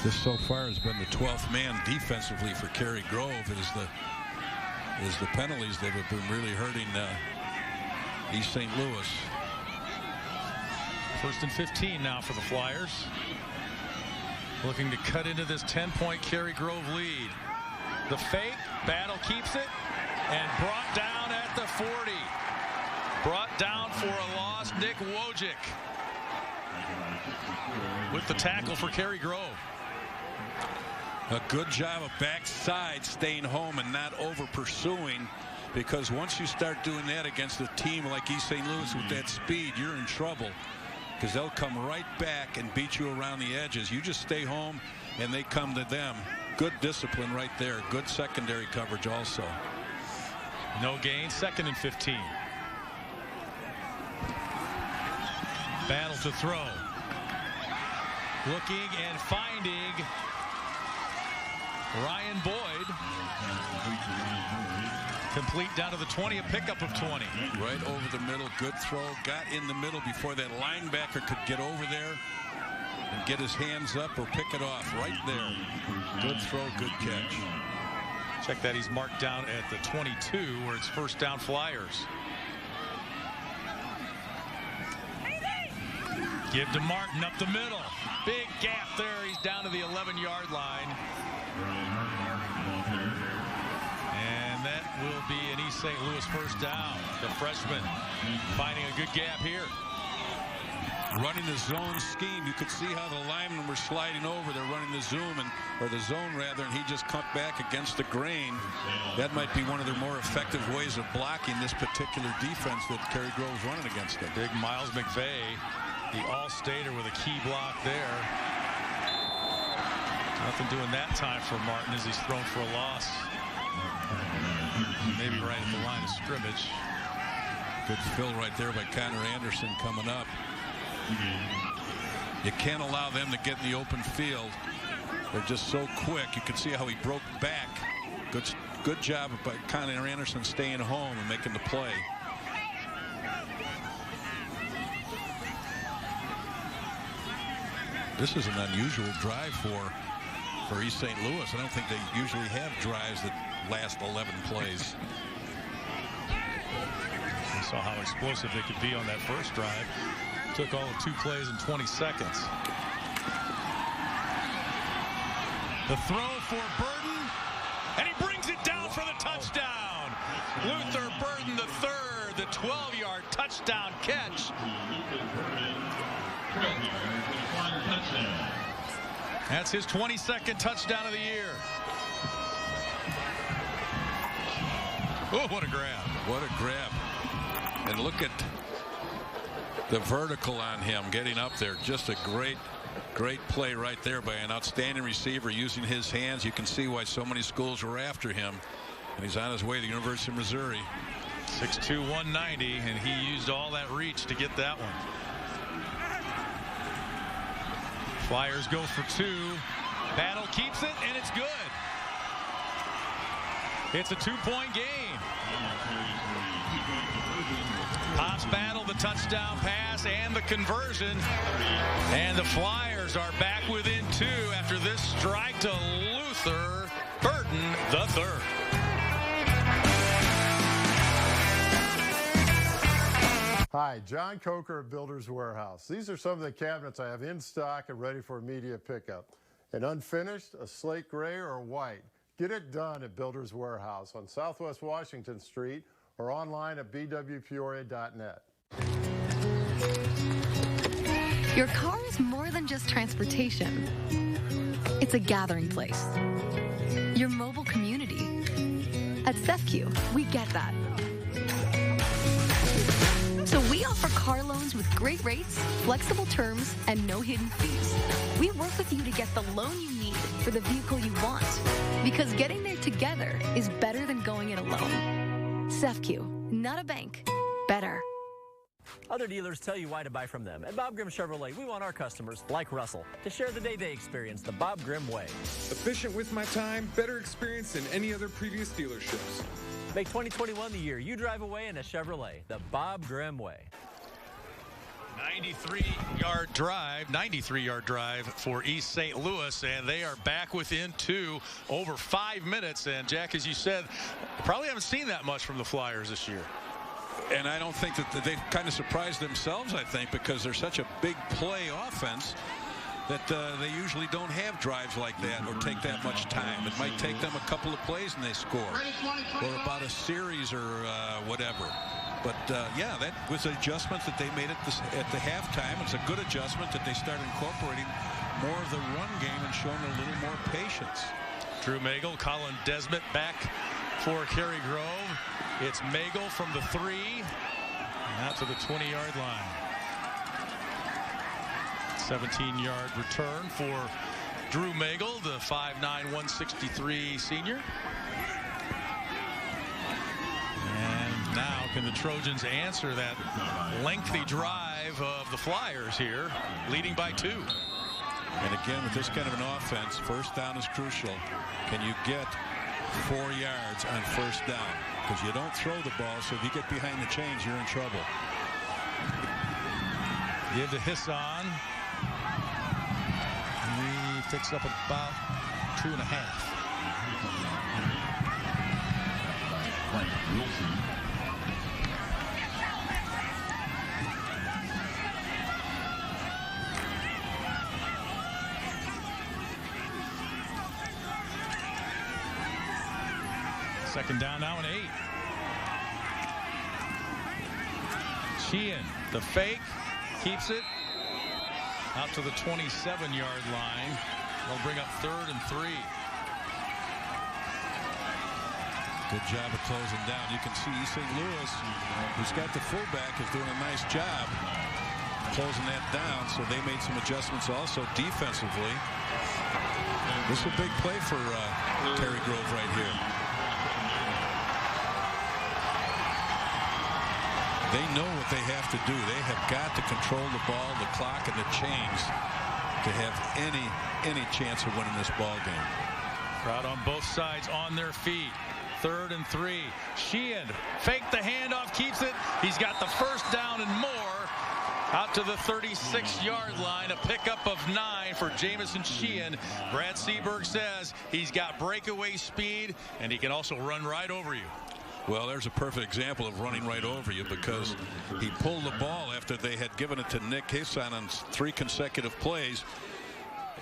This so far has been the 12th man defensively for Cary-Grove. Is the penalties that have been really hurting East St. Louis. First and 15 now for the Flyers. Looking to cut into this 10-point Cary-Grove lead. The fake, Battle keeps it, and brought down at the 40. Brought down for a loss, Nick Wojcik with the tackle for Cary-Grove. A good job of backside staying home and not over pursuing, because once you start doing that against a team like East St. Louis with that speed, you're in trouble, because they'll come right back and beat you around the edges. You just stay home and they come to them. Good discipline right there. Good secondary coverage also. No gain. 2nd and 15. Battle to throw. Looking and finding Ryan Boyd. Complete down to the 20, a pickup of 20. Right over the middle, good throw. Got in the middle before that linebacker could get over there and get his hands up or pick it off right there. Good throw, good catch. Check that, he's marked down at the 22 where it's first down Flyers. Give to Martin up the middle. Big gap there. He's down to the 11-yard line. And that will be an East St. Louis first down. The freshman finding a good gap here. running the zone scheme. You could see how the linemen were sliding over. They're running the zone rather, and he just cut back against the grain. That might be one of their more effective ways of blocking this particular defense that Cary-Grove's running against them. Big Miles McVay, the all-stater, with a key block there. Nothing doing that time for Martin as he's thrown for a loss. Maybe right at the line of scrimmage. Good fill right there by Connor Anderson coming up. You can't allow them to get in the open field. They're just so quick. You can see how he broke back. Good job by Connor Anderson staying home and making the play. This is an unusual drive for East St. Louis. I don't think they usually have drives that last 11 plays. We saw how explosive they could be on that first drive. Took all of 2 plays in 20 seconds. The throw for Burden, and he brings it down for the touchdown. Luther Burden the third, the 12-yard touchdown catch. That's his 22nd touchdown of the year. Oh, what a grab. What a grab. And look at the vertical on him getting up there. Just a great play right there by an outstanding receiver using his hands. You can see why so many schools were after him. And he's on his way to the University of Missouri. 6'2", 190, and he used all that reach to get that one. Flyers go for 2. Battle keeps it, and it's good. It's a 2-point game. Pops Battle, the touchdown pass and the conversion. And the Flyers are back within 2 after this strike to Luther Burden the third. Hi, John Coker at Builders Warehouse. These are some of the cabinets I have in stock and ready for immediate pickup. An unfinished, a slate gray, or a white. Get it done at Builders Warehouse on Southwest Washington Street or online at bwpeoria.net. Your car is more than just transportation. It's a gathering place. Your mobile community. At CEFCU, we get that. So we offer car loans with great rates, flexible terms, and no hidden fees. We work with you to get the loan you need for the vehicle you want, because getting there together is better than going it alone. CEFCU, not a bank, better. Other dealers tell you why to buy from them. At Bob Grimm Chevrolet, we want our customers, like Russell, to share the day they experience the Bob Grimm way. Efficient with my time, better experience than any other previous dealerships. Make 2021 the year you drive away in a Chevrolet, the Bob Grimm way. 93-yard drive for East St. Louis, and they are back within 2 over 5 minutes. And Jack, as you said, probably haven't seen that much from the Flyers this year. And I don't think that they've kind of surprised themselves, I think, because they're such a big play offense that they usually don't have drives like that or take that much time. It might take them a couple of plays and they score, or about a series or whatever. But yeah, that was an adjustment that they made at the halftime. It's a good adjustment that they started incorporating more of the run game and showing a little more patience. Drew Magel, Colin Desmond back for Cary-Grove. It's Magel from the 3, and out to the 20-yard line. 17-yard return for Drew Magel, the 5'9", 163 senior. And now can the Trojans answer that lengthy drive of the Flyers here, leading by 2. And again, with this kind of an offense, first down is crucial. Can you get 4 yards on first down? Because you don't throw the ball, so if you get behind the chains, you're in trouble. Give to Hisson. He picks up about 2.5. Second down now and 8. Sheehan, the fake, keeps it, out to the 27-yard line. They'll bring up 3rd and 3. Good job of closing down. You can see St. Louis, who's got the fullback, is doing a nice job closing that down. So they made some adjustments also defensively. This is a big play for Cary-Grove right here. They know what they have to do. They have got to control the ball, the clock, and the chains to have any chance of winning this ball game. Crowd on both sides on their feet. 3rd and 3. Sheehan faked the handoff, keeps it. He's got the first down and more. Out to the 36-yard line, a pickup of 9 for Jamison Sheehan. Brad Seberg says he's got breakaway speed, and he can also run right over you. Well, there's a perfect example of running right over you, because he pulled the ball after they had given it to Nick Hisson on 3 consecutive plays,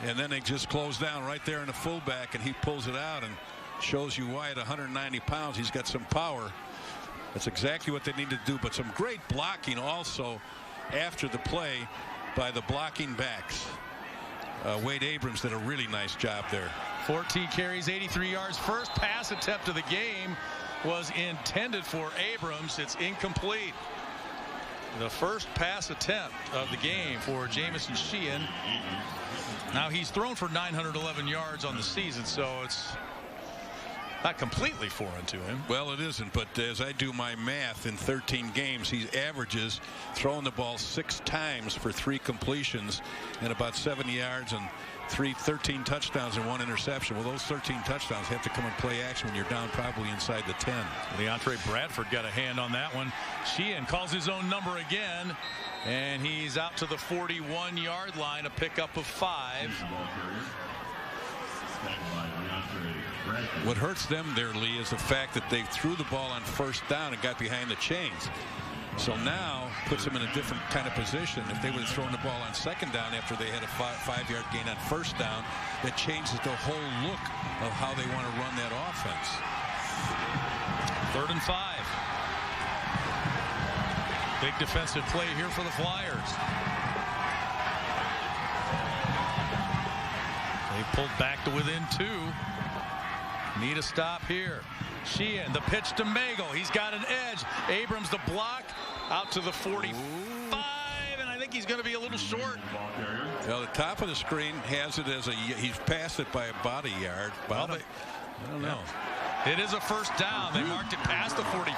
and then they just closed down right there in the fullback, and he pulls it out and shows you why at 190 pounds he's got some power. That's exactly what they need to do, but some great blocking also after the play by the blocking backs. Wade Abrams did a really nice job there. 14 carries, 83 yards. First pass attempt of the game was intended for Abrams. It's incomplete. The first pass attempt of the game for Jamison Sheehan. Now he's thrown for 911 yards on the season, so it's not completely foreign to him. Well, it isn't, but as I do my math, in 13 games, he averages throwing the ball 6 times for 3 completions and about 70 yards and 13 touchdowns and 1 interception. Well, those 13 touchdowns have to come in play action when you're down probably inside the 10. Leontre Bradford got a hand on that one. Sheehan calls his own number again, and he's out to the 41-yard line, a pickup of 5. What hurts them there, Lee, is the fact that they threw the ball on first down and got behind the chains. So now puts them in a different kind of position. If they would have thrown the ball on second down after they had a 5-yard gain on first down, that changes the whole look of how they want to run that offense. 3rd and 5. Big defensive play here for the Flyers. They pulled back to within 2. Need a stop here. Sheehan, the pitch to Magel. He's got an edge. Abrams, the block, out to the 45, and I think he's going to be a little short. Well, the top of the screen has it as he's passed it by about a yard. I don't know. It is a first down. They marked it past the 45.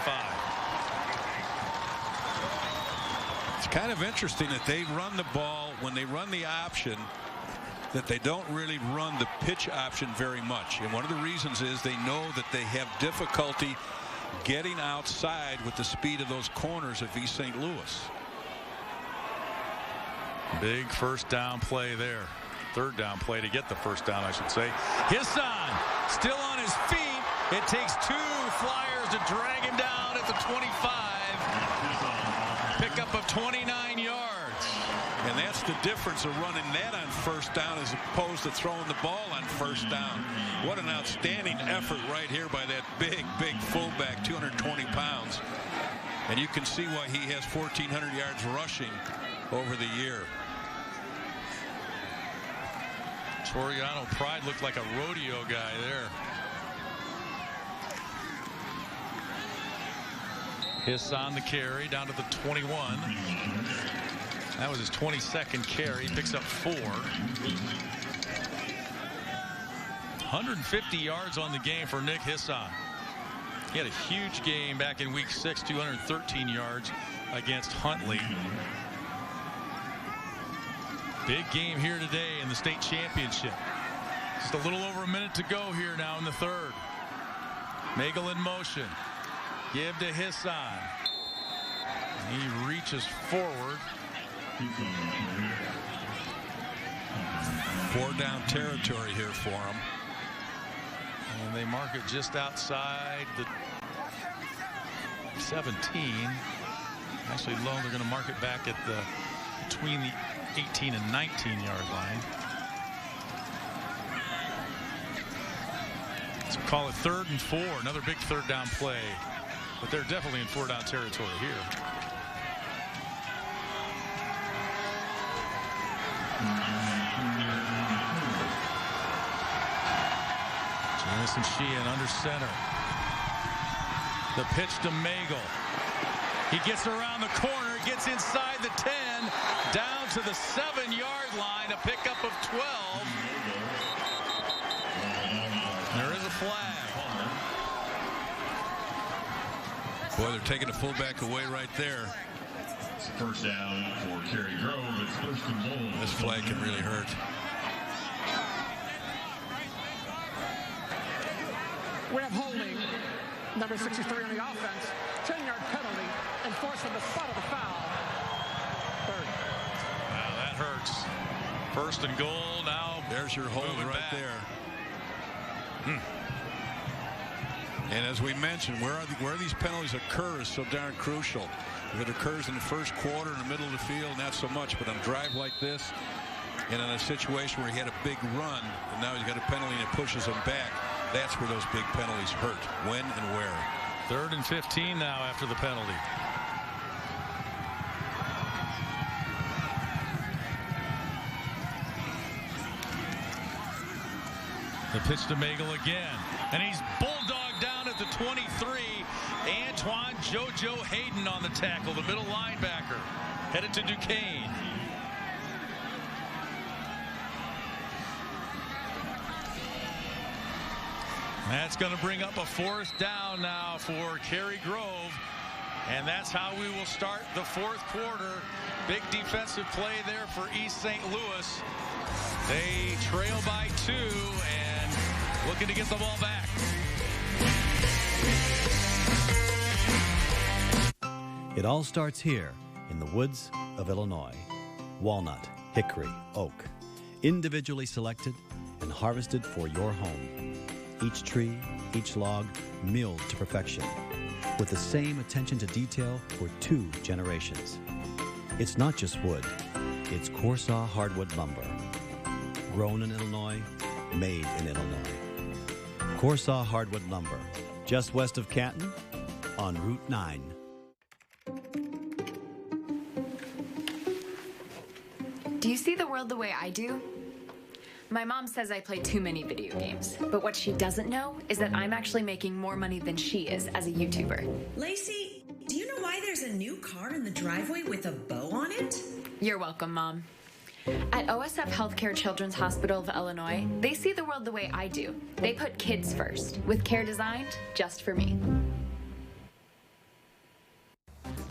It's kind of interesting that they run the ball when they run the option, that they don't really run the pitch option very much. And one of the reasons is they know that they have difficulty getting outside with the speed of those corners of East St. Louis. Big first down play there. 3rd down play to get the first down, I should say. Hisson still on his feet. It takes 2 Flyers to drag him down at the 25. Pickup of 29 yards. And that's the difference of running that on first down as opposed to throwing the ball on first down. What an outstanding effort right here by that big fullback, 220 pounds. And you can see why he has 1,400 yards rushing over the year. Toriano Pride looked like a rodeo guy there. Hisson the carry down to the 21. That was his 22nd carry. Picks up 4. 150 yards on the game for Nick Hisson. He had a huge game back in week 6, 213 yards against Huntley. Big game here today in the state championship. Just a little over a minute to go here now in the 3rd. Magel in motion. Give to Hisson. He reaches forward. 4 down territory here for him. And they mark it just outside the 17. Actually, low, they're going to mark it back at the between the 18 and 19-yard line. So call it 3rd and 4. Another big 3rd down play. But they're definitely in 4 down territory here. Jamison Sheehan under center. The pitch to Magel. He gets around the corner, gets inside the 10, down to the 7-yard line, a pickup of 12. There is a flag. Boy, they're taking the fullback away right there. First down for Cary-Grove. It's first and goal. This flag can really hurt. We have holding, number 63 on the offense, 10-yard penalty, enforced on the spot of the foul. Third. Wow, that hurts. First and goal now. There's your hold right there. And as we mentioned, where these penalties occur is so darn crucial. If it occurs in the first quarter, in the middle of the field, not so much. But on a drive like this, and in a situation where he had a big run, and now he's got a penalty and it pushes him back, that's where those big penalties hurt. When and where. 3rd and 15 now after the penalty. The pitch to Magel again. And he's bulldogged down at the 23. Antoine JoJo Hayden on the tackle, the middle linebacker. Headed to Duquesne. That's going to bring up a 4th down now for Cary-Grove. And that's how we will start the 4th quarter. Big defensive play there for East St. Louis. They trail by 2 and looking to get the ball back. It all starts here in the woods of Illinois. Walnut, hickory, oak, individually selected and harvested for your home. Each tree, each log, milled to perfection, with the same attention to detail for 2 generations. It's not just wood, it's Corsaw hardwood lumber. Grown in Illinois, made in Illinois. Corsaw hardwood lumber, just west of Canton, on Route 9. Do you see the world the way I do? My mom says I play too many video games, but what she doesn't know is that I'm actually making more money than she is as a YouTuber. Lacey, do you know why there's a new car in the driveway with a bow on it? You're welcome, Mom. At OSF Healthcare Children's Hospital of Illinois, they see the world the way I do. They put kids first, with care designed just for me.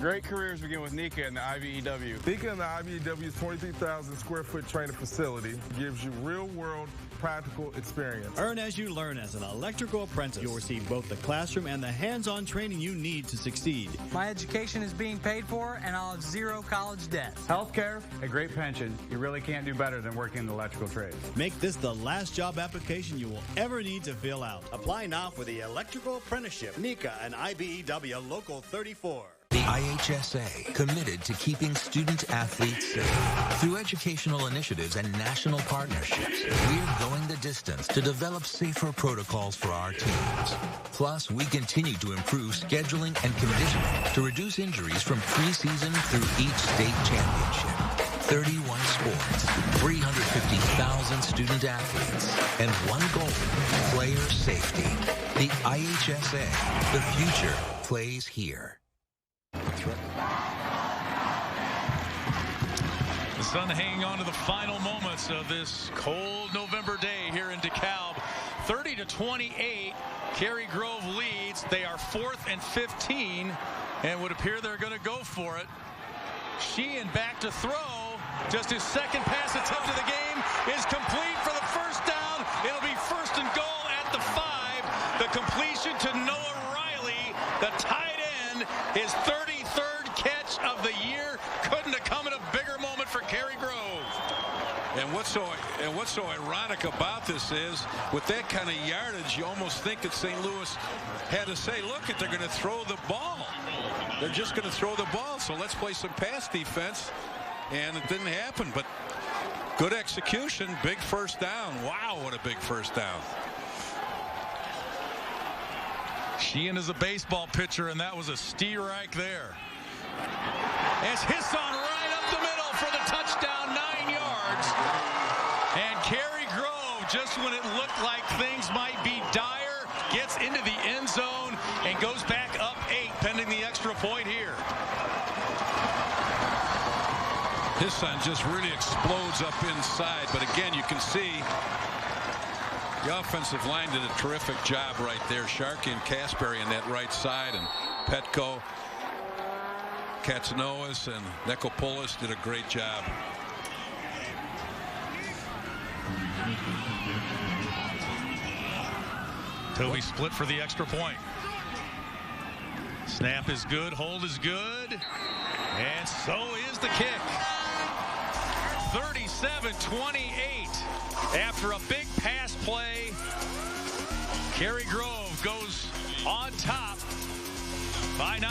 Great careers begin with Nika in the IBEW. Nika in the IBEW's 23,000 square foot training facility gives you real-world practical experience. Earn as you learn as an electrical apprentice. You'll receive both the classroom and the hands-on training you need to succeed. My education is being paid for, and I'll have 0 college debt. Healthcare, a great pension. You really can't do better than working in the electrical trades. Make this the last job application you will ever need to fill out. Apply now for the electrical apprenticeship. Nika and IBEW Local 34. The IHSA, committed to keeping student-athletes safe. Through educational initiatives and national partnerships, we're going the distance to develop safer protocols for our teams. Plus, we continue to improve scheduling and conditioning to reduce injuries from preseason through each state championship. 31 sports, 350,000 student-athletes, and one goal, player safety. The IHSA, the future plays here. The sun hanging on to the final moments of this cold November day here in DeKalb. 30-28, Cary-Grove leads. They are 4th and 15 and would appear they're going to go for it. Sheehan back to throw. Just his second pass attempt of the game is complete for the first down. It'll be 1st and goal at the 5. The completion to Noah Riley, the tight end, his 33rd catch of the year. Couldn't have come at a bigger moment for Cary-Grove. And what's so ironic about this is, with that kind of yardage, you almost think that St. Louis had to say, look, they're going to throw the ball. They're just going to throw the ball, so let's play some pass defense. And it didn't happen, but good execution, big first down. Wow, what a big first down. Sheehan is a baseball pitcher, and that was a steer right there. As Hisson right up the middle for the touchdown, 9 yards. And Cary-Grove just when it looked like things might be dire, gets into the end zone and goes back up 8, pending the extra point here. His son just really explodes up inside, but again, you can see the offensive line did a terrific job right there. Sharkey and Kasperi on that right side, and Petco, Katsanoas, and Nekopoulos did a great job. Toby split for the extra point. Snap is good, hold is good, and so is the kick. 37-28 after a big pass play. Cary-Grove goes on top by 9.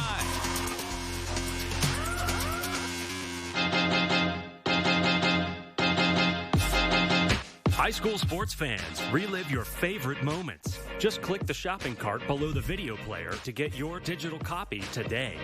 High school sports fans, relive your favorite moments. Just click the shopping cart below the video player to get your digital copy today.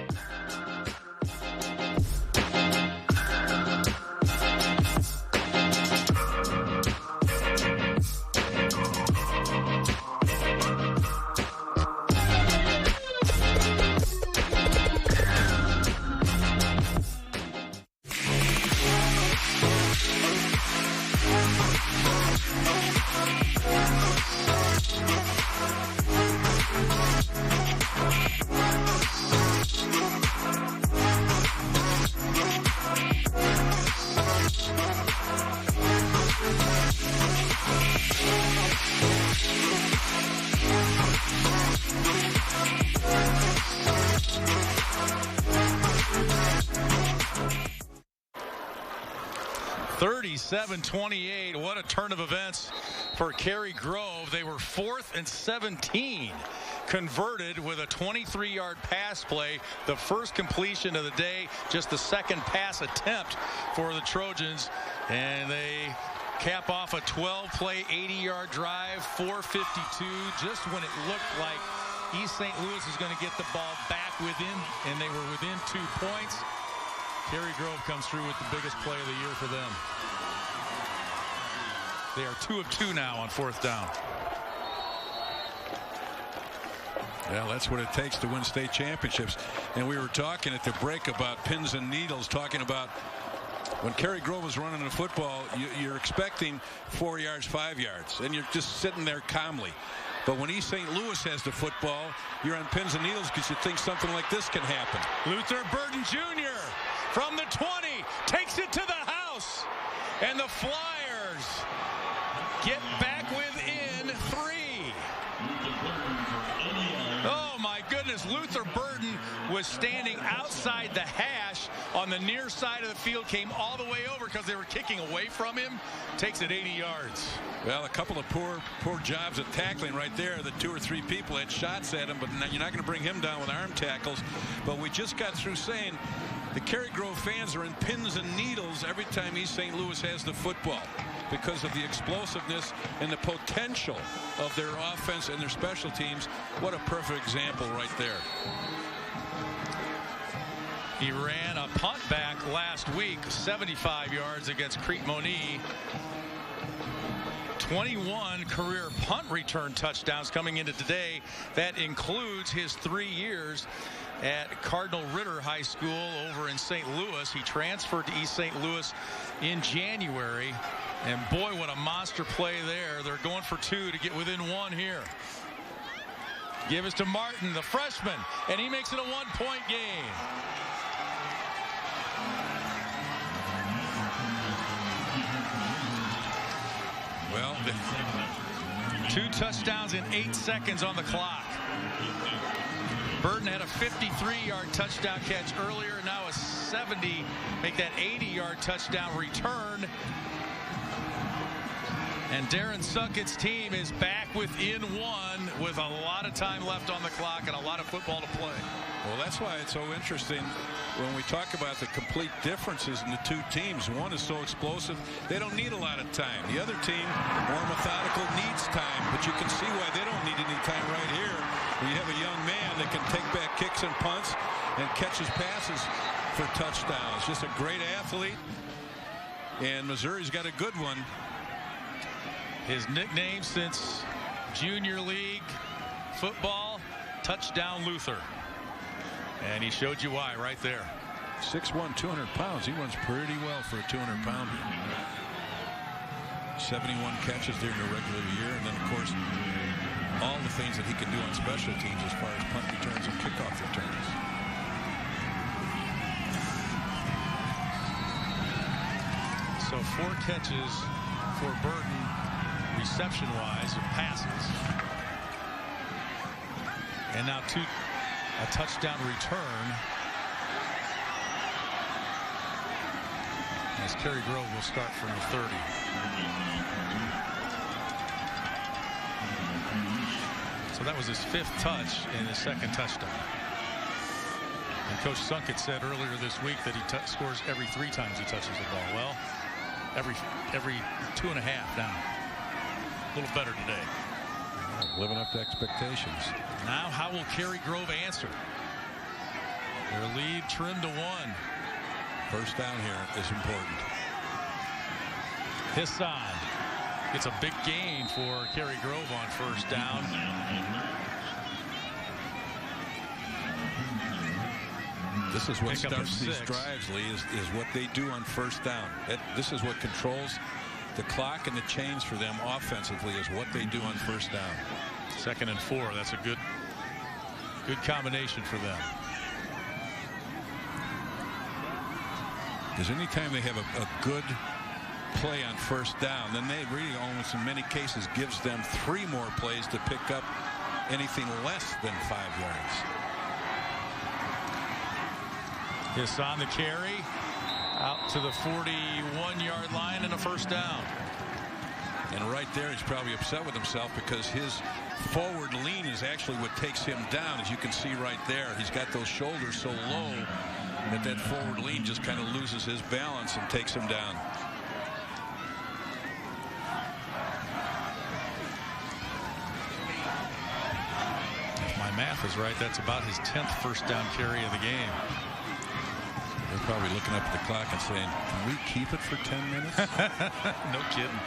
.28. What a turn of events for Cary-Grove. They were 4th and 17, converted with a 23-yard pass play. The first completion of the day, just the second pass attempt for the Trojans, and they cap off a 12-play, 80-yard drive, 4:52, just when it looked like East St. Louis is going to get the ball back within, and they were within 2 points. Cary-Grove comes through with the biggest play of the year for them. They are 2 of 2 now on 4th down. Well, that's what it takes to win state championships. And we were talking at the break about pins and needles, talking about when Cary-Grove was running the football, you're expecting 4 yards, 5 yards, and you're just sitting there calmly. But when East St. Louis has the football, you're on pins and needles because you think something like this can happen. Luther Burden Jr. from the 20 takes it to the house, and the Flyers get back within 3. Oh my goodness, Luther Burden was standing outside the hash on the near side of the field, came all the way over because they were kicking away from him, takes it 80 yards. Well, a couple of poor jobs at tackling right there. The 2 or 3 people had shots at him, but you're not going to bring him down with arm tackles. But we just got through saying the Cary-Grove fans are in pins and needles every time East St. Louis has the football because of the explosiveness and the potential of their offense and their special teams. What a perfect example right there. He ran a punt back last week, 75 yards against Crete-Monee. 21 career punt return touchdowns coming into today. That includes his 3 years at Cardinal Ritter High School over in St. Louis. He transferred to East St. Louis in January, and boy, what a monster play there. They're going for 2 to get within 1 here. Give us to Martin, the freshman, and he makes it a 1-point game. Well, 2 touchdowns in 8 seconds on the clock. Burden had a 53-yard touchdown catch earlier, now a 70, make that 80-yard touchdown return. And Darren Suckett's team is back within 1 with a lot of time left on the clock and a lot of football to play. Well, that's why it's so interesting when we talk about the complete differences in the 2 teams. One is so explosive, they don't need a lot of time. The other team, more methodical, needs time. But you can see why they don't need any time right here. When you have a young man that can take back kicks and punts and catches passes for touchdowns. Just a great athlete. And Missouri's got a good one. His nickname since junior league football, Touchdown Luther. And he showed you why right there. 6'1", 200 pounds. He runs pretty well for a 200-pounder. 71 catches during the regular year, and then, of course, all the things that he can do on special teams as far as punt returns and kickoff returns. So 4 catches for Burton reception-wise of passes. And now a touchdown return. As Cary-Grove will start from the 30. So that was his 5th touch and his 2nd touchdown. And Coach Sunkett said earlier this week that he scores every 3 times he touches the ball. Well, every 2.5 now. A little better today. Living up to expectations. Now how will Cary-Grove answer? Their lead trimmed to 1. First down here is important. Hisson gets a big gain for Cary-Grove on first down. This is what starts these drives, Lee, is what they do on first down. This is what controls the clock and the chains for them offensively, is what they do on first down. 2nd and 4. That's a good combination for them. Because anytime they have a good play on first down, then they really almost in many cases gives them 3 more plays to pick up anything less than 5 yards. Hisson the carry out to the 41-yard line and a first down. And right there, he's probably upset with himself because his forward lean is actually what takes him down. As you can see right there, he's got those shoulders so low that forward lean just kind of loses his balance and takes him down. If my math is right, that's about his 10th first down carry of the game. They're probably looking up at the clock and saying, can we keep it for 10 minutes? No kidding.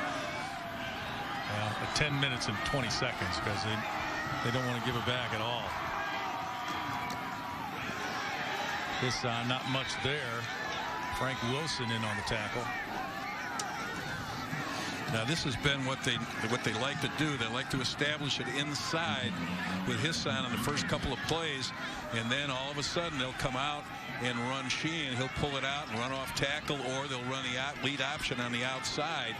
10 minutes and 20 seconds because they don't want to give it back at all. This not much there. Frank Wilson in on the tackle. Now this has been what they like to do. They like to establish it inside with Hisson on the first couple of plays, and then all of a sudden they'll come out and run Sheehan. He'll pull it out and run off tackle, or they'll run the lead option on the outside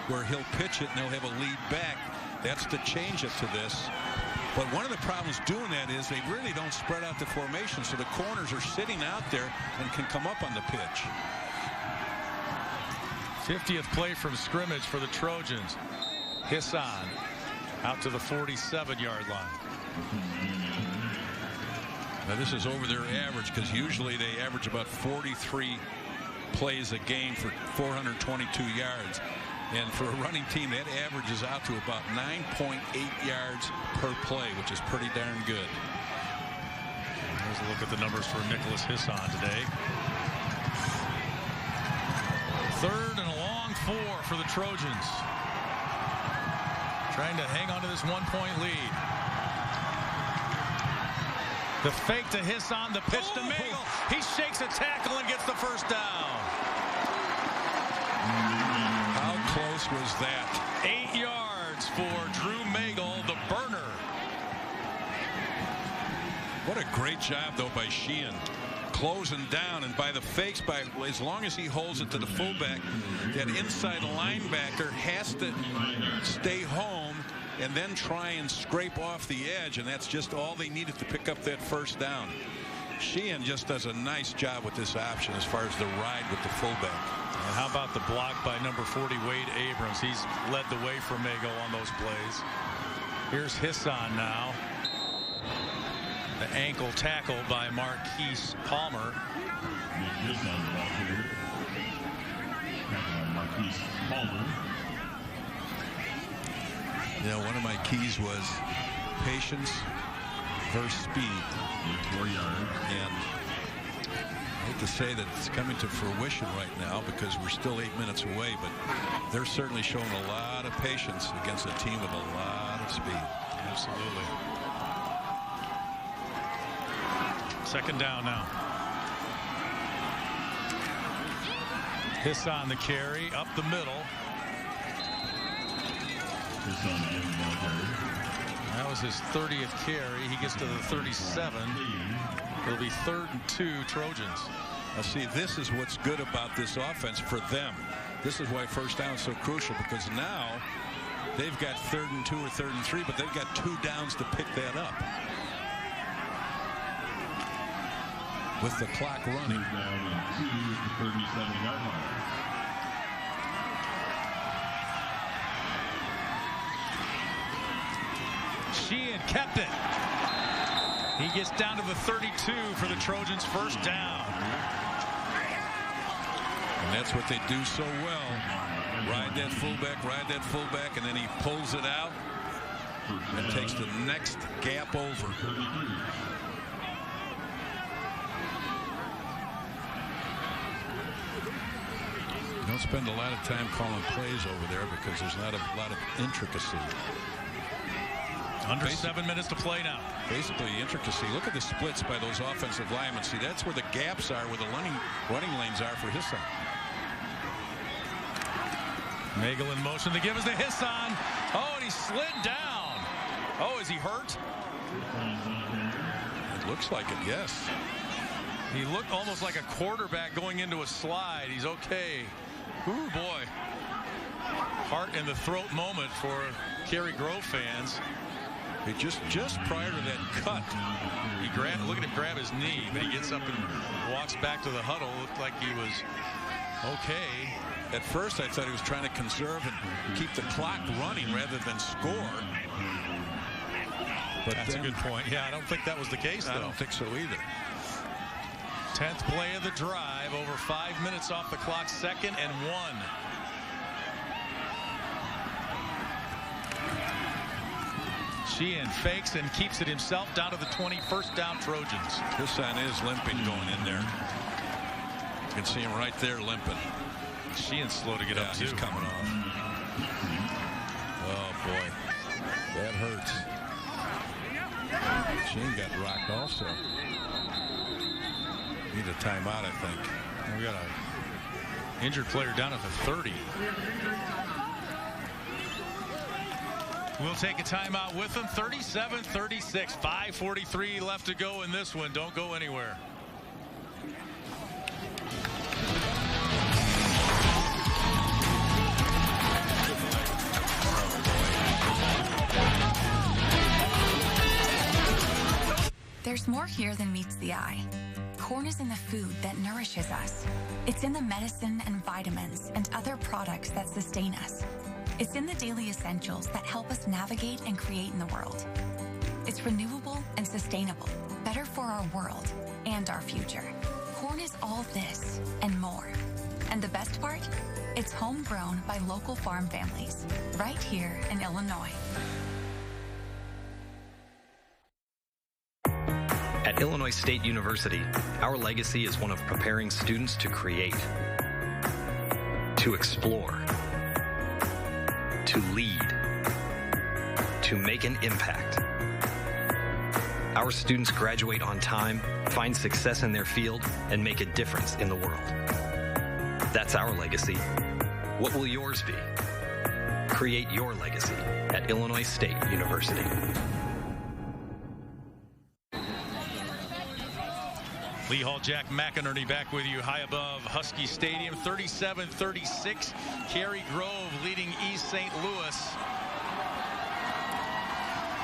where he'll pitch it and they'll have a lead back. That's to change it to this. But one of the problems doing that is they really don't spread out the formation, so the corners are sitting out there and can come up on the pitch. 50th play from scrimmage for the Trojans. Hisson out to the 47-yard line. Now this is over their average because usually they average about 43 plays a game for 422 yards. And for a running team, that averages out to about 9.8 yards per play, which is pretty darn good. Here's a look at the numbers for Nicholas Hisson today. 3rd and a long 4 for the Trojans. Trying to hang on to this 1-point lead. The fake to Hisson, the pitch to Magel. He shakes a tackle and gets the first down. How close was that? 8 yards for Drew Magel, the burner. What a great job, though, by Sheehan. Closing down, and by the fakes, as long as he holds it to the fullback, that inside linebacker has to stay home and then try and scrape off the edge, and that's just all they needed to pick up that first down. Sheehan just does a nice job with this option as far as the ride with the fullback. And how about the block by number 40, Wade Abrams? He's led the way for Magel on those plays. Here's Hisson now. The ankle tackle by Marquise Palmer. You know, one of my keys was patience versus speed. And hate to say that it's coming to fruition right now because we're still 8 minutes away, but they're certainly showing a lot of patience against a team with a lot of speed. Absolutely. Second down now. IHSA on the carry up the middle. That was his 30th carry. He gets to the 37. It'll be 3rd and 2 Trojans. Now see, this is what's good about this offense for them. This is why first down is so crucial, because now they've got 3rd and 2 or 3rd and 3, but they've got 2 downs to pick that up. With the clock running. Sheehan kept it. He gets down to the 32 for the Trojans' first down. And that's what they do so well. Ride that fullback, and then he pulls it out and takes the next gap over. Don't spend a lot of time calling plays over there because there's not a lot of intricacy. Under 7 minutes to play now. Basically intricacy. Look at the splits by those offensive linemen. See, that's where the gaps are, where the running lanes are for IHSA. Nagel in motion to give us the IHSA. Oh, and he slid down. Oh, is he hurt? It looks like it, yes. He looked almost like a quarterback going into a slide. He's okay. Ooh, boy. Heart in the throat moment for Cary-Grove fans. He just prior to that cut, look at him grab his knee, but he gets up and walks back to the huddle. Looked like he was okay. At first, I thought he was trying to conserve and keep the clock running rather than score. But that's a good point. Yeah, I don't think that was the case, though. I don't think so either. 10th play of the drive, over 5 minutes off the clock, 2nd and 1. Sheehan fakes and keeps it himself down to the 20. First down, Trojans. IHSA is limping going in there. You can see him right there limping. Sheehan's slow to get up, too. He's coming off. Oh, boy. That hurts. Sheehan got rocked also. Need a timeout, I think. We got an injured player down at the 30. We'll take a timeout with them. 37-36. 5:43 left to go in this one. Don't go anywhere. There's more here than meets the eye. Corn is in the food that nourishes us. It's in the medicine and vitamins and other products that sustain us. It's in the daily essentials that help us navigate and create in the world. It's renewable and sustainable, better for our world and our future. Corn is all this and more. And the best part? It's homegrown by local farm families, right here in Illinois. At Illinois State University, our legacy is one of preparing students to create, to explore, to lead, to make an impact. Our students graduate on time, find success in their field, and make a difference in the world. That's our legacy. What will yours be? Create your legacy at Illinois State University. Lee Hall, Jack McInerney back with you high above Husky Stadium. 37-36. Cary-Grove leading East St. Louis.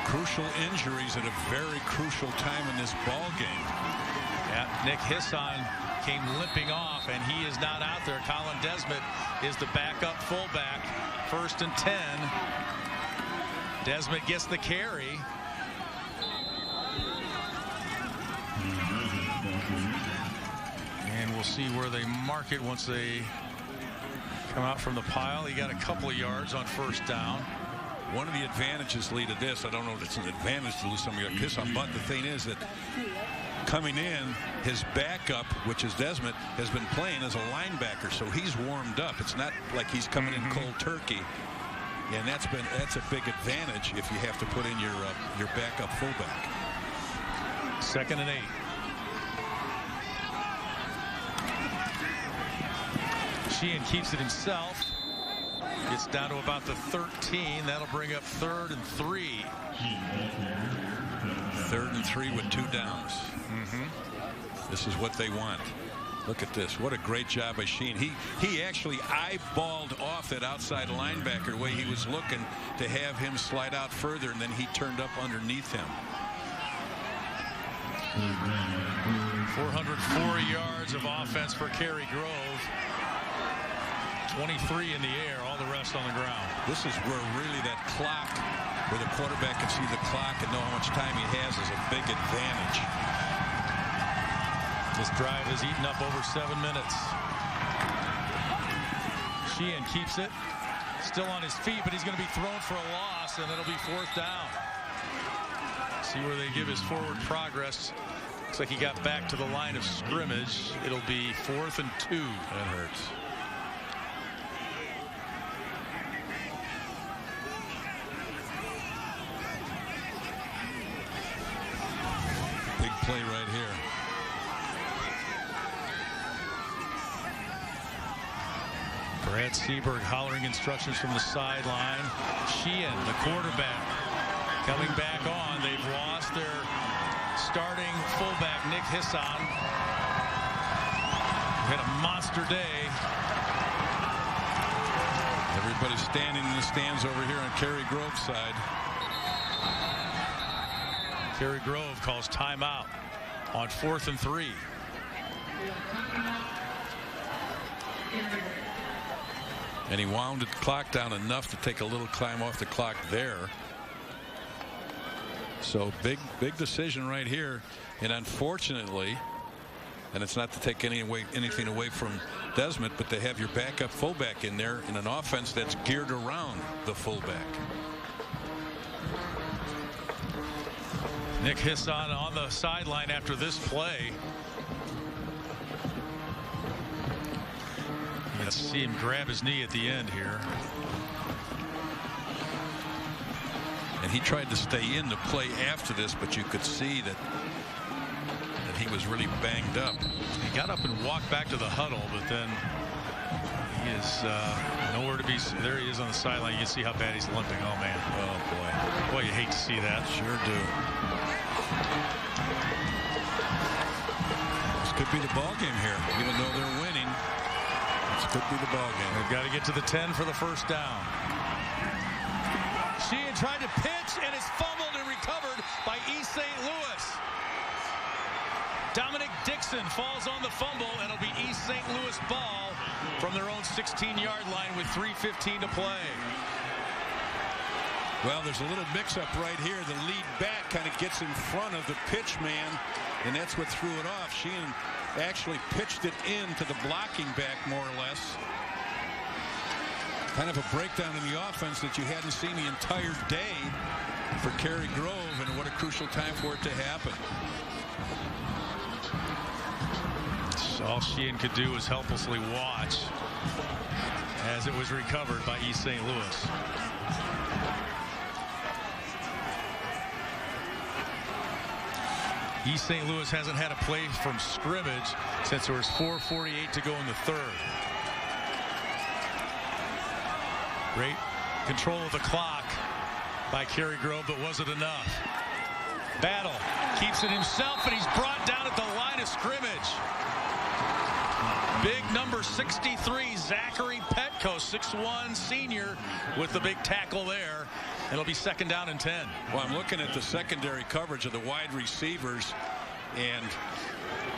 Crucial injuries at a very crucial time in this ball game. Yeah, Nick IHSA came limping off, and he is not out there. Colin Desmond is the backup fullback. 1st and 10. Desmond gets the carry. And we'll see where they mark it once they come out from the pile. He got a couple of yards on 1st down. One of the advantages, Lee, to this, I don't know if it's an advantage to lose somebody like IHSA, but the thing is that coming in, his backup, which is Desmond, has been playing as a linebacker, so he's warmed up. It's not like he's coming in cold turkey, and that's a big advantage if you have to put in your backup fullback. 2nd and 8. Sheehan keeps it himself. Gets down to about the 13. That'll bring up 3rd and 3. 3rd and 3 with 2 downs. This is what they want. Look at this. What a great job by Sheehan. He actually eyeballed off that outside linebacker the way he was looking to have him slide out further, and then he turned up underneath him. 404 yards of offense for Cary-Grove. 23 in the air, all the rest on the ground. This is where really that clock, where the quarterback can see the clock and know how much time he has, is a big advantage. This drive has eaten up over 7 minutes. Sheehan keeps it. Still on his feet, but he's going to be thrown for a loss, and it'll be 4th down. See where they give his forward progress. Looks like he got back to the line of scrimmage. It'll be 4th and 2. That hurts. Big play right here. Brad Seberg hollering instructions from the sideline. Sheehan, the quarterback, coming back on. They've lost their starting fullback, Nick Hisson. Had a monster day. Everybody standing in the stands over here on Cary-Grove side. Cary-Grove calls timeout on 4th and 3. And he wound the clock down enough to take a little climb off the clock there. So big decision right here. And unfortunately, and it's not to take anything away from Desmond, but they have your backup fullback in there in an offense that's geared around the fullback. Nick Hisson on the sideline after this play. Let's see him grab his knee at the end here. And he tried to stay in the play after this, but you could see that he was really banged up. He got up and walked back to the huddle, but then he is nowhere to be. There he is on the sideline. You can see how bad he's limping. Oh, man. Oh, boy. Boy, you hate to see that. Sure do. This could be the ball game here, even though they're winning. This could be the ball game. They've got to get to the 10 for the 1st down. Sheehan tried to pitch, and it's fumbled and recovered by East St. Louis. Dominic Dixon falls on the fumble, and it'll be East St. Louis ball from their own 16-yard line with 3:15 to play. Well, there's a little mix-up right here. The lead back kind of gets in front of the pitch man, and that's what threw it off. Sheehan actually pitched it into the blocking back, more or less. Kind of a breakdown in the offense that you hadn't seen the entire day for Cary-Grove, and what a crucial time for it to happen. So all Sheehan could do was helplessly watch as it was recovered by East St. Louis. East St. Louis hasn't had a play from scrimmage since there was 4:48 to go in the 3rd. Great control of the clock by Cary-Grove, but was it enough? Battle keeps it himself, and he's brought down at the line of scrimmage. Big number 63, Zachary Petco, 6'1" senior, with the big tackle there. It'll be 2nd down and 10. Well, I'm looking at the secondary coverage of the wide receivers, and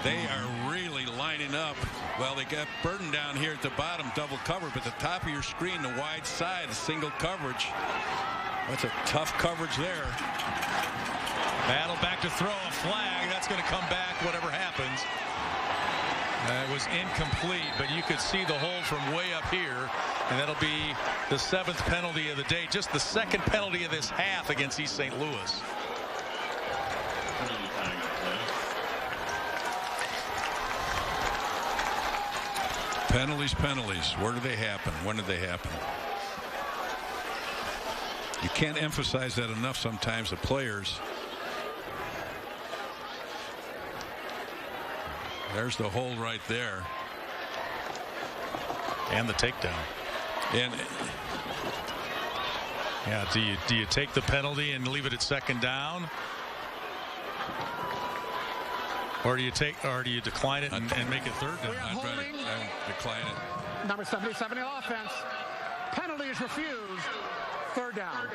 they are really lining up. Well, they got Burton down here at the bottom, double cover, but the top of your screen, the wide side, is single coverage. That's a tough coverage there. Battle back to throw a flag. That's going to come back, whatever happens. It was incomplete, but you could see the hold from way up here, and that'll be the 7th penalty of the day. Just the 2nd penalty of this half against East St. Louis. Penalties. Where do they happen? When did they happen? You can't emphasize that enough sometimes, the players. There's the hold right there. And the takedown. And yeah, do you take the penalty and leave it at second down? Or do you decline it and make it third down? I'd decline it. Number 77 in offense. Penalty is refused. Third down.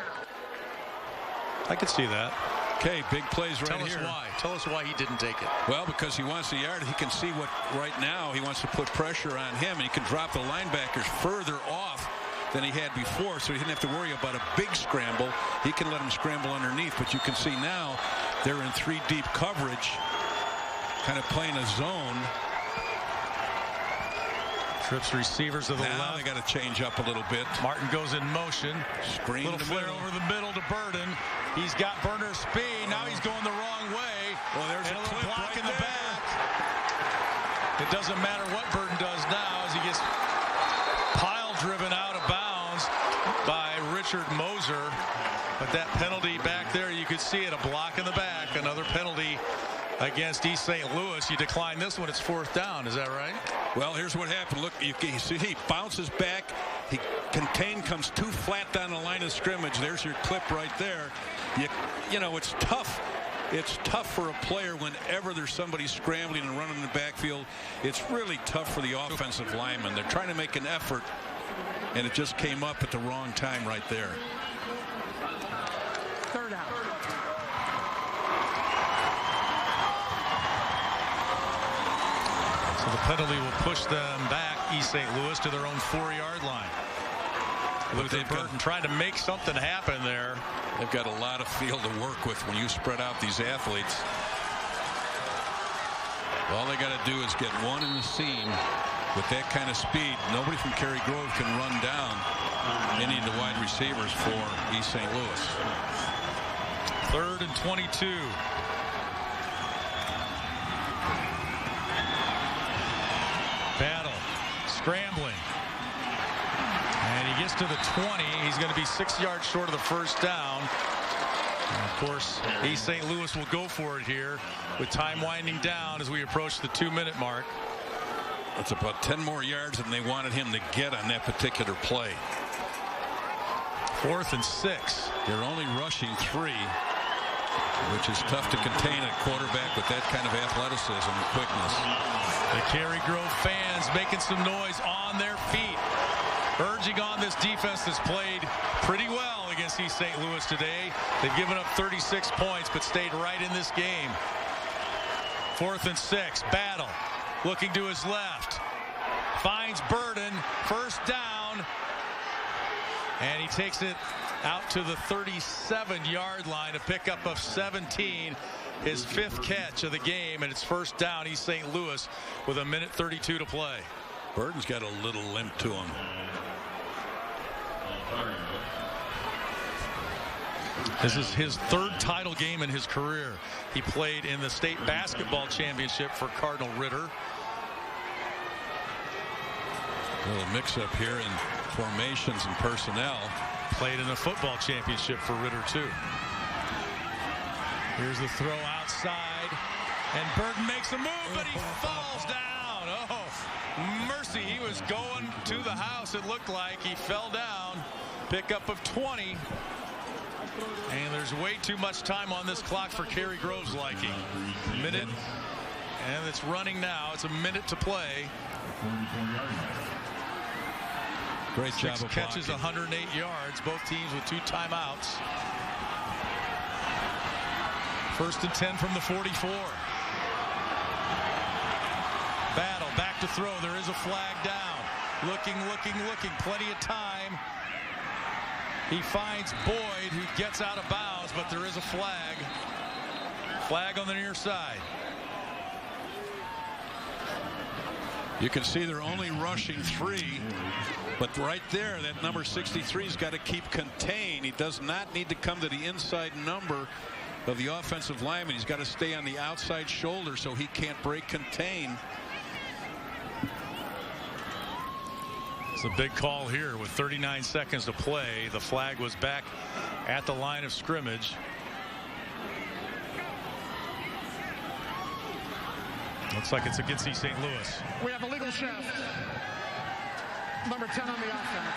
I could see that. Okay, big plays right here. Tell us why he didn't take it. Well, because he wants the yard. He can see what right now he wants to put pressure on him, and he can drop the linebackers further off than he had before, so he didn't have to worry about a big scramble. He can let him scramble underneath, but you can see now they're in 3 deep coverage, kind of playing a zone. Trips receivers to the now left. They got to change up a little bit. Martin goes in motion. Screen little flare over the middle to Burden. He's got Burner's speed. Now he's going the wrong way. Well, there's and a little clip block right in the there. back. It doesn't matter what Burden does now as he gets pile driven out of bounds by Richard Moser. But that penalty back there, you could see it, a block in the back. Another penalty against East St. Louis. You decline this one, it's 4th down. Is that right? Well, here's what happened. Look, you see he bounces back. He comes too flat down the line of scrimmage. There's your clip right there. You know, it's tough. It's tough for a player whenever there's somebody scrambling and running in the backfield. It's really tough for the offensive lineman. They're trying to make an effort, and it just came up at the wrong time right there. Third out. So the penalty will push them back, East St. Louis, to their own 4-yard line. Luther Burton trying to make something happen there. They've got a lot of field to work with when you spread out these athletes. All they got to do is get one in the seam with that kind of speed. Nobody from Cary-Grove can run down any of the wide receivers for East St. Louis. 3rd and 22. Battle, scrambling. And he gets to the 20. He's going to be 6 yards short of the first down. And of course, East St. Louis will go for it here with time winding down as we approach the 2-minute mark. That's about 10 more yards than they wanted him to get on that particular play. 4th and 6. They're only rushing 3, which is tough to contain a quarterback with that kind of athleticism and quickness. The Cary-Grove fans making some noise on their feet, urging on this defense that's played pretty well against East St. Louis today. They've given up 36 points but stayed right in this game. 4th and 6. Battle looking to his left, finds Burden, first down, and he takes it out to the 37-yard line, a pickup of 17, his 5th catch of the game, and it's first down East St. Louis with 1:32 to play. Burden's got a little limp to him. This is his 3rd title game in his career. He played in the state basketball championship for Cardinal Ritter. A little mix-up here in formations and personnel. Played in the football championship for Ritter, too. Here's the throw outside, and Burden makes a move, but he falls down. Oh, mercy. He was going to the house, it looked like. He fell down. Pickup of 20. And there's way too much time on this clock for Cary-Grove's liking. Minute, and it's running now. It's a minute to play. Great job of catches, blocking. 108 yards. Both teams with 2 timeouts. 1st and 10 from the 44. Battle back to throw. There is a flag down. Looking. Plenty of time. He finds Boyd, who gets out of bounds, but there is a flag. Flag on the near side. You can see they're only rushing 3, but right there, that number 63's got to keep contained. He does not need to come to the inside number of the offensive lineman. He's got to stay on the outside shoulder so he can't break contain. It's a big call here with 39 seconds to play. The flag was back at the line of scrimmage. Looks like it's against East St. Louis. We have a legal shift. Number 10 on the offense.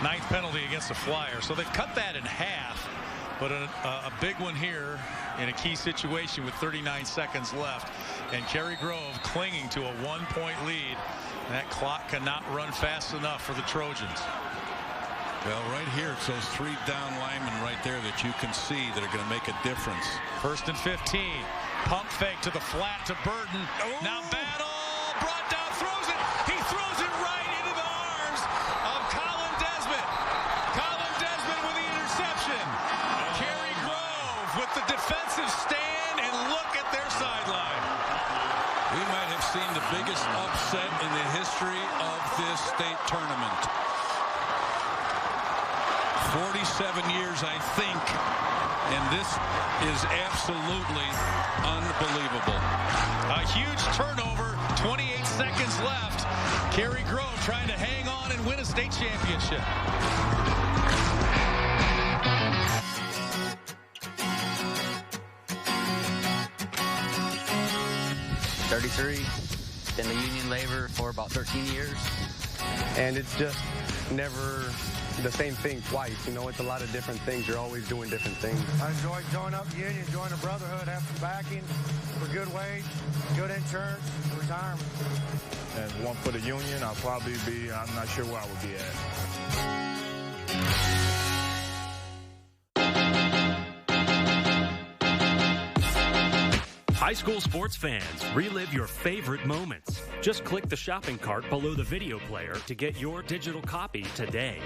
Penalty. 9th penalty against the Flyers. So they've cut that in half. But a big one here in a key situation with 39 seconds left. And Cary-Grove clinging to a 1-point lead. And that clock cannot run fast enough for the Trojans. Well, right here, it's those 3 down linemen right there that you can see that are going to make a difference. 1st and 15. Pump fake to the flat to Burton. Now Battle brought down, throws it. He throws it right into the arms of Colin Desmond. Colin Desmond with the interception. Cary-Grove with the defensive stand, and look at their sideline. We might have seen the biggest upset in the history of this state tournament. 47 years, I think, and this is absolutely unbelievable. A huge turnover, 28 seconds left. Cary-Grove trying to hang on and win a state championship. Been the union labor for about 13 years. And it's just never the same thing twice. You know, it's a lot of different things. You're always doing different things. I enjoy joining up union, joining a brotherhood, have some backing for good wage, good insurance, retirement. And if it weren't for the union, I'll probably be, I'm not sure where I would be at. High school sports fans, relive your favorite moments. Just click the shopping cart below the video player to get your digital copy today.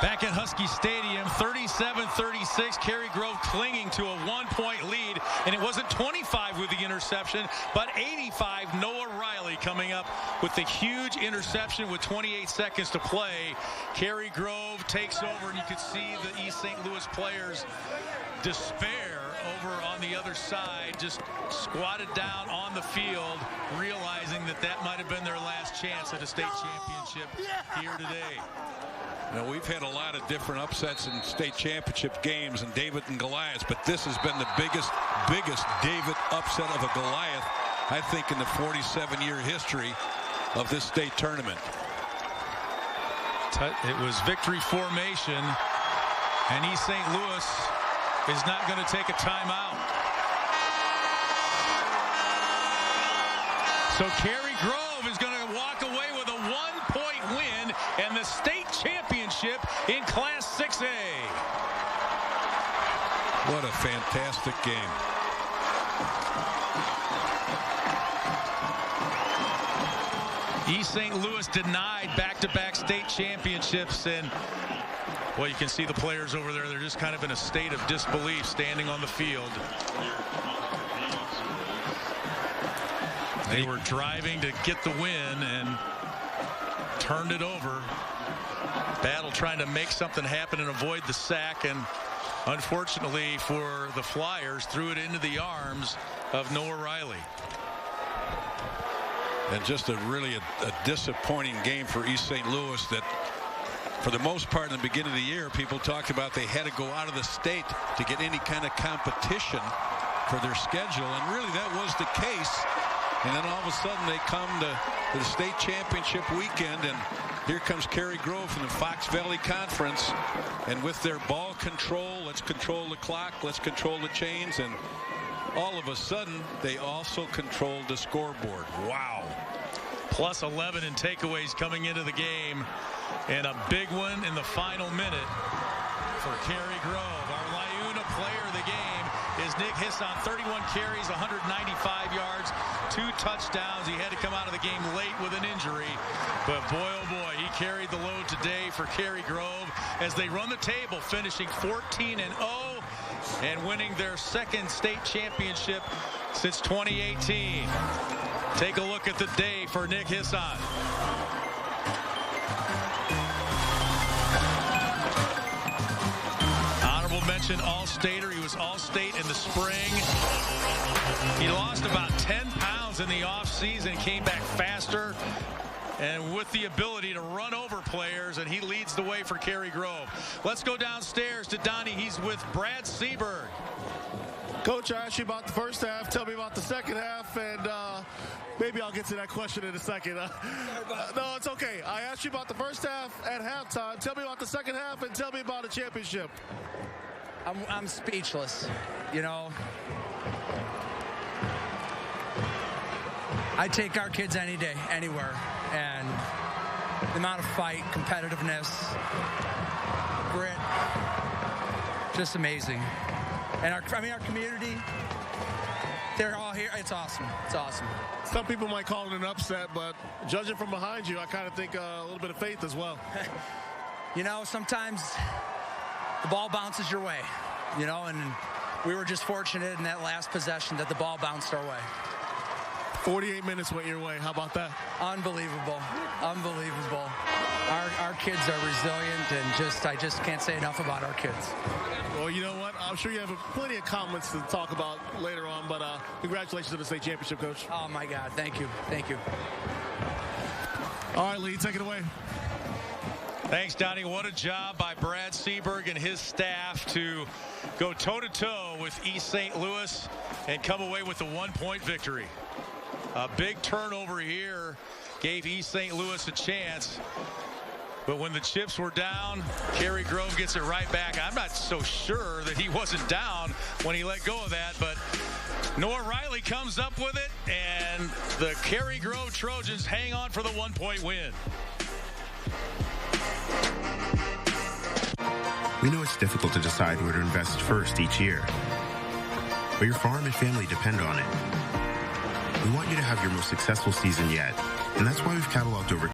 Back at Husky Stadium, 37-36, Cary-Grove clinging to a 1-point lead, and it wasn't 25 with the interception, but 85. Noah Riley coming up with the huge interception with 28 seconds to play. Cary-Grove takes over, and you could see the East St. Louis players despair over on the other side, just squatted down on the field, realizing that that might have been their last chance at a state championship here today. Now, we've had a lot of different upsets in state championship games and David and Goliath, but this has been the biggest David upset of a Goliath, I think, in the 47-year history of this state tournament. It was victory formation, and East St. Louis is not going to take a timeout. So Cary-Grove is going to walk away with a 1-point win and the state championship in Class 6A. What a fantastic game. East St. Louis denied back-to-back state championships, and well, you can see the players over there. They're just kind of in a state of disbelief standing on the field. They were driving to get the win and turned it over. Battle trying to make something happen and avoid the sack, and unfortunately for the Flyers, threw it into the arms of Noah Riley. And just a disappointing game for East St. Louis that, for the most part, in the beginning of the year, people talked about they had to go out of the state to get any kind of competition for their schedule, and really that was the case. And then all of a sudden they come to the state championship weekend, and here comes Cary-Grove from the Fox Valley Conference, and with their ball control, let's control the clock, let's control the chains, and all of a sudden they also controlled the scoreboard. Wow. Plus 11 in takeaways coming into the game, and a big one in the final minute for Cary-Grove. Our Lyuna player of the game is Nick Hisson. 31 carries, 195 yards, 2 touchdowns. He had to come out of the game late with an injury, but boy, oh boy, he carried the load today for Cary-Grove as they run the table, finishing 14-0 and winning their second state championship since 2018. Take a look at the day for Nick Hisson. Honorable mention All-Stater. He was All-State in the spring. He lost about 10 pounds in the offseason, came back faster, and with the ability to run over players, and he leads the way for Cary-Grove. Let's go downstairs to Donnie. He's with Brad Seaberg. Coach, I asked you about the first half. Tell me about the second half, and maybe I'll get to that question in a second. No, it's okay. I asked you about the first half at halftime. Tell me about the second half, and tell me about the championship. I'm speechless. You know, I take our kids any day, anywhere, and the amount of fight, competitiveness, grit, just amazing. And our community, they're all here. It's awesome. It's awesome. Some people might call it an upset, but judging from behind you, I kind of think a little bit of faith as well. You know, sometimes the ball bounces your way, you know, and we were just fortunate in that last possession that the ball bounced our way. 48 minutes went your way. How about that? Unbelievable. Unbelievable. Our kids are resilient, and I just can't say enough about our kids. Well, you know what? I'm sure you have plenty of comments to talk about later on, but congratulations on the state championship, Coach. Oh, my God. Thank you. Thank you. All right, Lee, take it away. Thanks, Donnie. What a job by Brad Seaberg and his staff to go toe-to-toe with East St. Louis and come away with a 1-point victory. A big turnover here gave East St. Louis a chance. But when the chips were down, Cary-Grove gets it right back. I'm not so sure that he wasn't down when he let go of that, but Noah Riley comes up with it, and the Cary-Grove Trojans hang on for the 1-point win. We know it's difficult to decide where to invest first each year, but your farm and family depend on it. We want you to have your most successful season yet, and that's why we've cataloged over